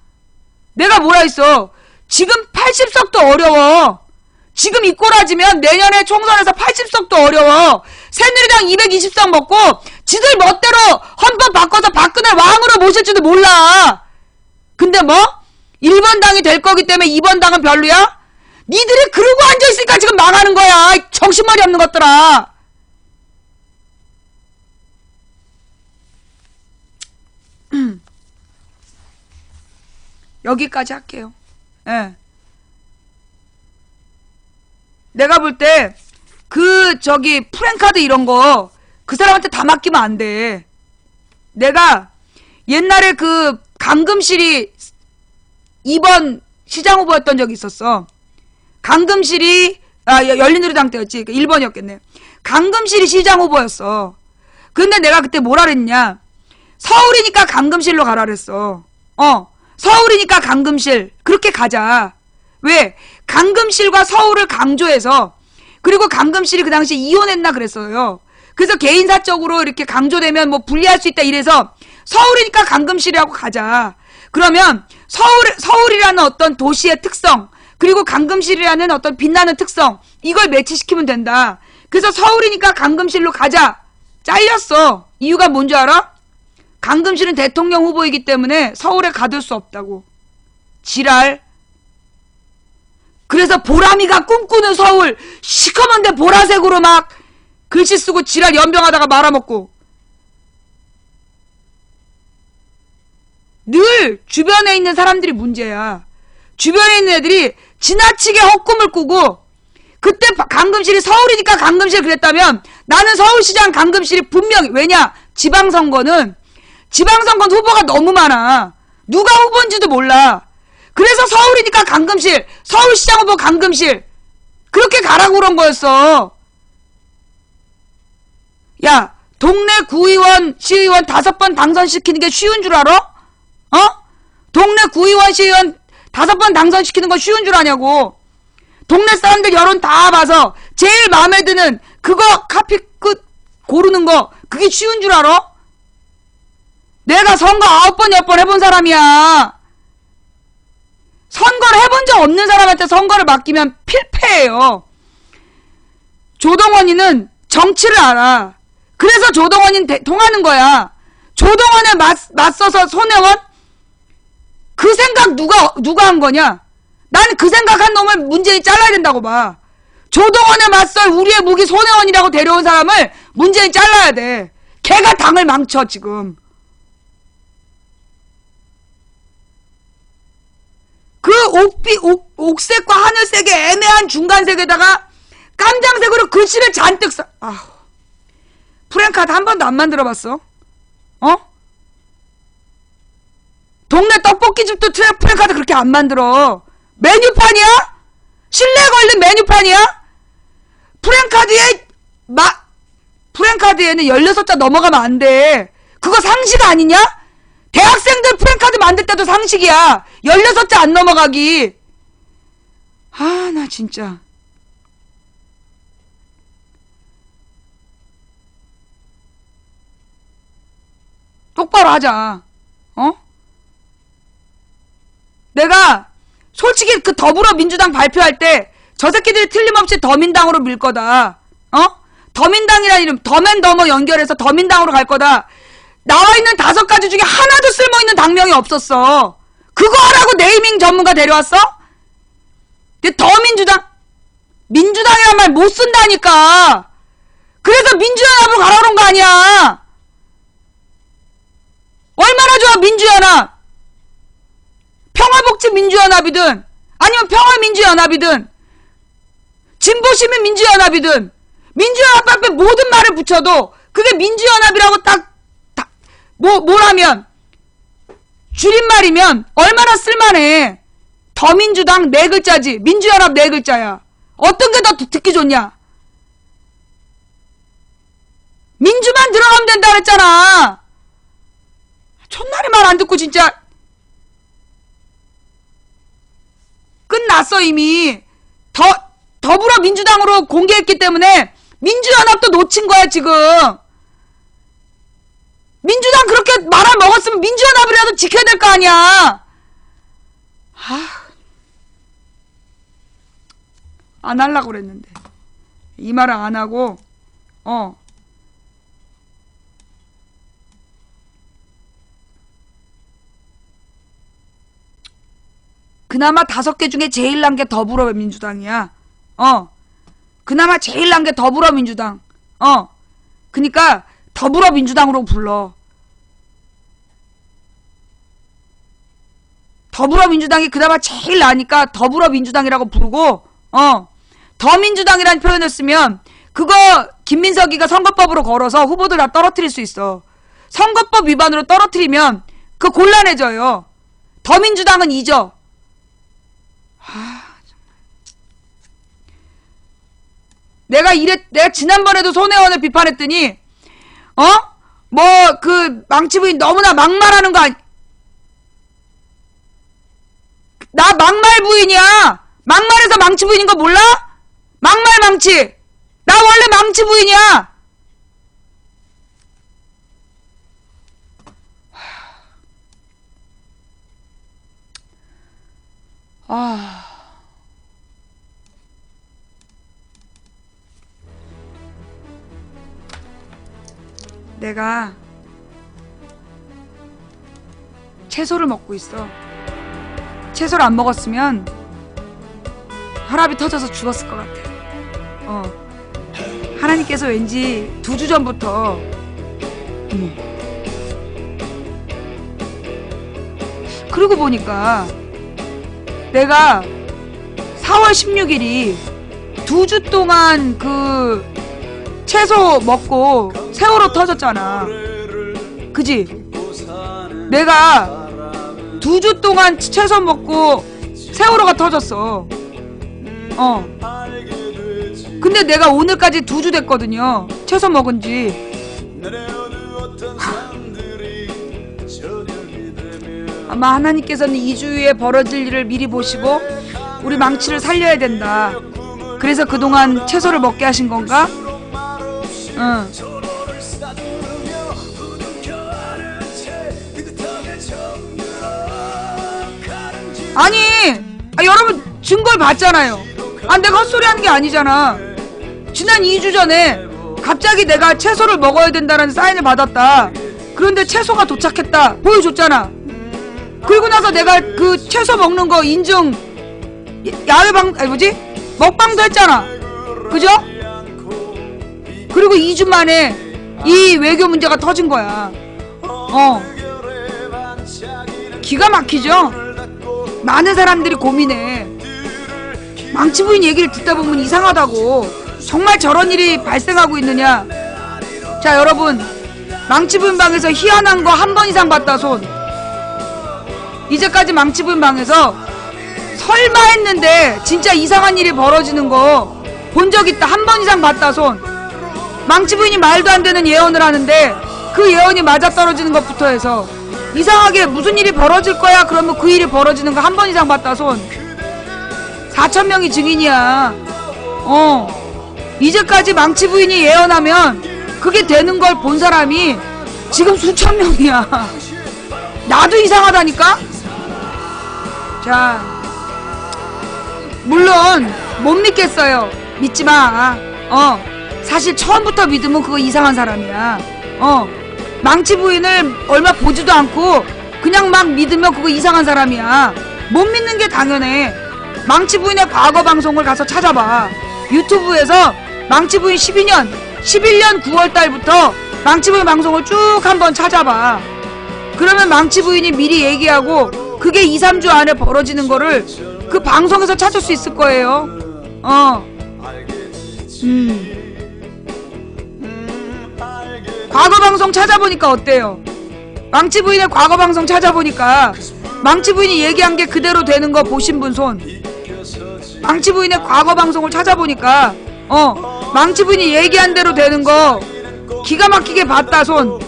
내가 뭐라 했어. 지금 80석도 어려워. 지금 이 꼬라지면 내년에 총선에서 80석도 어려워. 새누리당 220석 먹고 지들 멋대로 헌법 바꿔서 박근혜 왕으로 모실지도 몰라. 근데 뭐? 1번 당이 될 거기 때문에 2번 당은 별로야? 니들이 그러고 앉아있으니까 지금 망하는 거야. 정신머리 없는 것들아. 여기까지 할게요. 예. 내가 볼 때 프랭카드 이런 거 그 사람한테 다 맡기면 안 돼. 내가 옛날에 그 강금실이 2번 시장 후보였던 적이 있었어. 강금실이 열린우리당 때였지. 1번이었겠네. 강금실이 시장 후보였어. 근데 내가 그때 뭐라 그랬냐. 서울이니까 강금실로 가라 그랬어. 서울이니까 강금실 그렇게 가자. 왜? 강금실과 서울을 강조해서 그리고 강금실이 그 당시에 이혼했나 그랬어요. 그래서 개인사적으로 이렇게 강조되면 뭐 불리할 수 있다 이래서 서울이니까 강금실이라고 가자. 그러면 서울이라는 어떤 도시의 특성 그리고 강금실이라는 어떤 빛나는 특성 이걸 매치시키면 된다. 그래서 서울이니까 강금실로 가자. 잘렸어. 이유가 뭔지 알아? 강금실은 대통령 후보이기 때문에 서울에 가둘 수 없다고. 지랄. 그래서 보람이가 꿈꾸는 서울 시커먼데 보라색으로 막 글씨 쓰고 지랄 연병하다가 말아먹고. 늘 주변에 있는 사람들이 문제야. 주변에 있는 애들이 지나치게 헛꿈을 꾸고, 그때 강금실이 서울이니까 강금실 그랬다면 나는 서울시장 강금실이 분명히, 왜냐? 지방선거는 후보가 너무 많아. 누가 후보인지도 몰라. 그래서 서울이니까 강금실, 서울시장 후보 강금실, 그렇게 가라고 그런 거였어. 야, 동네 구의원, 시의원 5번 당선시키는 게 쉬운 줄 알아? 어? 동네 구의원, 시의원 5번 당선시키는 거 쉬운 줄 아냐고. 동네 사람들 여론 다 봐서 제일 마음에 드는 그거 카피 끝 고르는 거, 그게 쉬운 줄 알아? 내가 선거 9번, 10번 해본 사람이야. 선거를 해본 적 없는 사람한테 선거를 맡기면 필패예요. 조동원이는 정치를 알아. 그래서 조동원이는 통하는 거야. 조동원에 맞서서 손혜원? 그 생각 누가 한 거냐? 난 그 생각한 놈을 문재인이 잘라야 된다고 봐. 조동원에 맞설 우리의 무기 손혜원이라고 데려온 사람을 문재인이 잘라야 돼. 걔가 당을 망쳐 지금. 그 옥색과 하늘색의 애매한 중간색에다가 깜장색으로 글씨를 잔뜩 써. 프랭카드 한 번도 안 만들어봤어? 어? 동네 떡볶이집도 프랭카드 그렇게 안 만들어. 메뉴판이야? 신뢰 걸린 메뉴판이야? 프랭카드에는 16자 넘어가면 안 돼. 그거 상식 아니냐? 대학생들 프랭카드 만들 때도 상식이야. 16자 안 넘어가기. 나 진짜. 똑바로 하자. 내가 솔직히 그 더불어민주당 발표할 때 저 새끼들이 틀림없이 더민당으로 밀 거다. 더민당이라는 이름, 더맨더머 연결해서 더민당으로 갈 거다. 나와 있는 5가지 중에 하나도 쓸모있는 당명이 없었어. 그거 하라고 네이밍 전문가 데려왔어? 근데 더민주당? 민주당이란 말 못 쓴다니까. 그래서 민주연합으로 가라 그런 거 아니야. 얼마나 좋아 민주연합. 평화복지민주연합이든 아니면 평화민주연합이든 진보시민민주연합이든 민주연합 앞에 모든 말을 붙여도 그게 민주연합이라고 뭐라면 줄임말이면 얼마나 쓸만해. 더민주당 4글자지 민주연합 4글자야. 어떤 게 더 듣기 좋냐. 민주만 들어가면 된다 그랬잖아. 촌날이 말 안 듣고 진짜. 끝났어 이미. 더불어민주당으로 공개했기 때문에 민주연합도 놓친 거야 지금. 민주당 그렇게 말을 먹었으면 민주연합이라도 지켜야 될 거 아니야. 안 하려고 그랬는데 이 말을 안 하고 그나마 5개 중에 제일 난 게 더불어민주당이야. 그나마 제일 난 게 더불어민주당. 그니까 더불어민주당으로 불러. 더불어민주당이 그나마 제일 나니까 더불어민주당이라고 부르고, 더민주당이라는 표현을 쓰면 그거 김민석이가 선거법으로 걸어서 후보들 다 떨어뜨릴 수 있어. 선거법 위반으로 떨어뜨리면 그거 곤란해져요. 더민주당은 잊어. 내가 지난번에도 손혜원을 비판했더니 그 망치부인 너무나 막말하는 거 나 막말 부인이야. 막말해서 망치 부인인 거 몰라? 막말 망치. 나 원래 망치 부인이야. 내가 채소를 먹고 있어. 채소를 안 먹었으면 혈압이 터져서 죽었을 것 같아. 하나님께서 왠지 2주 전부터 그러고 보니까 내가 4월 16일이 2주 동안 그 채소 먹고 세월호 터졌잖아. 그지? 내가 2주 동안 채소 먹고 세월호가 터졌어. 근데 내가 오늘까지 2주 됐거든요. 채소 먹은지. 아마 하나님께서는 2주 후에 벌어질 일을 미리 보시고 우리 망치를 살려야 된다. 그래서 그동안 채소를 먹게 하신 건가? 응. 아니, 여러분 증거를 봤잖아요. 내가 헛소리 하는 게 아니잖아. 지난 2주 전에 갑자기 내가 채소를 먹어야 된다는 사인을 받았다. 그런데 채소가 도착했다. 보여줬잖아. 그리고 나서 내가 그 채소 먹는 거 인증 야외방 먹방도 했잖아. 그죠? 그리고 2주 만에 이 외교 문제가 터진 거야. 기가 막히죠? 많은 사람들이 고민해. 망치 부인 얘기를 듣다 보면 이상하다고. 정말 저런 일이 발생하고 있느냐? 자, 여러분, 망치 부인 방에서 희한한 거 한 번 이상 봤다 손. 이제까지 망치 부인 방에서 설마 했는데 진짜 이상한 일이 벌어지는 거 본 적 있다 한 번 이상 봤다 손. 망치 부인이 말도 안 되는 예언을 하는데 그 예언이 맞아떨어지는 것부터 해서 이상하게 무슨 일이 벌어질 거야 그러면 그 일이 벌어지는 거 한 번 이상 봤다 손. 4,000명이 증인이야. 이제까지 망치 부인이 예언하면 그게 되는 걸 본 사람이 지금 수천 명이야. 나도 이상하다니까? 자, 물론 못 믿겠어요. 믿지 마. 사실 처음부터 믿으면 그거 이상한 사람이야. 망치 부인을 얼마 보지도 않고 그냥 막 믿으면 그거 이상한 사람이야. 못 믿는 게 당연해. 망치 부인의 과거 방송을 가서 찾아봐. 유튜브에서 망치 부인 11년 9월달부터 망치 부인 방송을 쭉 한번 찾아봐. 그러면 망치 부인이 미리 얘기하고 그게 2, 3주 안에 벌어지는 거를 그 방송에서 찾을 수 있을 거예요. 과거 방송 찾아보니까 어때요? 망치 부인의 과거 방송 찾아보니까 망치 부인이 얘기한 게 그대로 되는 거 보신 분 손. 망치 부인의 과거 방송을 찾아보니까 망치 부인이 얘기한 대로 되는 거 기가 막히게 봤다 손.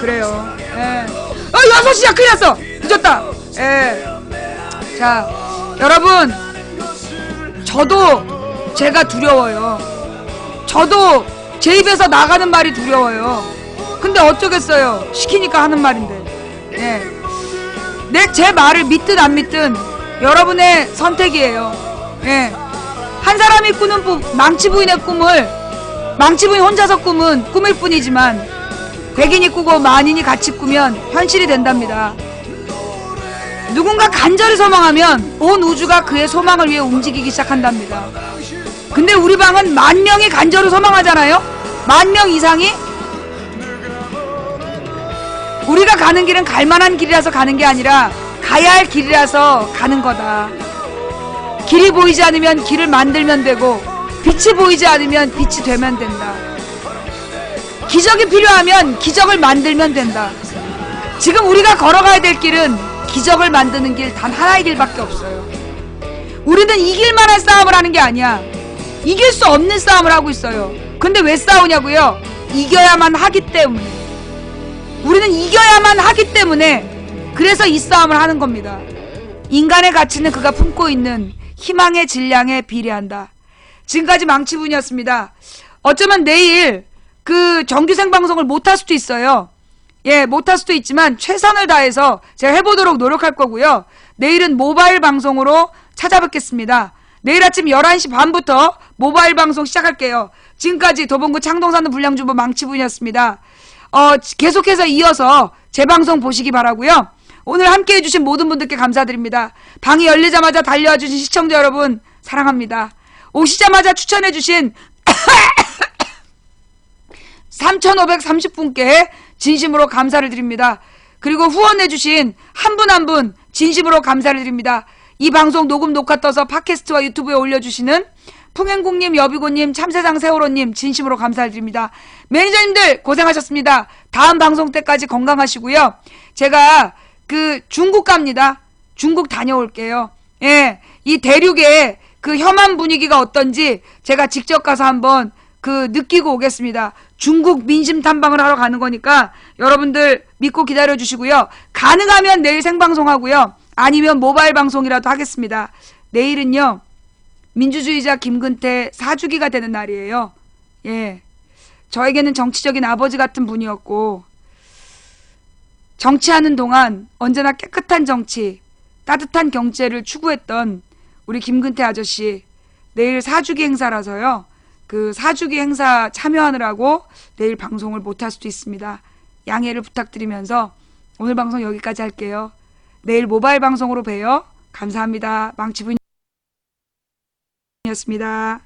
그래요. 6시야 큰일 났어. 늦었다. 자, 여러분, 저도 제가 두려워요. 저도 제 입에서 나가는 말이 두려워요. 근데 어쩌겠어요. 시키니까 하는 말인데. 제 말을 믿든 안 믿든 여러분의 선택이에요. 한 사람이 꾸는 망치 부인의 꿈을, 망치 부인 혼자서 꿈은 꿈일 뿐이지만 백인이 꾸고 만인이 같이 꾸면 현실이 된답니다. 누군가 간절히 소망하면 온 우주가 그의 소망을 위해 움직이기 시작한답니다. 근데 우리 방은 10,000명이 간절히 소망하잖아요? 10,000명 이상이? 우리가 가는 길은 갈만한 길이라서 가는 게 아니라 가야 할 길이라서 가는 거다. 길이 보이지 않으면 길을 만들면 되고 빛이 보이지 않으면 빛이 되면 된다. 기적이 필요하면 기적을 만들면 된다. 지금 우리가 걸어가야 될 길은 기적을 만드는 길 단 하나의 길밖에 없어요. 우리는 이길만 한 싸움을 하는 게 아니야. 이길 수 없는 싸움을 하고 있어요. 근데 왜 싸우냐고요? 이겨야만 하기 때문에. 우리는 이겨야만 하기 때문에 그래서 이 싸움을 하는 겁니다. 인간의 가치는 그가 품고 있는 희망의 질량에 비례한다. 지금까지 망치분이었습니다. 어쩌면 내일 그 정규 생방송을 못할 수도 있어요. 못할 수도 있지만 최선을 다해서 제가 해보도록 노력할 거고요. 내일은 모바일 방송으로 찾아뵙겠습니다. 내일 아침 11시 반부터 모바일 방송 시작할게요. 지금까지 도봉구 창동사는 불량주부 망치분이었습니다. 계속해서 이어서 제 방송 보시기 바라고요. 오늘 함께 해주신 모든 분들께 감사드립니다. 방이 열리자마자 달려와주신 시청자 여러분 사랑합니다. 오시자마자 추천해주신 3,530분께 진심으로 감사를 드립니다. 그리고 후원해주신 한 분 한 분 진심으로 감사를 드립니다. 이 방송 녹음 녹화 떠서 팟캐스트와 유튜브에 올려주시는 풍행국님, 여비고님, 참세상 세월호님 진심으로 감사를 드립니다. 매니저님들 고생하셨습니다. 다음 방송 때까지 건강하시고요. 제가 중국 갑니다. 중국 다녀올게요. 예, 이 대륙의 그 혐한 분위기가 어떤지 제가 직접 가서 한번 느끼고 오겠습니다. 중국 민심 탐방을 하러 가는 거니까 여러분들 믿고 기다려 주시고요. 가능하면 내일 생방송하고요. 아니면 모바일 방송이라도 하겠습니다. 내일은요, 민주주의자 김근태 4주기가 되는 날이에요. 예. 저에게는 정치적인 아버지 같은 분이었고, 정치하는 동안 언제나 깨끗한 정치, 따뜻한 경제를 추구했던 우리 김근태 아저씨, 내일 4주기 행사라서요. 그 4주기 행사 참여하느라고 내일 방송을 못할 수도 있습니다. 양해를 부탁드리면서 오늘 방송 여기까지 할게요. 내일 모바일 방송으로 봬요. 감사합니다. 망치부인이었습니다.